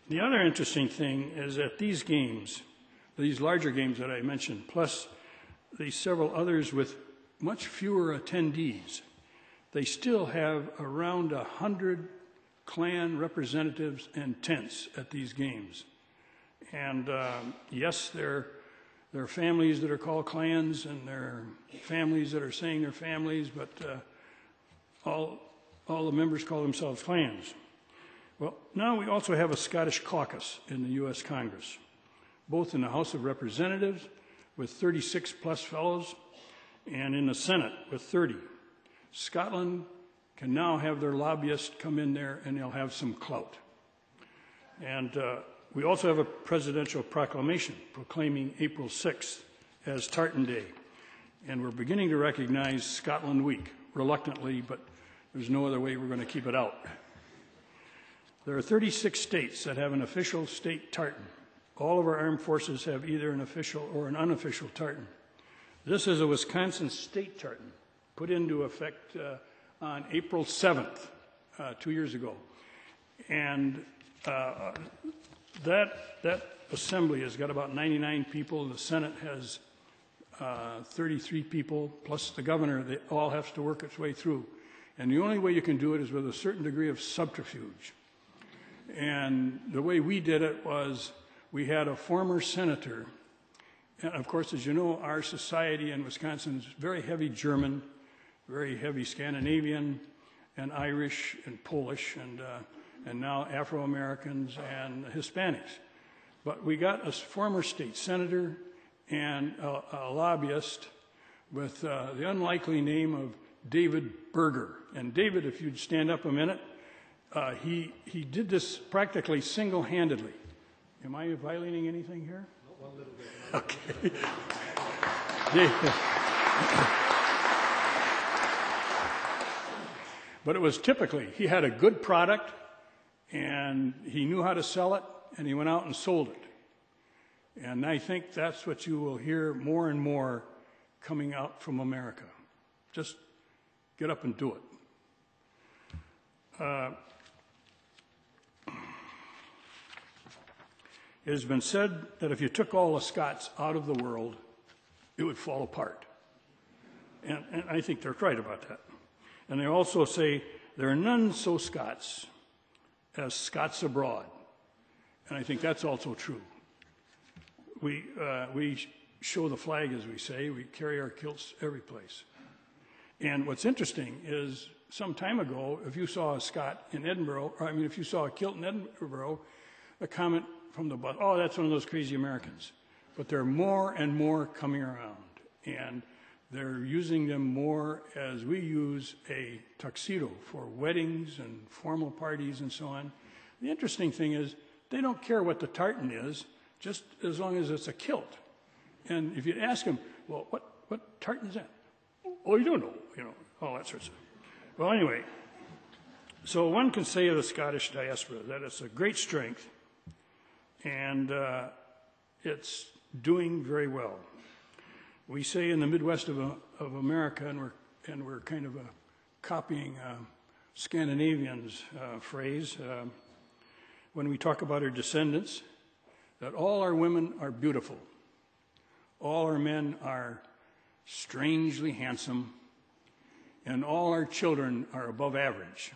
the other interesting thing is that these games, these larger games that I mentioned, plus the several others with much fewer attendees, they still have around 100 clan representatives and tents at these games. And yes, there are families that are called clans, and there are families that are saying they're families, but all the members call themselves clans. Well, now we also have a Scottish caucus in the U.S. Congress, both in the House of Representatives with 36 plus fellows, and in the Senate with 30. Scotland can now have their lobbyists come in there, and they'll have some clout. And we also have a presidential proclamation proclaiming April 6th as Tartan Day. And we're beginning to recognize Scotland Week, reluctantly, but there's no other way we're going to keep it out. There are 36 states that have an official state tartan. All of our armed forces have either an official or an unofficial tartan. This is a Wisconsin state tartan, put into effect on April 7th, 2 years ago. And that assembly has got about 99 people. The Senate has 33 people, plus the governor. They all have to work its way through. And the only way you can do it is with a certain degree of subterfuge. And the way we did it was we had a former senator. And of course, as you know, our society in Wisconsin is very heavy German, very heavy Scandinavian, and Irish, and Polish, and now Afro-Americans and Hispanics. But we got a former state senator and a lobbyist with the unlikely name of David Berger. And David, if you'd stand up a minute, He did this practically single-handedly. Am I violating anything here? Not one little bit. Okay. But it was typically, he had a good product, and he knew how to sell it, and he went out and sold it. And I think that's what you will hear more and more coming out from America. Just get up and do it. It has been said that if you took all the Scots out of the world, it would fall apart. And I think they're right about that. And they also say there are none so Scots as Scots abroad. And I think that's also true. We show the flag, as we say. We carry our kilts every place. And what's interesting is some time ago, if you saw a Scot in Edinburgh, or I mean, if you saw a kilt in Edinburgh, a comment from the bus, oh, that's one of those crazy Americans. But there are more and more coming around. And they're using them more as we use a tuxedo for weddings and formal parties and so on. The interesting thing is they don't care what the tartan is, just as long as it's a kilt. And if you ask them, well, what tartan is that? Oh, you don't know, all that sort of stuff. Well, anyway, so one can say of the Scottish diaspora that it's a great strength, and it's doing very well. We say in the Midwest of America, and we're kind of copying Scandinavians' phrase, when we talk about our descendants, that all our women are beautiful, all our men are strangely handsome, and all our children are above average.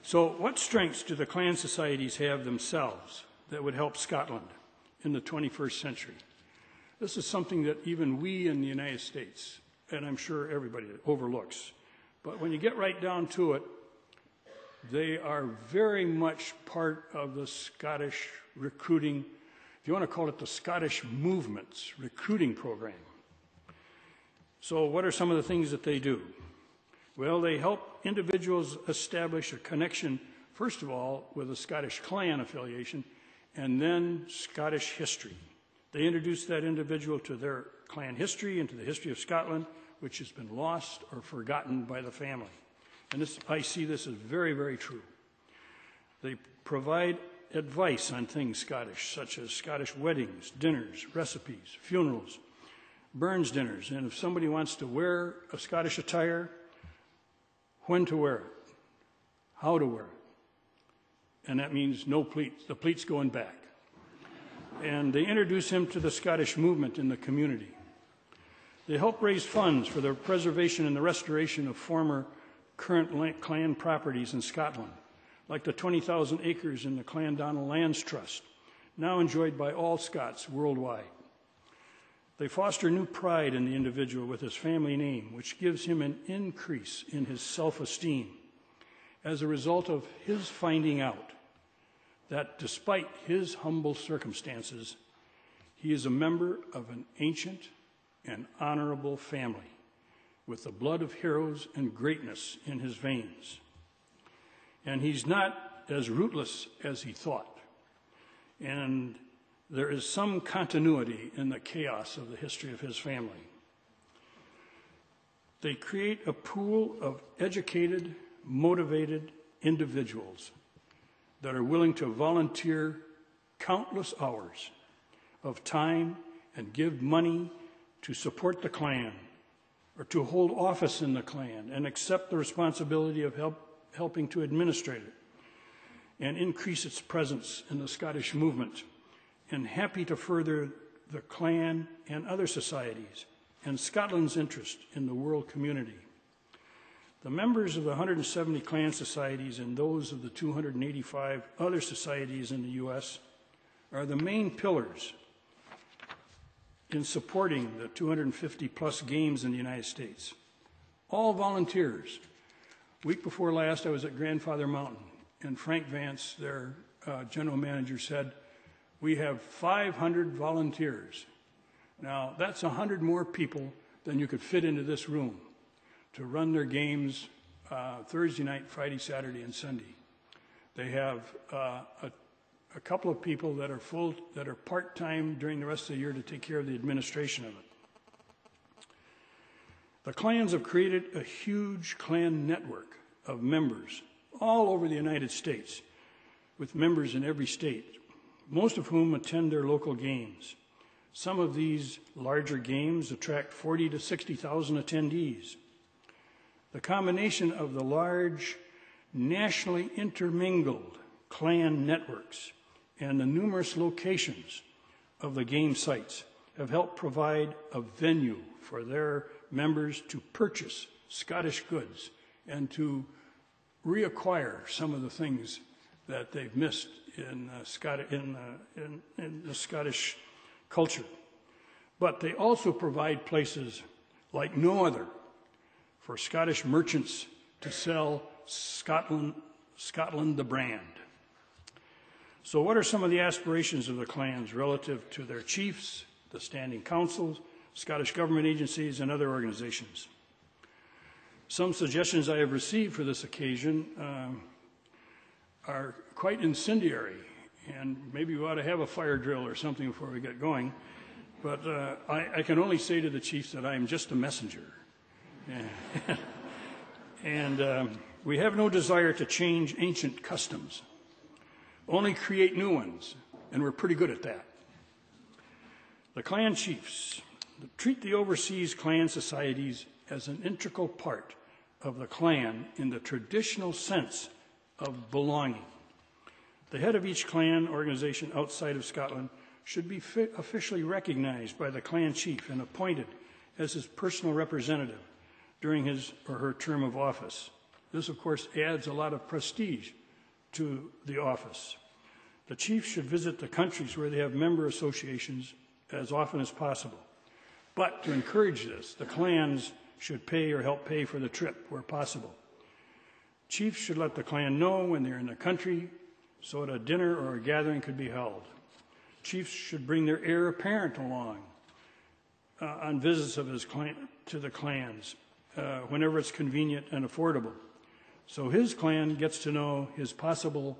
So what strengths do the clan societies have themselves that would help Scotland in the 21st century? This is something that even we in the United States, and I'm sure everybody overlooks. But when you get right down to it, they are very much part of the Scottish recruiting, if you want to call it the Scottish movement's recruiting program. So what are some of the things that they do? Well, they help individuals establish a connection, first of all, with a Scottish clan affiliation, and then Scottish history. They introduce that individual to their clan history and to the history of Scotland, which has been lost or forgotten by the family. And this, I see this as very, very true. They provide advice on things Scottish, such as Scottish weddings, dinners, recipes, funerals, Burns dinners. And if somebody wants to wear a Scottish attire, when to wear it, how to wear it. And that means no pleats. The pleats going back. And they introduce him to the Scottish movement in the community. They help raise funds for the preservation and the restoration of former current clan properties in Scotland, like the 20,000 acres in the Clandonald Lands Trust, now enjoyed by all Scots worldwide. They foster new pride in the individual with his family name, which gives him an increase in his self-esteem as a result of his finding out that despite his humble circumstances, he is a member of an ancient and honorable family with the blood of heroes and greatness in his veins. And he's not as rootless as he thought. And there is some continuity in the chaos of the history of his family. They create a pool of educated, motivated individuals that are willing to volunteer countless hours of time and give money to support the clan or to hold office in the clan and accept the responsibility of helping to administrate it and increase its presence in the Scottish movement, and happy to further the clan and other societies and Scotland's interest in the world community. The members of the 170 clan societies and those of the 285 other societies in the U.S. are the main pillars in supporting the 250-plus games in the United States. All volunteers. Week before last, I was at Grandfather Mountain, and Frank Vance, their general manager, said, we have 500 volunteers. Now, that's 100 more people than you could fit into this room to run their games Thursday night, Friday, Saturday, and Sunday. They have a couple of people that are part-time during the rest of the year to take care of the administration of it. The clans have created a huge clan network of members all over the United States, with members in every state, most of whom attend their local games. Some of these larger games attract 40 to 60,000 attendees. The combination of the large, nationally intermingled clan networks and the numerous locations of the game sites have helped provide a venue for their members to purchase Scottish goods and to reacquire some of the things that they've missed in the Scottish culture. But they also provide places like no other for Scottish merchants to sell Scotland the brand. So what are some of the aspirations of the clans relative to their chiefs, the standing councils, Scottish government agencies, and other organizations? Some suggestions I have received for this occasion are quite incendiary, and maybe we ought to have a fire drill or something before we get going. But I can only say to the chiefs that I am just a messenger. And we have no desire to change ancient customs, only create new ones, and we're pretty good at that. The clan chiefs treat the overseas clan societies as an integral part of the clan in the traditional sense of belonging. The head of each clan organization outside of Scotland should be officially recognized by the clan chief and appointed as his personal representative during his or her term of office. This, of course, adds a lot of prestige to the office. The chief should visit the countries where they have member associations as often as possible. But to encourage this, the clans should pay or help pay for the trip where possible. Chiefs should let the clan know when they're in the country so that a dinner or a gathering could be held. Chiefs should bring their heir apparent along on visits of his clan, to the clans whenever it's convenient and affordable. So his clan gets to know his possible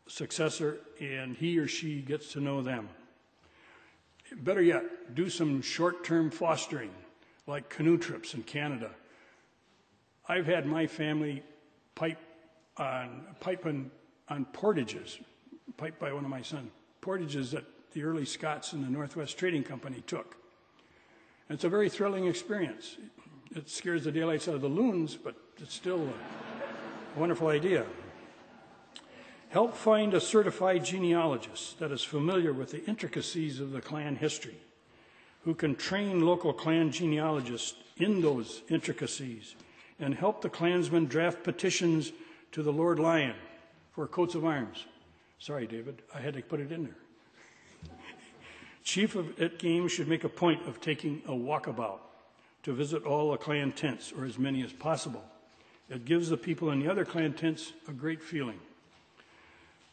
successor and he or she gets to know them. Better yet, do some short-term fostering like canoe trips in Canada. I've had my family pipe on portages, piped by one of my sons, portages that the early Scots in the Northwest Trading Company took. And it's a very thrilling experience. It scares the daylights out of the loons, but it's still a wonderful idea. Help find a certified genealogist that is familiar with the intricacies of the clan history, who can train local clan genealogists in those intricacies and help the clansmen draft petitions to the Lord Lion for coats of arms. Sorry, David, I had to put it in there. Chief at Games should make a point of taking a walkabout to visit all the clan tents, or as many as possible. It gives the people in the other clan tents a great feeling.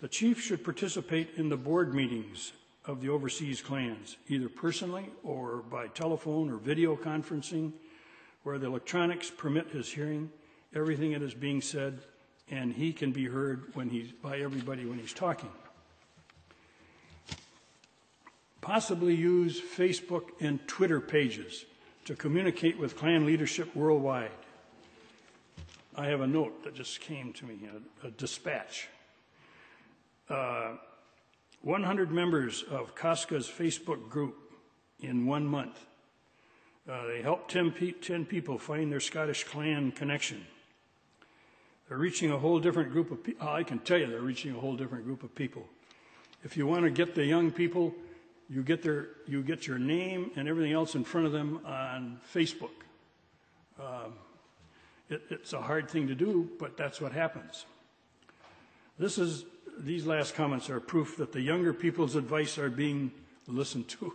The chief should participate in the board meetings of the overseas clans, either personally or by telephone or video conferencing, where the electronics permit his hearing everything that is being said, and he can be heard by everybody when he's talking. Possibly use Facebook and Twitter pages to communicate with clan leadership worldwide. I have a note that just came to me, a dispatch. 100 members of Casca's Facebook group in 1 month. They helped 10 people find their Scottish clan connection. They're reaching a whole different group of people. I can tell you they're reaching a whole different group of people. If you want to get the young people, you get your name and everything else in front of them on Facebook. It's a hard thing to do, but that's what happens. These last comments are proof that the younger people's advice are being listened to.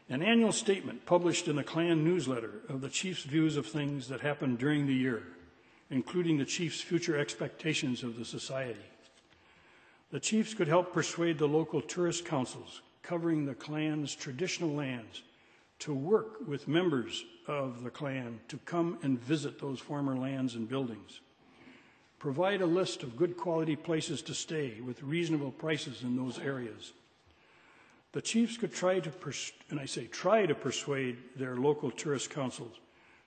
An annual statement published in the clan newsletter of the chief's views of things that happened during the year, including the chief's future expectations of the society. The chiefs could help persuade the local tourist councils covering the clan's traditional lands to work with members of the clan to come and visit those former lands and buildings. Provide a list of good quality places to stay with reasonable prices in those areas. The chiefs could try to, and I say try to persuade their local tourist councils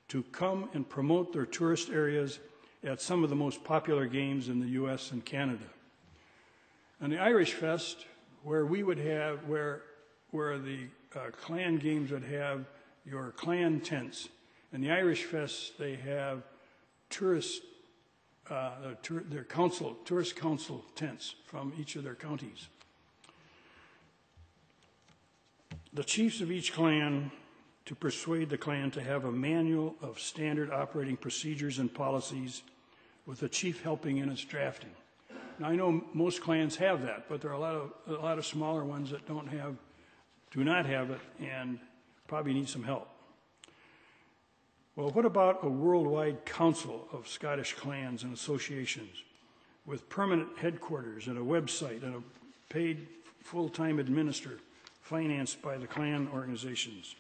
to come and promote their tourist areas at some of the most popular games in the U.S. and Canada. And the Irish Fest, where we would have, where the clan games would have your clan tents. And the Irish Fest, they have tourist, tourist council tents from each of their counties. The chiefs of each clan to persuade the clan to have a manual of standard operating procedures and policies with the chief helping in its drafting. Now, I know most clans have that, but there are a lot of smaller ones that do not have it and probably need some help. Well, what about a worldwide council of Scottish clans and associations with permanent headquarters and a website and a paid full-time administrator financed by the clan organizations?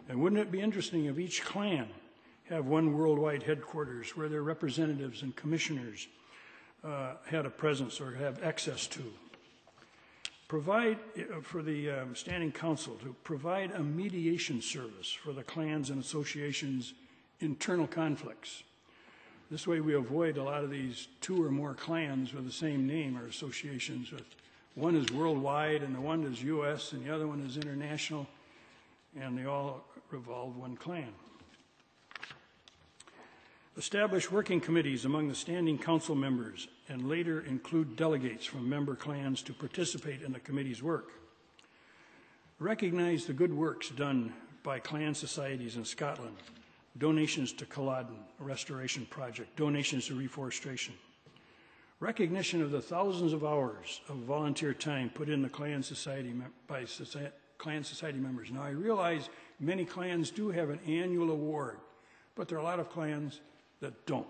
And wouldn't it be interesting if each clan have one worldwide headquarters where their representatives and commissioners had a presence or have access to? Provide for the Standing Council to provide a mediation service for the clans and associations' internal conflicts. This way we avoid a lot of these two or more clans with the same name or associations. One is worldwide and the one is U.S. and the other one is international, and they all revolve one clan. Establish working committees among the Standing Council members and later include delegates from member clans to participate in the committee's work. Recognize the good works done by clan societies in Scotland, donations to Culloden, a restoration project, donations to reforestation. Recognition of the thousands of hours of volunteer time put in the clan society by clan society members. Now, I realize many clans do have an annual award, but there are a lot of clans that don't.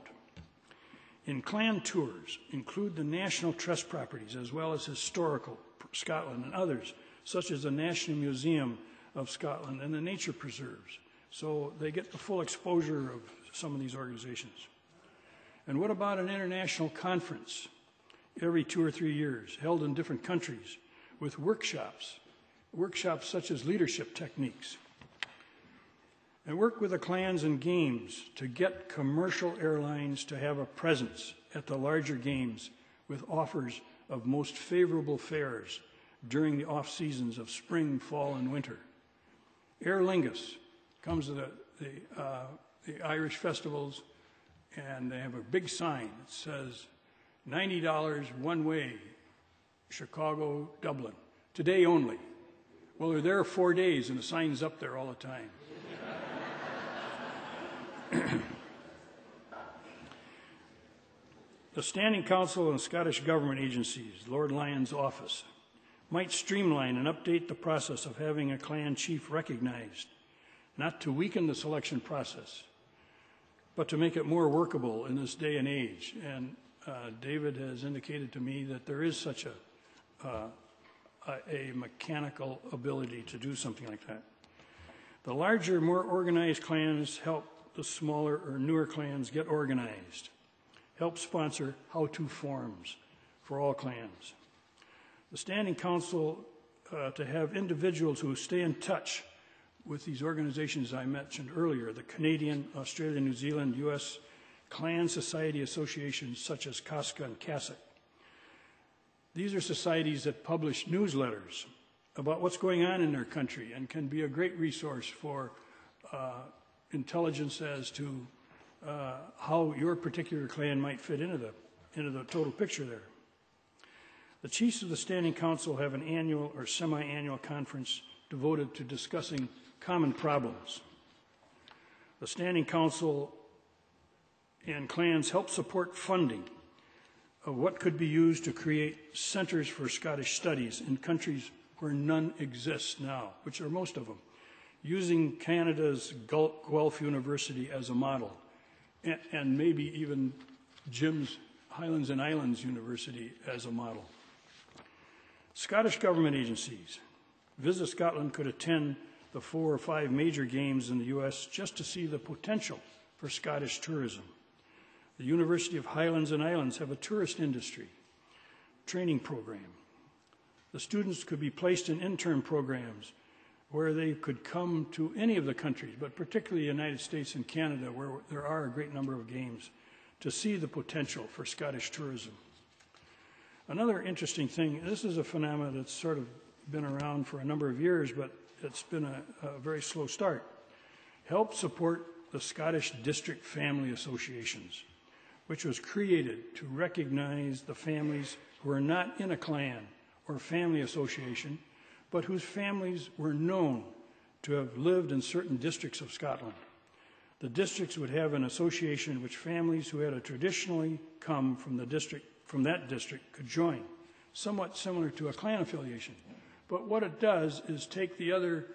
In clan tours, include the National Trust properties as well as historical Scotland and others, such as the National Museum of Scotland and the nature preserves, so they get the full exposure of some of these organizations. And what about an international conference every 2 or 3 years, held in different countries, with workshops such as leadership techniques? And work with the clans and games to get commercial airlines to have a presence at the larger games with offers of most favorable fares during the off-seasons of spring, fall, and winter. Aer Lingus comes to the Irish festivals, and they have a big sign that says $90 one way, Chicago, Dublin, today only. Well, they're there 4 days, and the sign's up there all the time. The Standing Council and Scottish Government agencies, Lord Lyon's office, might streamline and update the process of having a clan chief recognized, not to weaken the selection process, but to make it more workable in this day and age. And David has indicated to me that there is such a mechanical ability to do something like that. The larger, more organized clans help the smaller or newer clans get organized. Help sponsor how-to forums for all clans. The Standing Council to have individuals who stay in touch with these organizations I mentioned earlier, the Canadian, Australian, New Zealand, U.S. clan society associations such as CASCA and CASIC. These are societies that publish newsletters about what's going on in their country and can be a great resource for intelligence as to how your particular clan might fit into the total picture there. The chiefs of the Standing Council have an annual or semi-annual conference devoted to discussing common problems. The Standing Council and clans help support funding of what could be used to create centers for Scottish studies in countries where none exist now, which are most of them, using Canada's Guelph University as a model, and maybe even Jim's Highlands and Islands University as a model. Scottish government agencies. Visit Scotland could attend the 4 or 5 major games in the U.S. just to see the potential for Scottish tourism. The University of Highlands and Islands have a tourist industry training program. The students could be placed in intern programs where they could come to any of the countries, but particularly the United States and Canada, where there are a great number of games, to see the potential for Scottish tourism. Another interesting thing, this is a phenomenon that's sort of been around for a number of years, but it's been a very slow start. Help support the Scottish District Family Associations, which was created to recognize the families who are not in a clan or family association, but whose families were known to have lived in certain districts of Scotland. The districts would have an association which families who had traditionally come from that district could join, somewhat similar to a clan affiliation. But what it does is take the other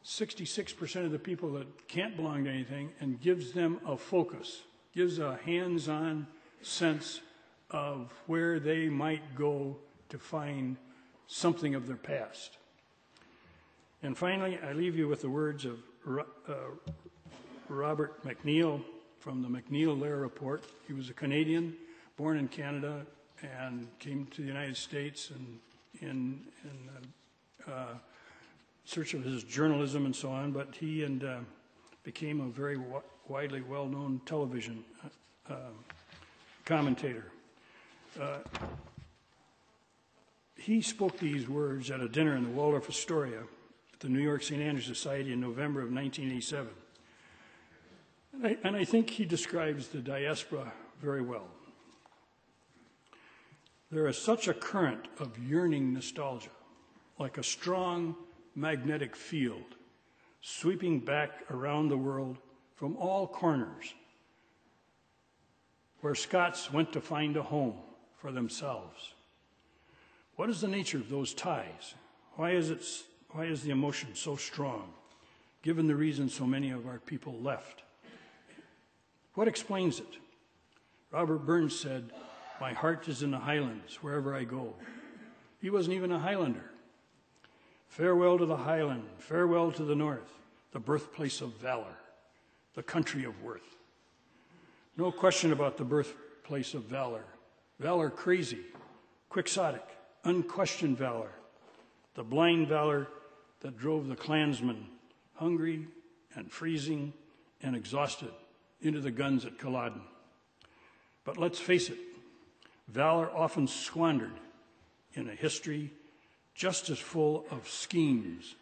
66% of the people that can't belong to anything and gives them a focus, gives a hands-on sense of where they might go to find something of their past. And finally, I leave you with the words of Robert McNeill from the McNeill-Lehrer Report. He was a Canadian, born in Canada, and came to the United States in search of his journalism and so on, but he became a very widely well-known television commentator. He spoke these words at a dinner in the Waldorf Astoria at the New York St. Andrew Society in November of 1987. And I think he describes the diaspora very well. There is such a current of yearning nostalgia, like a strong magnetic field, sweeping back around the world from all corners, where Scots went to find a home for themselves. What is the nature of those ties? Why is the emotion so strong, given the reason so many of our people left? What explains it? Robert Burns said, "My heart is in the Highlands, wherever I go." He wasn't even a Highlander. Farewell to the Highland, farewell to the North, the birthplace of valor, the country of worth. No question about the birthplace of valor. Valor crazy, quixotic, unquestioned valor, the blind valor that drove the clansmen, hungry and freezing and exhausted, into the guns at Culloden. But let's face it, valor often squandered in a history just as full of schemes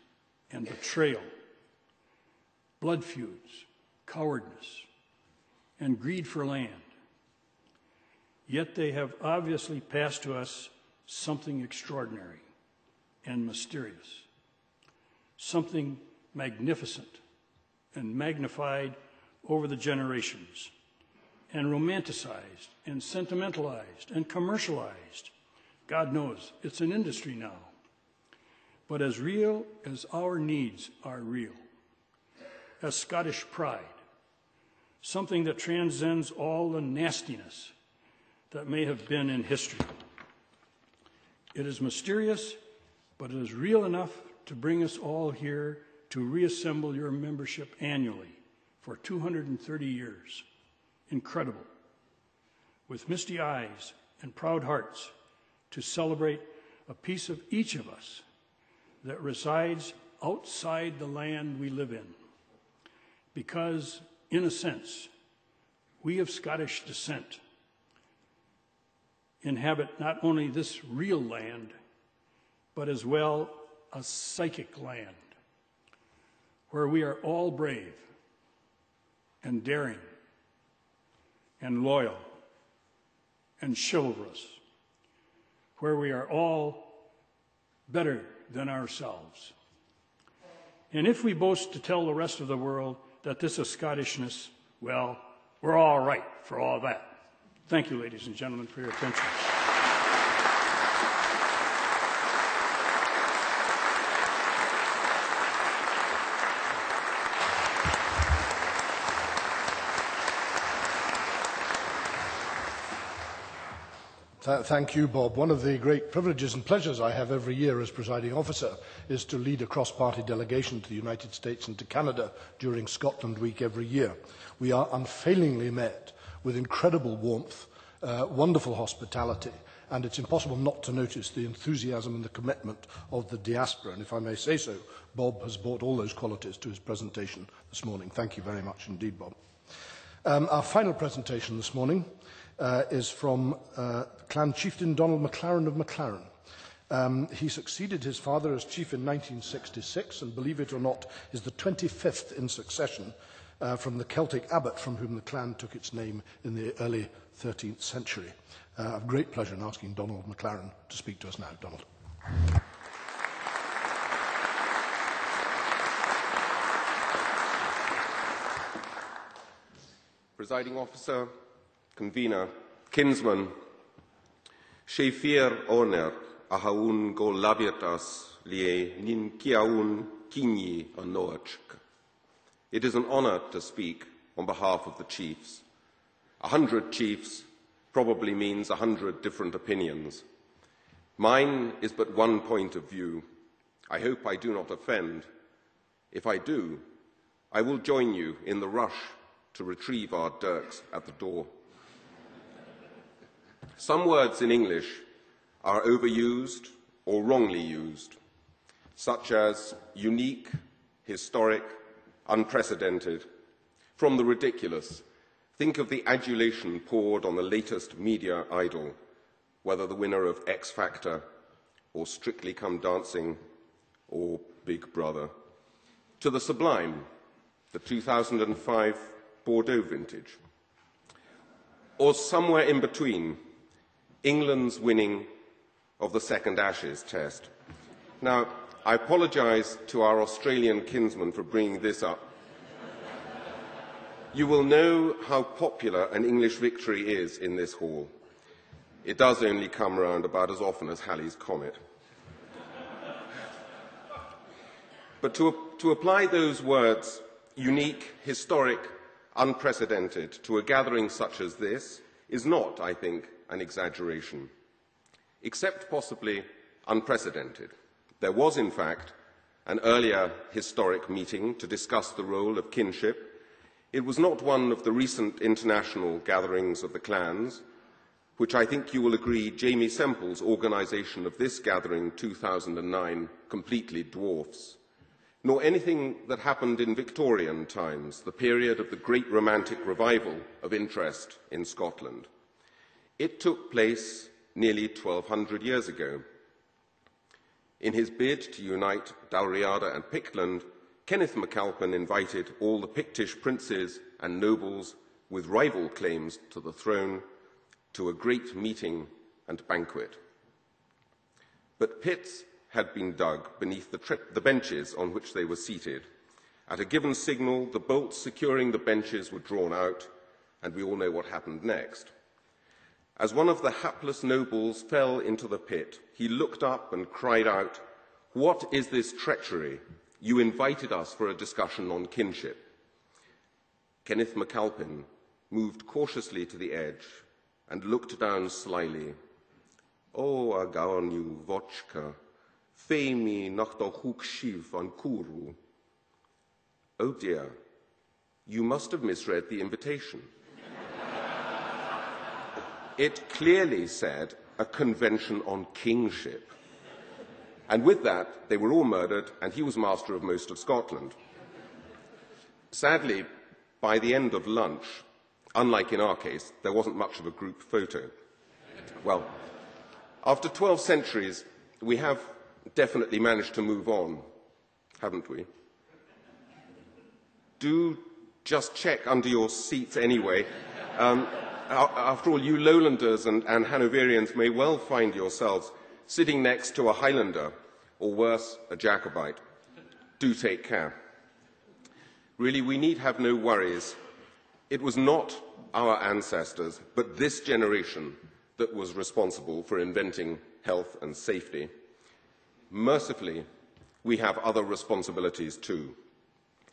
and betrayal, blood feuds, cowardice, and greed for land. Yet they have obviously passed to us something extraordinary and mysterious, something magnificent and magnified over the generations, and romanticized and sentimentalized and commercialized. God knows, it's an industry now. But as real as our needs are real, as Scottish pride, something that transcends all the nastiness that may have been in history. It is mysterious, but it is real enough to bring us all here to reassemble your membership annually for 230 years. Incredible. With misty eyes and proud hearts to celebrate a piece of each of us that resides outside the land we live in. Because, in a sense, we of Scottish descent inhabit not only this real land, but as well a psychic land, where we are all brave and daring and loyal and chivalrous, where we are all better than ourselves. And if we boast to tell the rest of the world that this is Scottishness, well, we're all right for all that. Thank you, ladies and gentlemen, for your attention. Thank you, Bob. One of the great privileges and pleasures I have every year as presiding officer is to lead a cross-party delegation to the United States and to Canada during Scotland Week every year. We are unfailingly met with incredible warmth, wonderful hospitality, and it's impossible not to notice the enthusiasm and the commitment of the diaspora. And if I may say so, Bob has brought all those qualities to his presentation this morning. Thank you very much indeed, Bob. Our final presentation this morning is from Clan Chieftain Donald MacLaren of MacLaren. He succeeded his father as chief in 1966 and, believe it or not, is the 25th in succession from the Celtic abbot from whom the clan took its name in the early 13th century. I have great pleasure in asking Donald MacLaren to speak to us now. Donald. Presiding officer, convener, kinsman, sé fear honor a haun go labiatas lie nin kiaun kinyi an noachk. It is an honor to speak on behalf of the chiefs. 100 chiefs probably means 100 different opinions. Mine is but one point of view. I hope I do not offend. If I do, I will join you in the rush to retrieve our dirks at the door. Some words in English are overused or wrongly used, such as unique, historic, unprecedented. From the ridiculous, think of the adulation poured on the latest media idol, whether the winner of X Factor or Strictly Come Dancing or Big Brother, to the sublime, the 2005 Bordeaux vintage, or somewhere in between, England's winning of the second Ashes test. Now, I apologise to our Australian kinsman for bringing this up. You will know how popular an English victory is in this hall. It does only come around about as often as Halley's Comet. But to apply those words, unique, historic, unprecedented, to a gathering such as this is not, I think, an exaggeration, except possibly unprecedented. There was, in fact, an earlier historic meeting to discuss the role of kinship. It was not one of the recent international gatherings of the clans, which I think you will agree Jamie Semple's organisation of this gathering in 2009 completely dwarfs, nor anything that happened in Victorian times, the period of the great romantic revival of interest in Scotland. It took place nearly 1,200 years ago. In his bid to unite Dalriada and Pictland, Kenneth MacAlpin invited all the Pictish princes and nobles with rival claims to the throne to a great meeting and banquet. But pits had been dug beneath the benches on which they were seated. At a given signal, the bolts securing the benches were drawn out, and we all know what happened next. As one of the hapless nobles fell into the pit, he looked up and cried out, "What is this treachery? You invited us for a discussion on kinship." Kenneth MacAlpin moved cautiously to the edge and looked down slyly. "O agaonu vochka, Femi nach do húk shiv an kuru." "Oh dear, you must have misread the invitation." It clearly said a convention on kingship. And with that, they were all murdered, and he was master of most of Scotland. Sadly, by the end of lunch, unlike in our case, there wasn't much of a group photo. Well, after 12 centuries, we have definitely managed to move on, haven't we? Do just check under your seats anyway. After all, you Lowlanders and Hanoverians may well find yourselves sitting next to a Highlander, or worse, a Jacobite. Do take care. Really, we need have no worries. It was not our ancestors, but this generation that was responsible for inventing health and safety. Mercifully, we have other responsibilities too.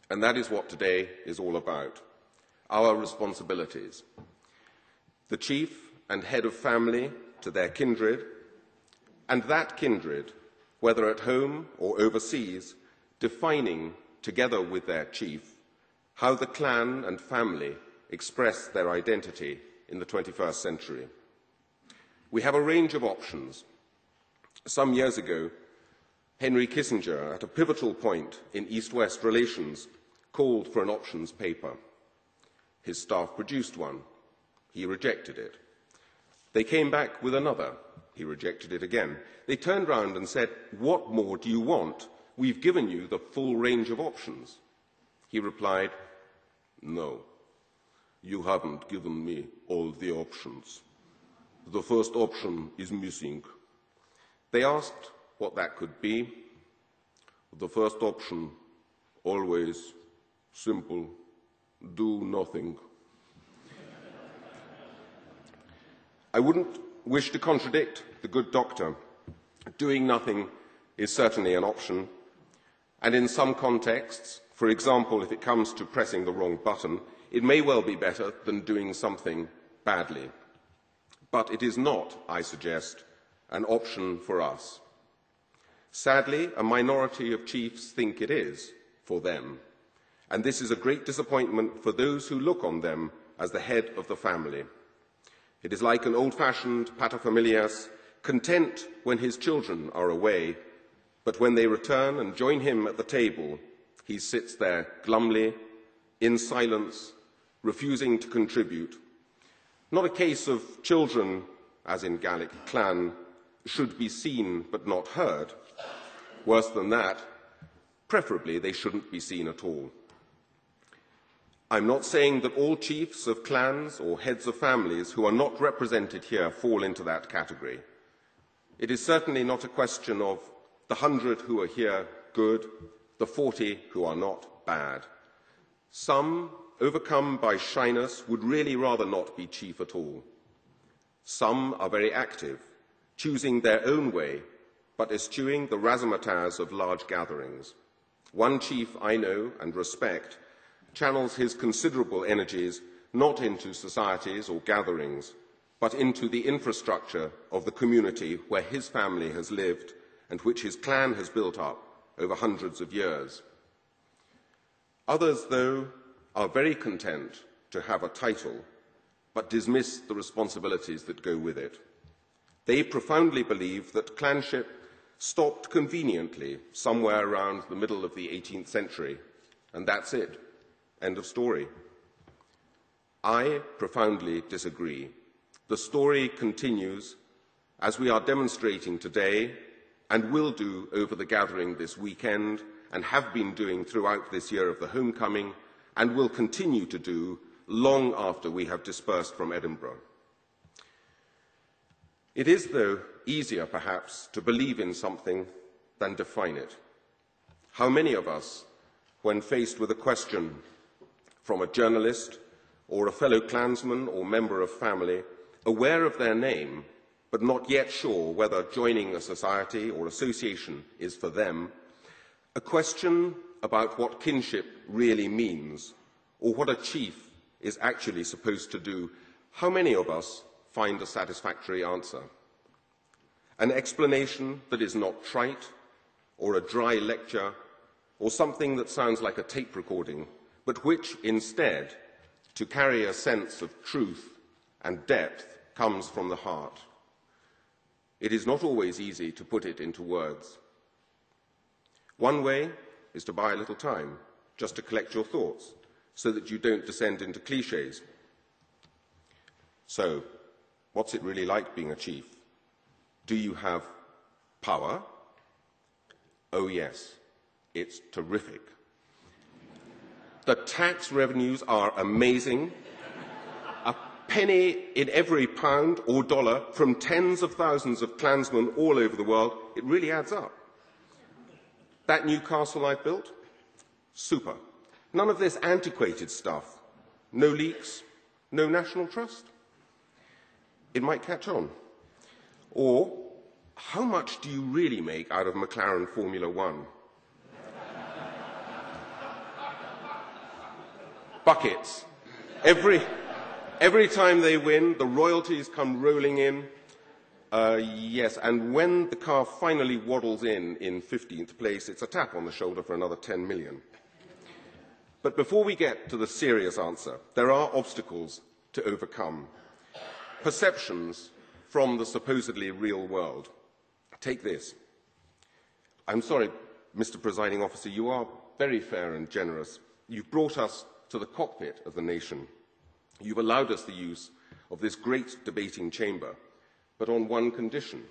And that is what today is all about, our responsibilities. The chief and head of family to their kindred, and that kindred, whether at home or overseas, defining, together with their chief, how the clan and family express their identity in the 21st century. We have a range of options. Some years ago, Henry Kissinger, at a pivotal point in East-West relations, called for an options paper. His staff produced one. He rejected it. They came back with another. He rejected it again. They turned round and said, "What more do you want? We've given you the full range of options." He replied, "No, you haven't given me all the options. The first option is missing." They asked what that could be. The first option, always simple, do nothing. I wouldn't wish to contradict the good doctor. Doing nothing is certainly an option, and in some contexts, for example, if it comes to pressing the wrong button, it may well be better than doing something badly. But it is not, I suggest, an option for us. Sadly, a minority of chiefs think it is for them, and this is a great disappointment for those who look on them as the head of the family. It is like an old-fashioned paterfamilias, content when his children are away, but when they return and join him at the table, he sits there glumly, in silence, refusing to contribute. Not a case of children, as in Gaelic clan, should be seen but not heard. Worse than that, preferably they shouldn't be seen at all. I'm not saying that all chiefs of clans or heads of families who are not represented here fall into that category. It is certainly not a question of the 100 who are here good, the 40 who are not bad. Some, overcome by shyness, would really rather not be chief at all. Some are very active, choosing their own way, but eschewing the razzmatazz of large gatherings. One chief I know and respect channels his considerable energies not into societies or gatherings, but into the infrastructure of the community where his family has lived and which his clan has built up over hundreds of years. Others, though, are very content to have a title, but dismiss the responsibilities that go with it. They profoundly believe that clanship stopped conveniently somewhere around the middle of the 18th century, and that's it. End of story. I profoundly disagree. The story continues, as we are demonstrating today, and will do over the gathering this weekend, and have been doing throughout this year of the homecoming, and will continue to do long after we have dispersed from Edinburgh. It is, though, easier, perhaps, to believe in something than define it. How many of us, when faced with a question from a journalist or a fellow clansman or member of family, aware of their name, but not yet sure whether joining a society or association is for them, a question about what kinship really means, or what a chief is actually supposed to do, how many of us find a satisfactory answer? An explanation that is not trite, or a dry lecture, or something that sounds like a tape recording, but which, instead, to carry a sense of truth and depth, comes from the heart. It is not always easy to put it into words. One way is to buy a little time, just to collect your thoughts, so that you don't descend into cliches. So, what's it really like being a chief? Do you have power? Oh yes, it's terrific. The tax revenues are amazing. A penny in every pound or dollar from tens of thousands of clansmen all over the world, it really adds up. That new castle I've built? Super. None of this antiquated stuff. No leaks, no national trust. It might catch on. Or, how much do you really make out of McLaren Formula One? Buckets. Every time they win, the royalties come rolling in. Yes, and when the car finally waddles in 15th place, it's a tap on the shoulder for another 10 million. But before we get to the serious answer, there are obstacles to overcome. Perceptions from the supposedly real world. Take this. I'm sorry, Mr. Presiding Officer, you are very fair and generous. You've brought us to the cockpit of the nation. You've allowed us the use of this great debating chamber, but on one condition.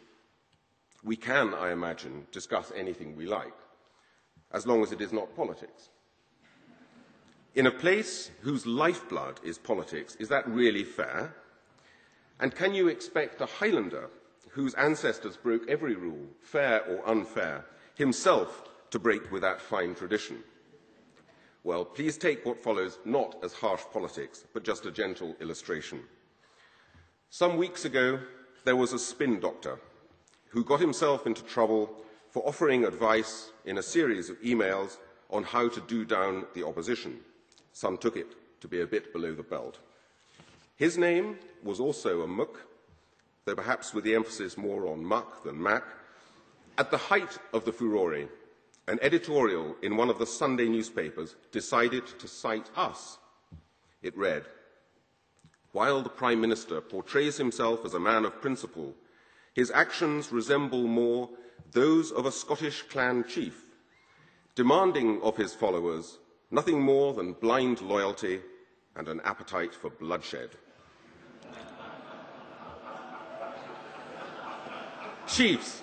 We can, I imagine, discuss anything we like, as long as it is not politics. In a place whose lifeblood is politics, is that really fair? And can you expect a Highlander whose ancestors broke every rule, fair or unfair, himself to break with that fine tradition? Well, please take what follows not as harsh politics, but just a gentle illustration. Some weeks ago, there was a spin doctor who got himself into trouble for offering advice in a series of emails on how to do down the opposition. Some took it to be a bit below the belt. His name was also a muck, though perhaps with the emphasis more on muck than mac. At the height of the furore, an editorial in one of the Sunday newspapers decided to cite us. It read, "While the Prime Minister portrays himself as a man of principle, his actions resemble more those of a Scottish clan chief, demanding of his followers nothing more than blind loyalty and an appetite for bloodshed." Chiefs,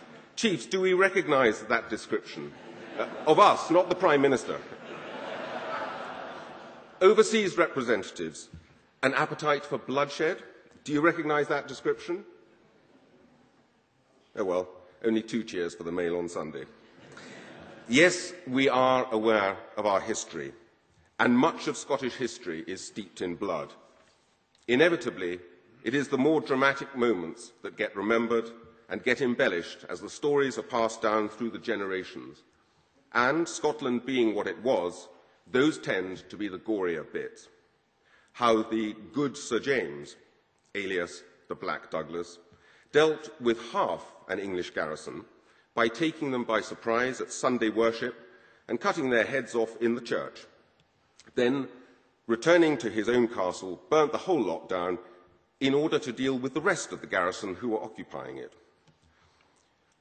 do we recognise that description? Of us, not the Prime Minister. Overseas representatives, an appetite for bloodshed? Do you recognise that description? Oh well, only 2 cheers for the Mail on Sunday. Yes, we are aware of our history, and much of Scottish history is steeped in blood. Inevitably, it is the more dramatic moments that get remembered and get embellished as the stories are passed down through the generations. And, Scotland being what it was, those tend to be the gorier bits. How the good Sir James, alias the Black Douglas, dealt with half an English garrison by taking them by surprise at Sunday worship and cutting their heads off in the church. Then, returning to his own castle, burnt the whole lot down in order to deal with the rest of the garrison who were occupying it.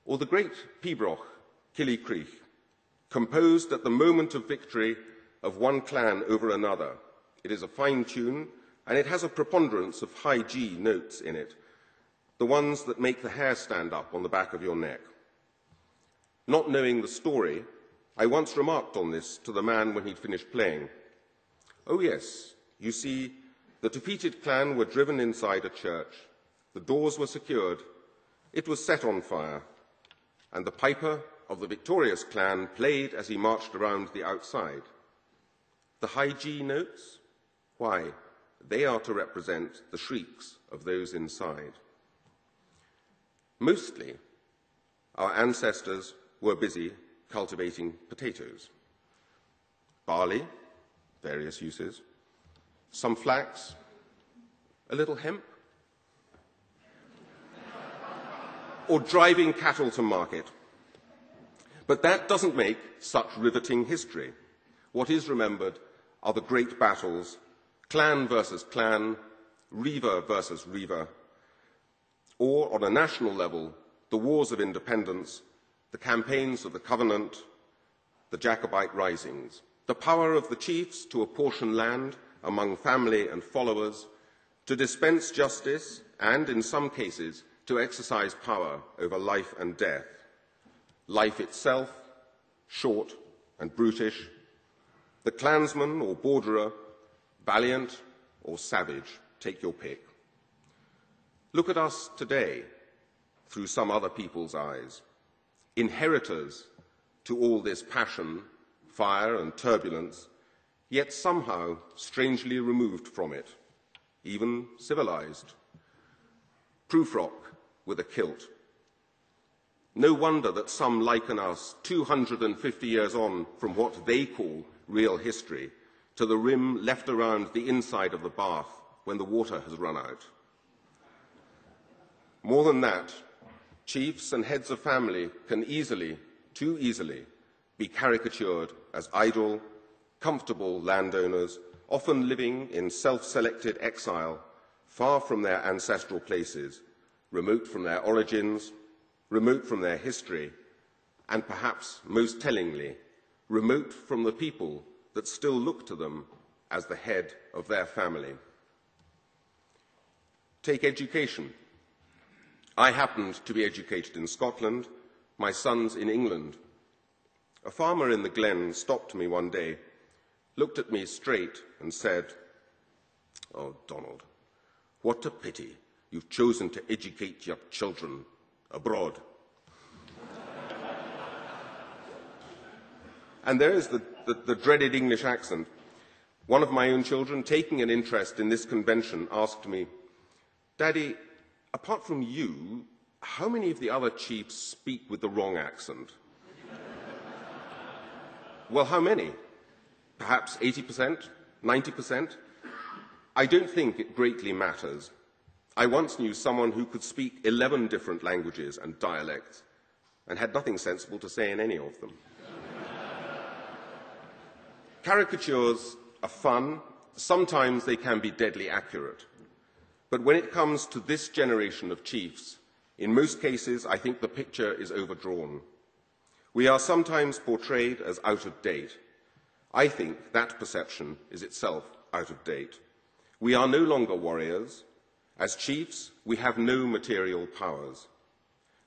Or the great Pibroch, Killycreek, composed at the moment of victory of one clan over another. It is a fine tune, and it has a preponderance of high G notes in it, the ones that make the hair stand up on the back of your neck. Not knowing the story, I once remarked on this to the man when he'd finished playing. Oh yes, you see, the defeated clan were driven inside a church, the doors were secured, it was set on fire, and the piper of the victorious clan played as he marched around the outside. The high G notes? Why, they are to represent the shrieks of those inside. Mostly, our ancestors were busy cultivating potatoes, barley, various uses, some flax, a little hemp, or driving cattle to market. But that doesn't make such riveting history. What is remembered are the great battles, clan versus clan, reiver versus reiver, or, on a national level, the wars of independence, the campaigns of the Covenant, the Jacobite risings, the power of the chiefs to apportion land among family and followers, to dispense justice, and, in some cases, to exercise power over life and death. Life itself, short and brutish, the clansman or borderer, valiant or savage, take your pick. Look at us today through some other people's eyes, inheritors to all this passion, fire and turbulence, yet somehow strangely removed from it, even civilized. Prufrock with a kilt. No wonder that some liken us 250 years on from what they call real history to the rim left around the inside of the bath when the water has run out. More than that, chiefs and heads of family can easily, too easily, be caricatured as idle, comfortable landowners, often living in self-selected exile, far from their ancestral places, remote from their origins, remote from their history, and perhaps most tellingly, remote from the people that still look to them as the head of their family. Take education. I happened to be educated in Scotland, my sons in England. A farmer in the glen stopped me one day, looked at me straight and said, "Oh, Donald, what a pity you've chosen to educate your children abroad." And there is the dreaded English accent. One of my own children, taking an interest in this convention, asked me, "Daddy, apart from you, how many of the other chiefs speak with the wrong accent?" Well, how many? Perhaps 80%? 90%? I don't think it greatly matters. I once knew someone who could speak 11 different languages and dialects and had nothing sensible to say in any of them. Caricatures are fun. Sometimes they can be deadly accurate. But when it comes to this generation of chiefs, in most cases, I think the picture is overdrawn. We are sometimes portrayed as out of date. I think that perception is itself out of date. We are no longer warriors. As chiefs, we have no material powers.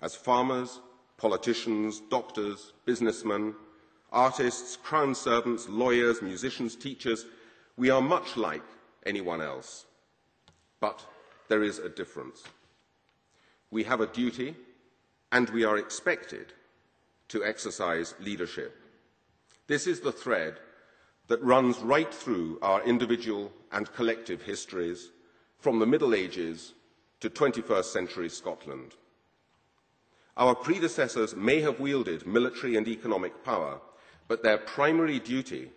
As farmers, politicians, doctors, businessmen, artists, crown servants, lawyers, musicians, teachers, we are much like anyone else. But there is a difference. We have a duty, and we are expected to exercise leadership. This is the thread that runs right through our individual and collective histories, from the Middle Ages to 21st century Scotland. Our predecessors may have wielded military and economic power, but their primary duty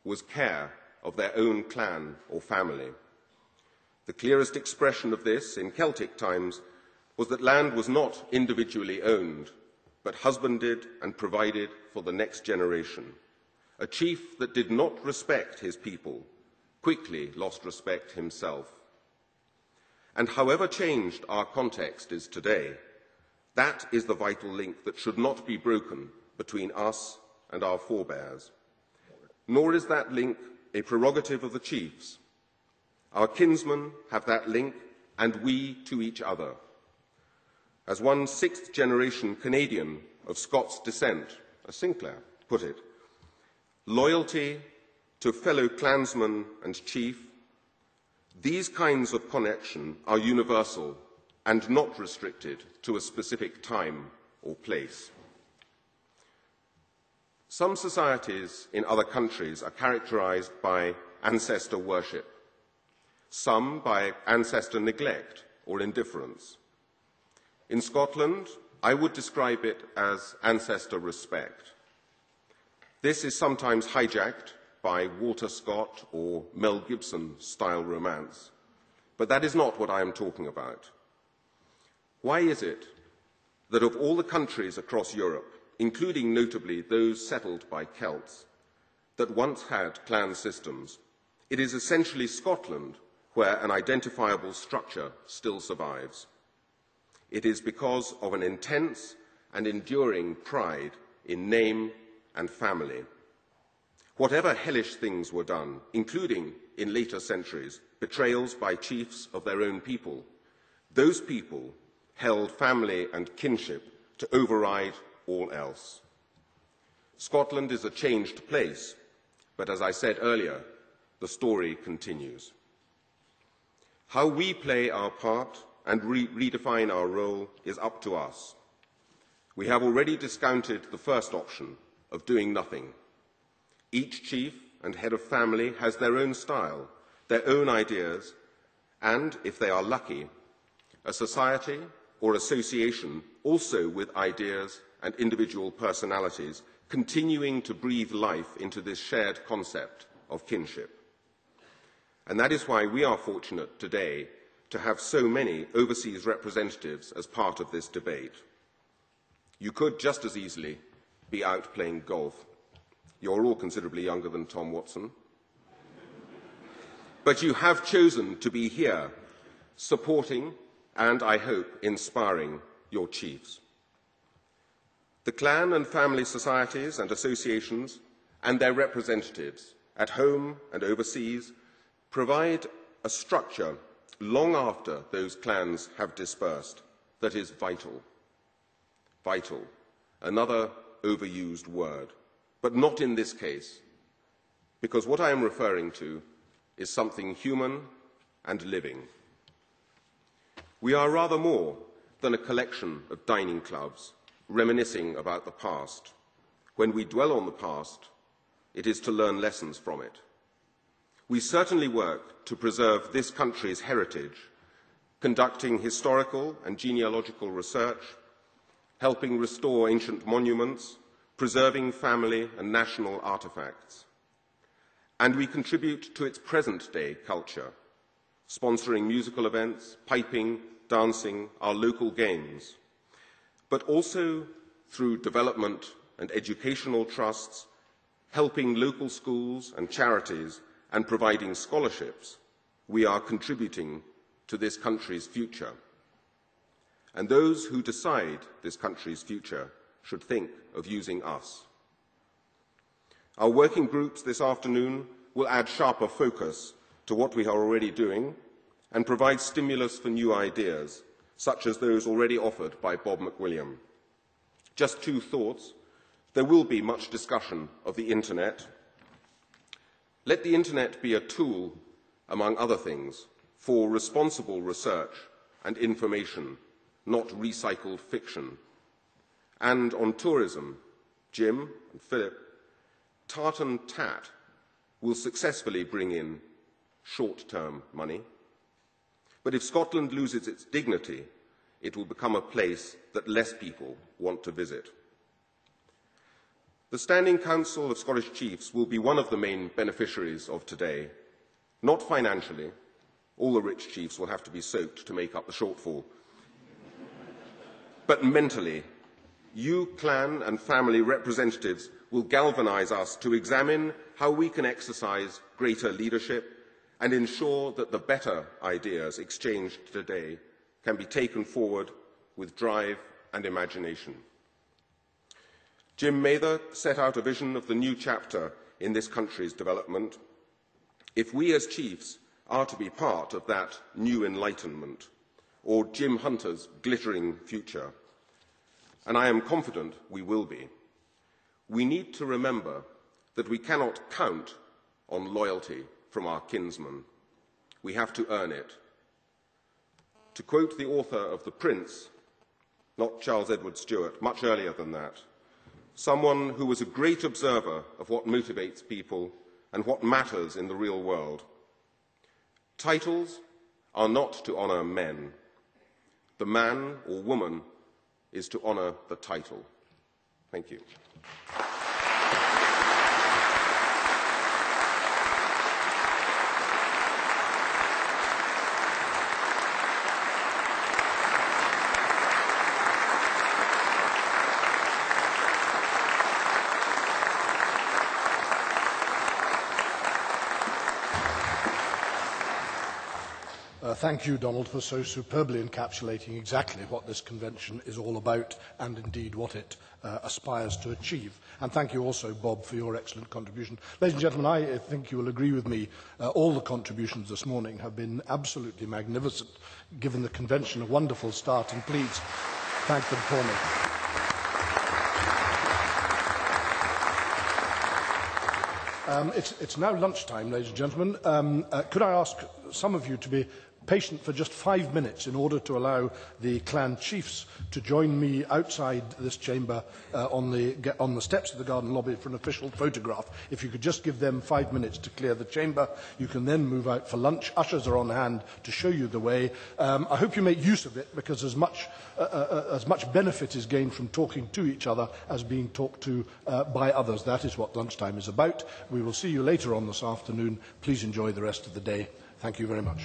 was care of their own clan or family. The clearest expression of this in Celtic times was that land was not individually owned, but husbanded and provided for the next generation. A chief that did not respect his people quickly lost respect himself. And however changed our context is today, that is the vital link that should not be broken between us and our forebears. Nor is that link a prerogative of the chiefs. Our kinsmen have that link, and we to each other. As one sixth-generation Canadian of Scots descent, as Sinclair put it, loyalty to fellow clansman and chief, these kinds of connection are universal and not restricted to a specific time or place. Some societies in other countries are characterized by ancestor worship, some by ancestor neglect or indifference. In Scotland, I would describe it as ancestor respect. This is sometimes hijacked by Walter Scott or Mel Gibson-style romance, but that is not what I am talking about. Why is it that of all the countries across Europe, including notably those settled by Celts, that once had clan systems, it is essentially Scotland where an identifiable structure still survives? It is because of an intense and enduring pride in name and family. Whatever hellish things were done, including, in later centuries, betrayals by chiefs of their own people, those people held family and kinship to override all else. Scotland is a changed place, but as I said earlier, the story continues. How we play our part and redefine our role is up to us. We have already discounted the first option of doing nothing. Each chief and head of family has their own style, their own ideas, and, if they are lucky, a society or association also with ideas and individual personalities continuing to breathe life into this shared concept of kinship. And that is why we are fortunate today to have so many overseas representatives as part of this debate. You could just as easily be out playing golf. You're all considerably younger than Tom Watson. But you have chosen to be here, supporting and, I hope, inspiring your chiefs. The clan and family societies and associations and their representatives at home and overseas provide a structure long after those clans have dispersed that is vital. Vital, another overused word, but not in this case, because what I am referring to is something human and living. We are rather more than a collection of dining clubs reminiscing about the past. When we dwell on the past, it is to learn lessons from it. We certainly work to preserve this country's heritage, conducting historical and genealogical research, helping restore ancient monuments, preserving family and national artefacts. And we contribute to its present-day culture, sponsoring musical events, piping, dancing, our local games, but also through development and educational trusts, helping local schools and charities and providing scholarships. We are contributing to this country's future. And those who decide this country's future should think of using us. Our working groups this afternoon will add sharper focus to what we are already doing and provide stimulus for new ideas, such as those already offered by Bob McWilliam. Just two thoughts. There will be much discussion of the internet. Let the internet be a tool, among other things, for responsible research and information, not recycled fiction. And on tourism, Jim and Philip, Tartan Tat will successfully bring in short-term money. But if Scotland loses its dignity, it will become a place that less people want to visit. The Standing Council of Scottish Chiefs will be one of the main beneficiaries of today, not financially. All the rich chiefs will have to be soaked to make up the shortfall. But mentally, you clan and family representatives will galvanise us to examine how we can exercise greater leadership and ensure that the better ideas exchanged today can be taken forward with drive and imagination. Jim Mather set out a vision of the new chapter in this country's development. If we as chiefs are to be part of that new enlightenment, or Jim Hunter's glittering future, and I am confident we will be, we need to remember that we cannot count on loyalty from our kinsmen. We have to earn it. To quote the author of The Prince, not Charles Edward Stuart, much earlier than that, someone who was a great observer of what motivates people and what matters in the real world. Titles are not to honour men. The man or woman is to honour the title. Thank you. Thank you, Donald, for so superbly encapsulating exactly what this convention is all about and indeed what it aspires to achieve. And thank you also, Bob, for your excellent contribution. Ladies and gentlemen, I think you will agree with me, all the contributions this morning have been absolutely magnificent, given the convention a wonderful start, and please thank them for me. It's now lunchtime, ladies and gentlemen. Could I ask some of you to be patient for just 5 minutes in order to allow the clan chiefs to join me outside this chamber on the steps of the garden lobby for an official photograph. If you could just give them 5 minutes to clear the chamber, you can then move out for lunch. Ushers are on hand to show you the way. I hope you make use of it, because as much benefit is gained from talking to each other as being talked to by others. That is what lunchtime is about. We will see you later on this afternoon. Please enjoy the rest of the day. Thank you very much.